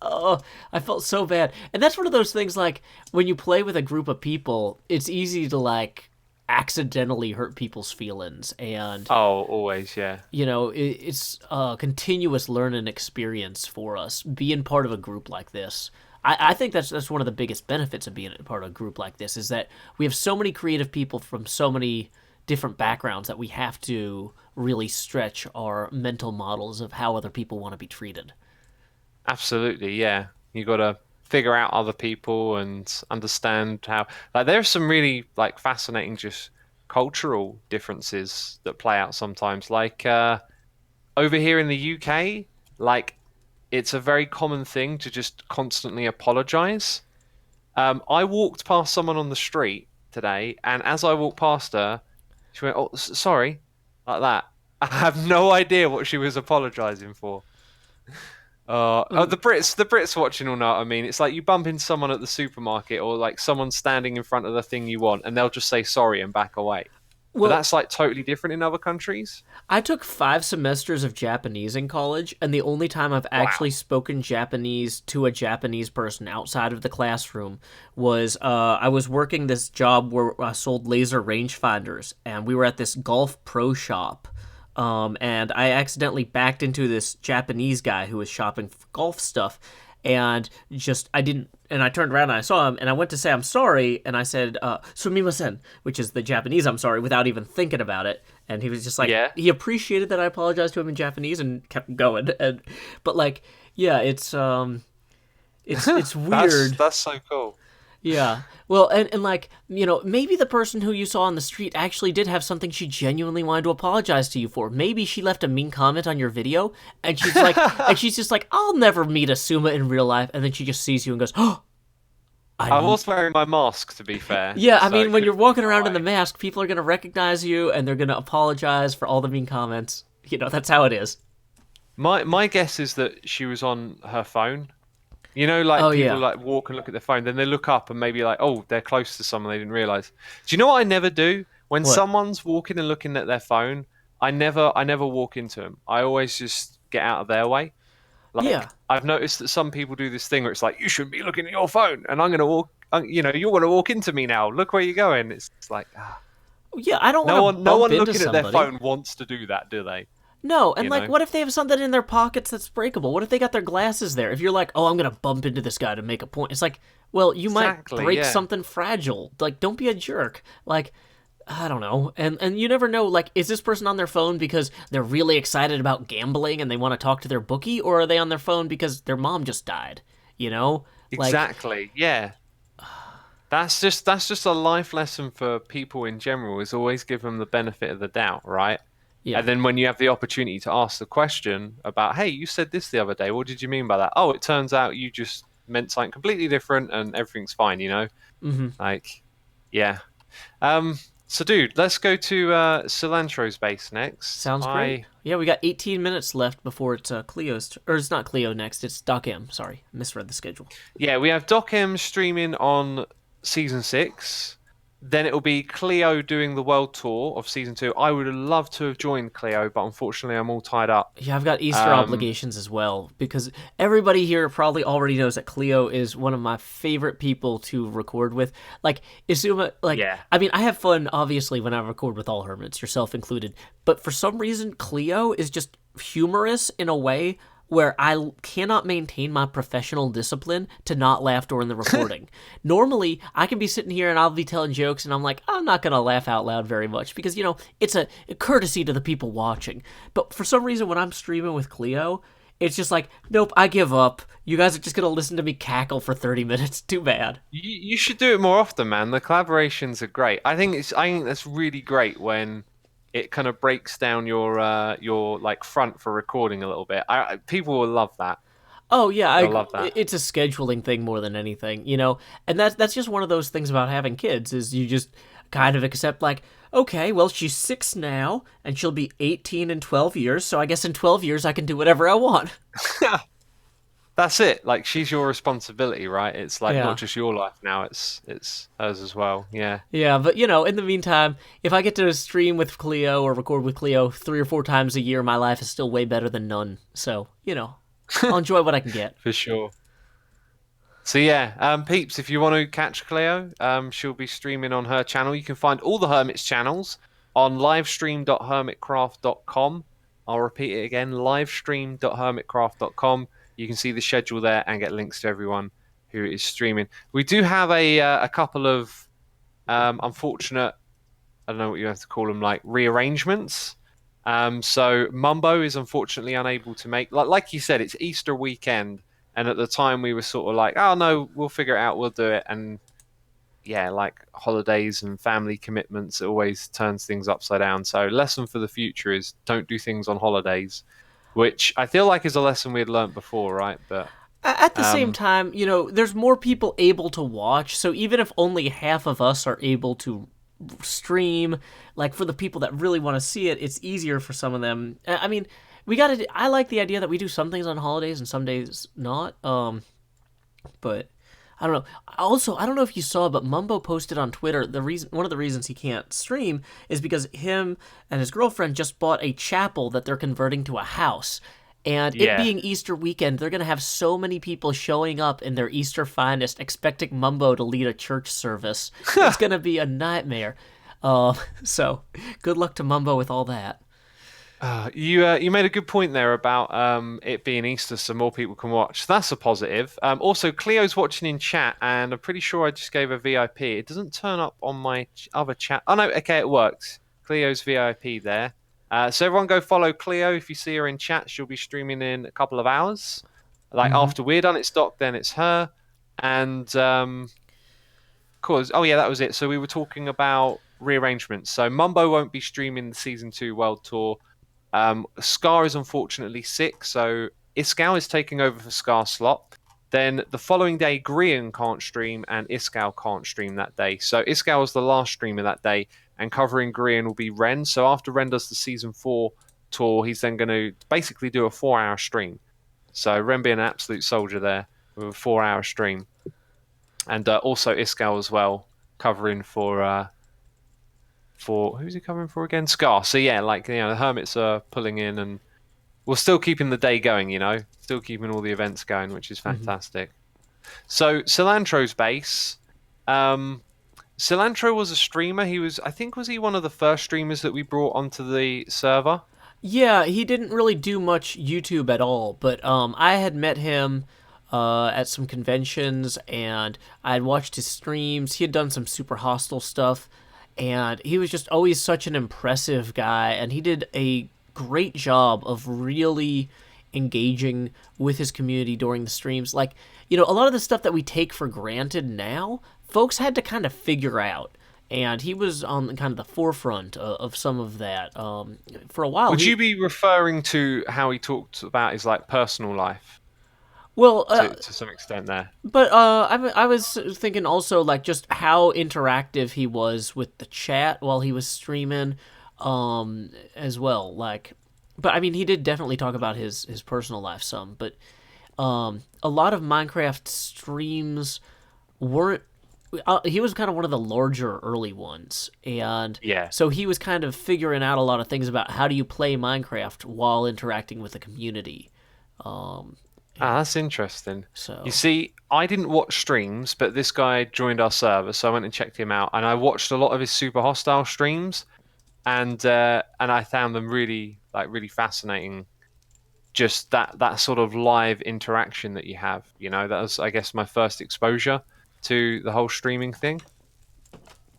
oh, I felt so bad. And that's one of those things, like, when you play with a group of people, it's easy to, like, accidentally hurt people's feelings, and always, yeah. you know, it's a continuous learning experience for us being part of a group like this. I think that's one of the biggest benefits of being a part of a group like this, is that we have so many creative people from so many different backgrounds that we have to really stretch our mental models of how other people want to be treated. Absolutely, yeah. You got to figure out other people and understand how, like, there's some really, like, fascinating just cultural differences that play out sometimes, like over here in the UK, like, it's a very common thing to just constantly apologize. I walked past someone on the street today, and as I walked past her, she went, "Oh, sorry," like that. I have no idea what she was apologizing for. The Brits watching will know what I mean. It's like you bump into someone at the supermarket, or like someone standing in front of the thing you want, and they'll just say sorry and back away. Well, but that's like totally different in other countries. I took 5 semesters of Japanese in college, and the only time I've actually spoken Japanese to a Japanese person outside of the classroom was I was working this job where I sold laser rangefinders, and we were at this golf pro shop. And I accidentally backed into this Japanese guy who was shopping for golf stuff, and I turned around and I saw him, and I went to say I'm sorry, and I said, sumimasen, which is the Japanese I'm sorry, without even thinking about it. And he was just like, he appreciated that I apologized to him in Japanese and kept going. But like, yeah, it's weird. That's so cool. Yeah. Well, and like, you know, maybe the person who you saw on the street actually did have something she genuinely wanted to apologize to you for. Maybe she left a mean comment on your video, and she's like, and she's just like, I'll never meet Asuma in real life, and then she just sees you and goes, oh. I was wearing my mask, to be fair. Yeah, I mean, when you're walking around in the mask, people are going to recognize you, and they're going to apologize for all the mean comments. You know, that's how it is. My guess is that she was on her phone. You know, like, people like walk and look at their phone, then they look up and maybe like, oh, they're close to someone they didn't realise. Do you know what I never do? When someone's walking and looking at their phone, I never walk into them. I always just get out of their way. Like, I've noticed that some people do this thing where it's like, you shouldn't be looking at your phone, and I'm going to walk, you know, you're going to walk into me now. Look where you're going. It's like, yeah, I don't want to no one into looking somebody. at their phone wants to do that, do they? No, and like, what if they have something in their pockets that's breakable? What if they got their glasses there? If you're like, oh, I'm going to bump into this guy to make a point. It's like, well, you might break something fragile. Like, don't be a jerk. Like, I don't know. And you never know, like, is this person on their phone because they're really excited about gambling and they want to talk to their bookie, or are they on their phone because their mom just died? You know? Like, Exactly. Yeah. That's just a life lesson for people in general, is always give them the benefit of the doubt, right? yeah. And then when you have the opportunity to ask the question about, hey, you said this the other day, what did you mean by that? Oh, it turns out you just meant something completely different and everything's fine, you know? Mm-hmm. Like, yeah. So dude, let's go to Cilantro's base next. Sounds great. Yeah, we got 18 minutes left before it's Cleo's, or it's not Cleo next, it's Doc M. Sorry, misread the schedule. Yeah, we have Doc M streaming on season 6. Then it'll be Cleo doing the world tour of season 2. I would have loved to have joined Cleo, but unfortunately I'm all tied up. Yeah, I've got Easter obligations as well, because everybody here probably already knows that Cleo is one of my favorite people to record with. Like, Isuma, like, Yeah. I mean, I have fun, obviously, when I record with all hermits, yourself included, but for some reason, Cleo is just humorous in a way where I cannot maintain my professional discipline to not laugh during the recording. Normally, I can be sitting here and I'll be telling jokes and I'm like, I'm not going to laugh out loud very much because, it's a courtesy to the people watching. But for some reason, when I'm streaming with Cleo, it's just like, nope, I give up. You guys are just going to listen to me cackle for 30 minutes. Too bad. You should do it more often, man. The collaborations are great. I think that's really great when it kind of breaks down your like front for recording a little bit. People will love that. Oh yeah, They'll love that. It's a scheduling thing more than anything, and that's just one of those things about having kids is you just kind of accept like, okay, well she's 6 now and she'll be 18 in 12 years, so I guess in 12 years I can do whatever I want. That's it. Like, she's your responsibility, right? It's like Yeah. not just your life now. It's hers as well. Yeah. Yeah, but in the meantime, if I get to stream with Cleo or record with Cleo 3 or 4 times a year, my life is still way better than none. So, I'll enjoy what I can get. For sure. So yeah, peeps, if you want to catch Cleo, she'll be streaming on her channel. You can find all the Hermit's channels on livestream.hermitcraft.com. I'll repeat it again, livestream.hermitcraft.com. You can see the schedule there and get links to everyone who is streaming. We do have a couple of unfortunate, I don't know what you have to call them, like rearrangements. So Mumbo is unfortunately unable to make, like you said, it's Easter weekend, and at the time we were sort of like, oh no, we'll figure it out, we'll do it, and yeah, like holidays and family commitments, it always turns things upside down. So lesson for the future is don't do things on holidays, which I feel like is a lesson we had learnt before, right? But at the same time, there's more people able to watch, so even if only half of us are able to stream, like for the people that really want to see it, it's easier for some of them. I mean, I like the idea that we do some things on holidays and some days not. But I don't know. Also, I don't know if you saw, but Mumbo posted on Twitter one of the reasons he can't stream is because him and his girlfriend just bought a chapel that they're converting to a house. And it being Easter weekend, they're going to have so many people showing up in their Easter finest, expecting Mumbo to lead a church service. It's going to be a nightmare. So, good luck to Mumbo with all that. You made a good point there about it being Easter, so more people can watch. That's a positive. Also, Cleo's watching in chat, and I'm pretty sure I just gave her VIP. It doesn't turn up on my other chat. Oh no, okay, it works. Cleo's VIP there. So everyone go follow Cleo. If you see her in chat, she'll be streaming in a couple of hours. Like after we're done, it's Doc, then it's her. And that was it. So we were talking about rearrangements. So Mumbo won't be streaming the Season 2 World Tour. Scar is unfortunately sick, so Iskal is taking over for Scar's slot. Then the following day, Grian can't stream and Iskal can't stream that day. So Iskal is the last streamer that day, and covering Grian will be Ren. So after Ren does the Season 4 tour, he's then going to basically do a 4-hour stream. So Ren being an absolute soldier there with a 4-hour stream. And also Iskal as well, covering for who's he covering for again? Scar. So yeah, the Hermits are pulling in, and we're still keeping the day going, still keeping all the events going, which is fantastic. So Cilantro's base. Cilantro was a streamer. I think was he one of the first streamers that we brought onto the server? Yeah, he didn't really do much YouTube at all, but I had met him at some conventions, and I had watched his streams. He had done some super hostile stuff, and he was just always such an impressive guy, and he did a great job of really engaging with his community during the streams. Like, you know, a lot of the stuff that we take for granted now, folks had to kind of figure out. And he was on kind of the forefront of some of that. For a while, Would you be referring to how he talked about his like personal life well, to some extent there? but I was thinking also like just how interactive he was with the chat while he was streaming, as well. Like, but I mean, he did definitely talk about his personal life some, but a lot of Minecraft streams weren't. He was kind of one of the larger early ones, and Yeah. so he was kind of figuring out a lot of things about how do you play Minecraft while interacting with the community. That's interesting. So You see, I didn't watch streams, but this guy joined our server, so I went and checked him out, and I watched a lot of his super hostile streams, and I found them really fascinating. Just that sort of live interaction that you have, you know, that was, I guess, my first exposure to the whole streaming thing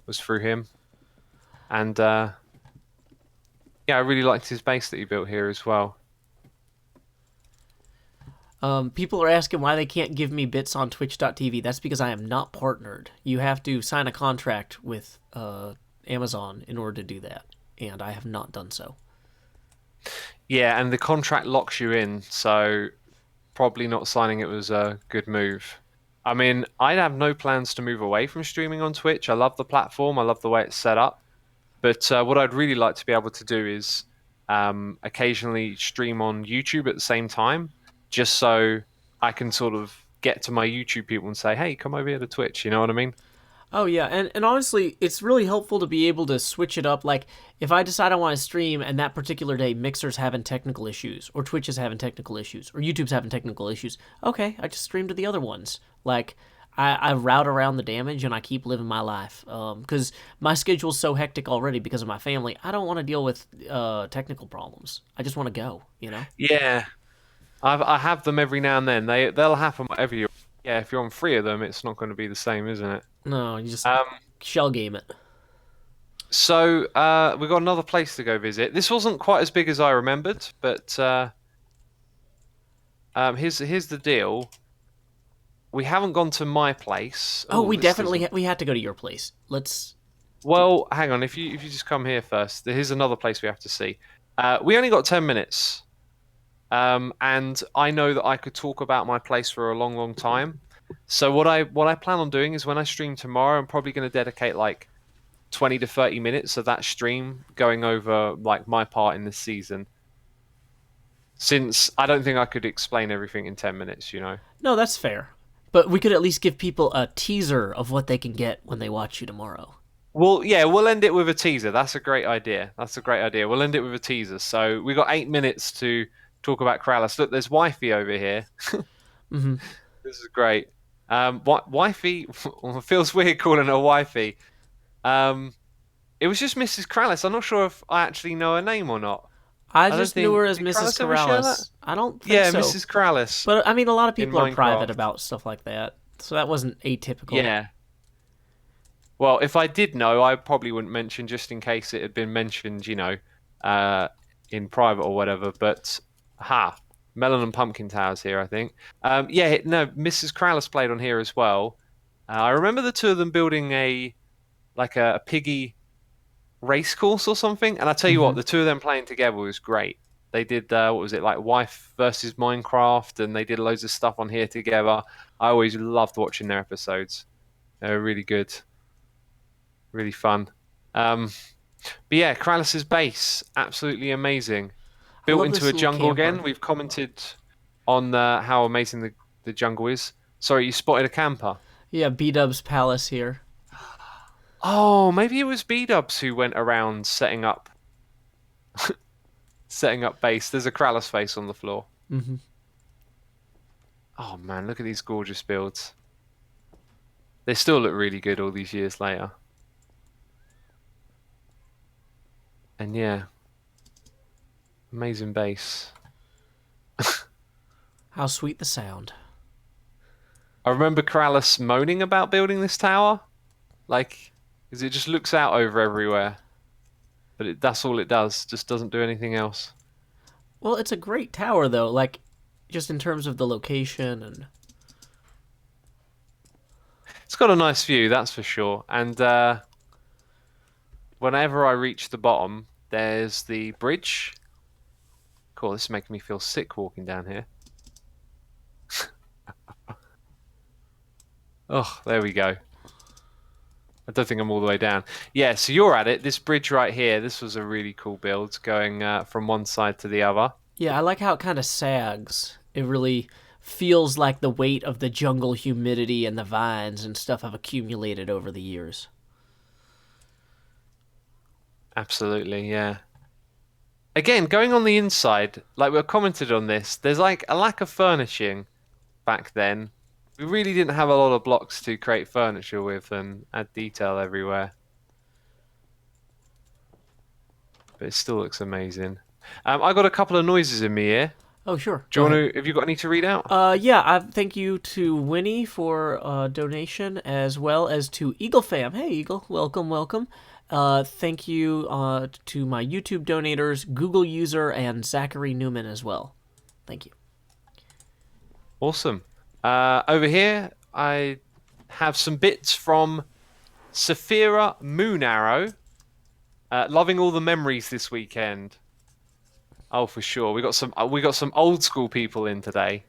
was through him, and yeah, I really liked his base that he built here as well. people are asking why they can't give me bits on Twitch.tv. That's because I am not partnered. You have to sign a contract with Amazon in order to do that, and I have not done so. Yeah, and the contract locks you in, so probably not signing it was a good move. I mean, I have no plans to move away from streaming on Twitch. I love the platform. I love the way it's set up. But what I'd really like to be able to do is occasionally stream on YouTube at the same time, just so I can sort of get to my YouTube people and say, hey, come over here to Twitch. You know what I mean? Oh yeah, and honestly, it's really helpful to be able to switch it up. Like, if I decide I want to stream and that particular day Mixer's having technical issues, or Twitch is having technical issues, or YouTube's having technical issues, okay, I just stream to the other ones. Like, I route around the damage and I keep living my life. Because my schedule's so hectic already because of my family, I don't want to deal with technical problems. I just want to go, you know? Yeah, I have them every now and then. They'll happen whatever you. Yeah, if you're on three of them, it's not going to be the same, isn't it? No, you just Um, shell game it. So we've got another place to go visit. This wasn't quite as big as I remembered, but here's the deal. We haven't gone to my place. Oh, we this definitely doesn't- we had to go to your place. Let's. Well, hang on. If you just come here first, here's another place we have to see. We only got 10 minutes, and I know that I could talk about my place for a long, long time. So what I plan on doing is when I stream tomorrow, I'm probably going to dedicate like 20 to 30 minutes of that stream going over like my part in this season. Since I don't think I could explain everything in 10 minutes, you know. No, that's fair. But we could at least give people a teaser of what they can get when they watch you tomorrow. Well, yeah, we'll end it with a teaser. That's a great idea. We'll end it with a teaser. So we got 8 minutes to talk about Kralis. Look, there's Wifey over here. Mm-hmm. This is great. Wifey feels weird calling her Wifey. It was just Mrs. Kralis. I'm not sure if I actually know her name or not. I don't just knew her as did Mrs. Kralis ever share that? Corrales. I don't think Yeah, so. Mrs. Kralis. But I mean, a lot of people in are private Minecraft. about stuff like that, so that wasn't atypical. Yeah. Well, if I did know, I probably wouldn't mention just in case it had been mentioned, you know, in private or whatever. But Melon and Pumpkin Towers here, I think. Yeah, no, Mrs. Kralis played on here as well. I remember the two of them building a piggy race course or something. And I tell you what, the two of them playing together was great. They did what was it, like Wife versus Minecraft, and they did loads of stuff on here together. I always loved watching their episodes. They were really good, really fun. But yeah, Kralis's base, absolutely amazing. Built love into this a little jungle camper. again. We've commented on how amazing the jungle is. Sorry, you spotted a camper. Yeah, B-Dub's Palace here. Oh, maybe it was B-Dubs who went around setting up base. There's a Kralis face on the floor. Mm-hmm. Oh man, look at these gorgeous builds. They still look really good all these years later. And yeah, amazing base. How sweet the sound. I remember Kralis moaning about building this tower. Like, because it just looks out over everywhere. But that's all it does. Just doesn't do anything else. Well, it's a great tower though, like just in terms of the location and. It's got a nice view, that's for sure. And whenever I reach the bottom, there's the bridge. Cool, this is making me feel sick walking down here. Oh, there we go. I don't think I'm all the way down. Yeah, so you're at it. This bridge right here, this was a really cool build, going from one side to the other. Yeah, I like how it kind of sags. It really feels like the weight of the jungle humidity and the vines and stuff have accumulated over the years. Absolutely, yeah. Again, going on the inside, like we commented on this, there's like a lack of furnishing back then. We really didn't have a lot of blocks to create furniture with and add detail everywhere. But it still looks amazing. I got a couple of noises in me here. Oh, sure. Do you want to? Have you got any to read out? Yeah, thank you to Winnie for donation, as well as to Eagle Fam. Hey, Eagle, welcome, welcome. Thank you to my YouTube donators, Google user, and Zachary Newman as well. Thank you. Awesome. Over here, I have some bits from Saphira Moon Arrow. Loving all the memories this weekend. Oh, for sure. We got some old school people in today.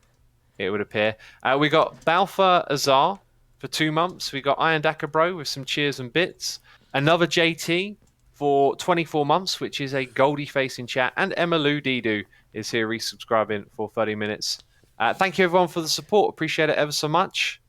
It would appear. We got Balfour Azar for 2 months. We got Iron Daka Bro with some cheers and bits. Another JT for 24 months, which is a Goldie face in chat. And Emma Lou Didu is here resubscribing for 30 minutes. Thank you everyone for the support. Appreciate it ever so much.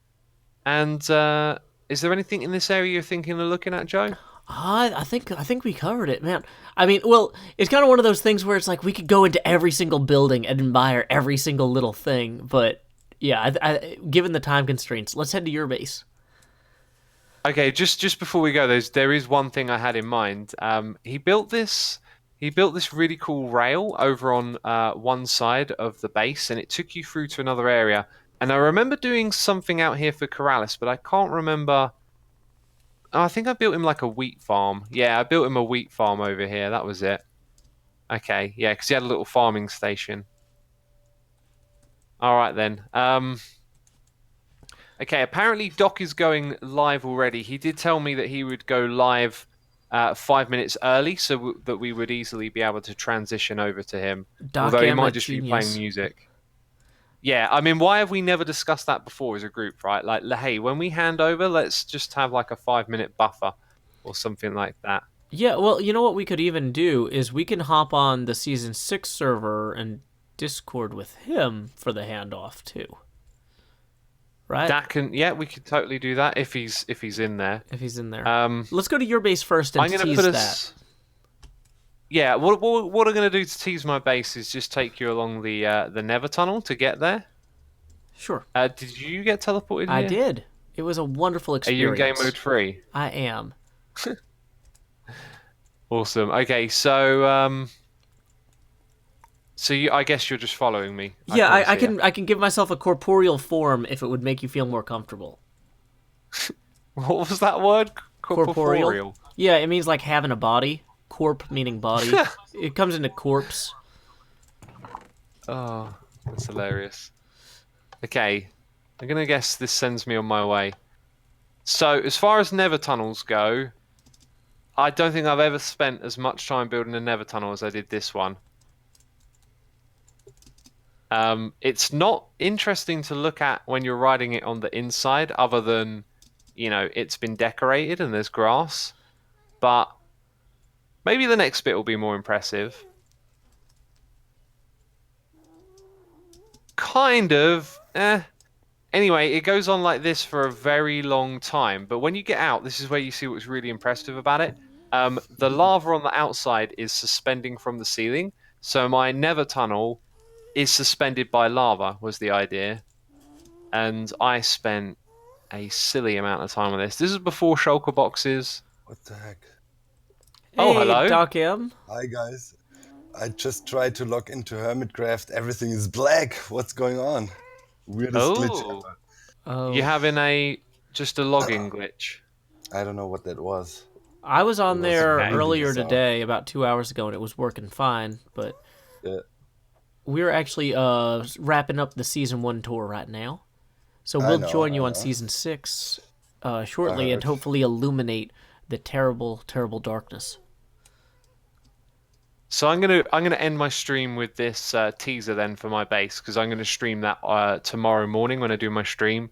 And is there anything in this area you're thinking of looking at, Joe? I think we covered it, man. I mean, well, it's kind of one of those things where it's like we could go into every single building and admire every single little thing, but yeah, given the time constraints, let's head to your base. Okay, just before we go, there is one thing I had in mind. He built this really cool rail over on one side of the base, and it took you through to another area. And I remember doing something out here for Corrales, but I can't remember. Oh, I think I built him like a wheat farm. Yeah, I built him a wheat farm over here. That was it. Okay, yeah, because he had a little farming station. All right then. Okay, apparently Doc is going live already. He did tell me that he would go live 5 minutes early, so that we would easily be able to transition over to him. Although he might just be playing music. Yeah, I mean, why have we never discussed that before as a group, right? Like, hey, when we hand over, let's just have like a 5-minute buffer or something like that. Yeah, well, you know what we could even do is we can hop on the Season 6 server and Discord with him for the handoff, too. Right? Yeah, we could totally do that if he's in there. If he's in there. Let's go to your base first and tease that. Yeah, what I'm going to do to tease my base is just take you along the Nether Tunnel to get there. Sure. Did you get teleported here? I did. It was a wonderful experience. Are you in game mode 3? I am. Awesome. Okay, so I guess you're just following me. Yeah, I can give myself a corporeal form if it would make you feel more comfortable. What was that word? Corporeal. Yeah, it means like having a body. Corp meaning body. It comes into corpse. Oh, that's hilarious. Okay, I'm gonna guess this sends me on my way. So, as far as Nether tunnels go, I don't think I've ever spent as much time building a Nether tunnel as I did this one. It's not interesting to look at when you're riding it on the inside, other than, you know, it's been decorated and there's grass. But maybe the next bit will be more impressive. Kind of. Anyway, it goes on like this for a very long time. But when you get out, this is where you see what's really impressive about it. The lava on the outside is suspending from the ceiling. So my Nether tunnel is suspended by lava, was the idea. And I spent a silly amount of time on this. This is before shulker boxes. What the heck? Oh, hey, hello. Doc M. Hi guys. I just tried to log into Hermitcraft. Everything is black. What's going on? Weirdest glitch ever. Oh. You're having just a logging glitch. I don't know what that was. I was It on was there Okay. really earlier bizarre. today, about 2 hours ago, and it was working fine. But Yeah. we're actually wrapping up the season 1 tour right now, so I we'll know, join I you on know. season 6 I shortly, and heard. hopefully illuminate the terrible, terrible darkness. So I'm gonna end my stream with this teaser then for my base because I'm gonna stream that tomorrow morning when I do my stream.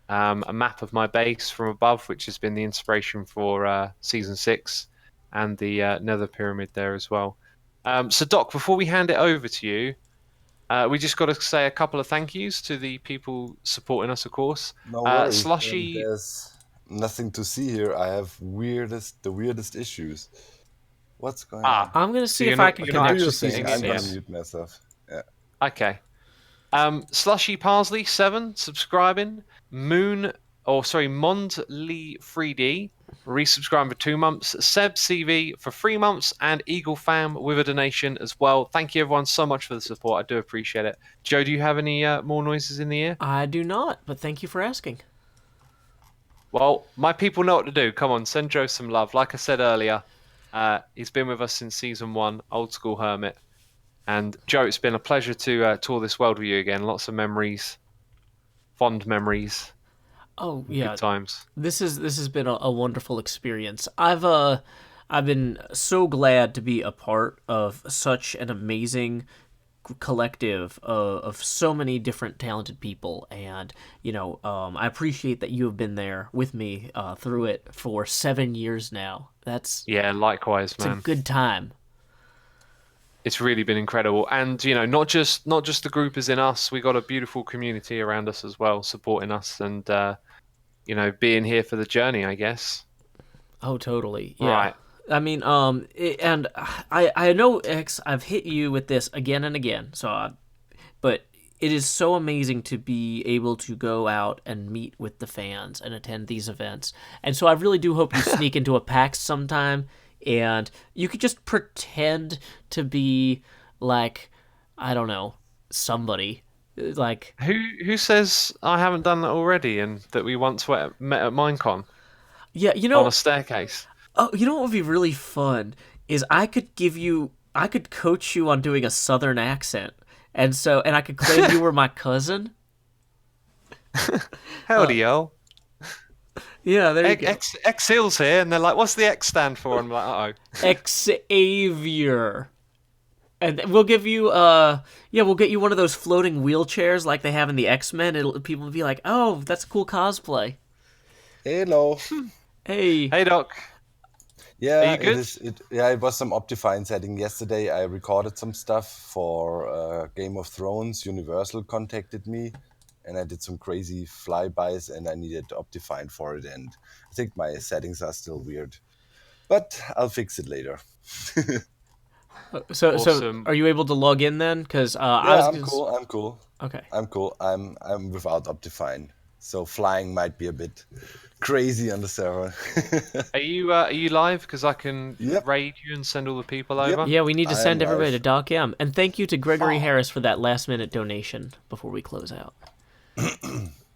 A map of my base from above, which has been the inspiration for season 6, and the Nether Pyramid there as well. So Doc, before we hand it over to you, we just got to say a couple of thank yous to the people supporting us, of course. No worries. Slushy, There's nothing to see here. I have the weirdest issues. What's going on? I'm gonna so see if I can you're Okay, not do connect your with actually season thing. seeing it I'm gonna yet. 6. mute myself. Yeah. Okay. Slushy Parsley 7 subscribing. Moon, or sorry, Mond Lee 3D resubscribing for 2 months. Seb CV for 3 months, and Eagle Fam with a donation as well. Thank you everyone so much for the support. I do appreciate it. Joe, do you have any more noises in the ear? I do not, but thank you for asking. Well, my people know what to do. Come on, send Joe some love. Like I said earlier, he's been with us since season 1, old school hermit. And Joe, it's been a pleasure to tour this world with you again. Lots of memories, fond memories, Oh and good yeah, times. this has been a wonderful experience. I've been so glad to be a part of such an amazing collective of so many different talented people, and I appreciate that you have been there with me through it for 7 years now. Yeah, likewise, It's a man. good time. It's really been incredible, and not just the group is in us. We got a beautiful community around us as well, supporting us, and being here for the journey, I guess. Oh, totally. Yeah. Right. I mean, and I know X. I've hit you with this again and again. But it is so amazing to be able to go out and meet with the fans and attend these events. And so I really do hope you sneak into a PAX sometime, and you could just pretend to be like, I don't know, somebody. Like, Who says I haven't done that already, and that we once met at Minecon yeah, on a staircase? oh, you know what would be really fun is I could coach you on doing a southern accent. And I could claim you were my cousin. Howdy, yo. Yeah, there you go. X Hills here, and they're like, "What's the X stand for?" And I'm like, "Uh Xavier. And we'll give you we'll get you one of those floating wheelchairs like they have in the X-Men. People will be like, "Oh, that's a cool cosplay." Hello. Hey. oh." Hey, Doc. Are Yeah, you good? it was some Optifine setting yesterday. I recorded some stuff for Game of Thrones. Universal contacted me, and I did some crazy flybys, and I needed Optifine for it. And I think my settings are still weird, but I'll fix it later. So Awesome. are you able to log in then? Cuz I Yeah, was I'm gonna cool. I'm cool. Okay. I'm cool. I'm without Optifine, so flying might be a bit crazy on the server. Are you live? Because I can Yep. raid you and send all the people Yep. over. Yeah, we need to I am send everybody to live. Doc M. And thank you to Gregory Oh. Harris for that last-minute donation before we close out.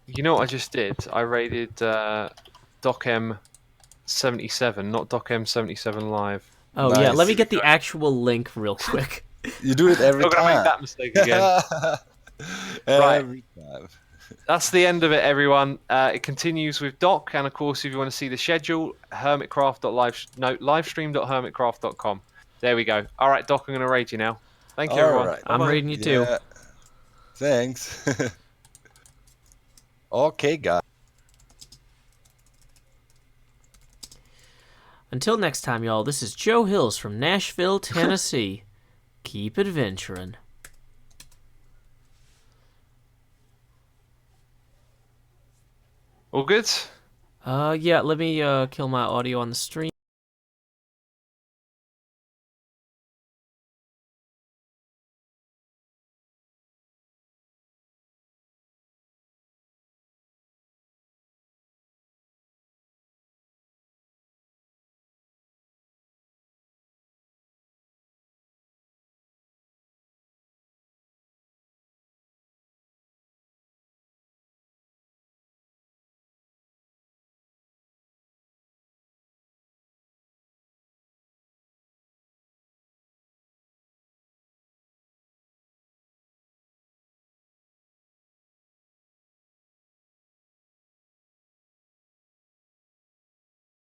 You know what I just did? I raided Doc M77, not Doc M77 live. Oh, yeah, let me Nice. get the actual link real quick. You do it every Not gonna make time. that mistake again. Right. Every time. That's the end of it, everyone. It continues with Doc, and of course, if you want to see the schedule, livestream.hermitcraft.com. There we go. All right, Doc, I'm going to raid you now. Thank you, All everyone. right. Bye I'm bye. reading you too. Yeah. Thanks. Okay, guys. Until next time, y'all, this is Joe Hills from Nashville, Tennessee. Keep adventuring. All good? Yeah, let me kill my audio on the stream.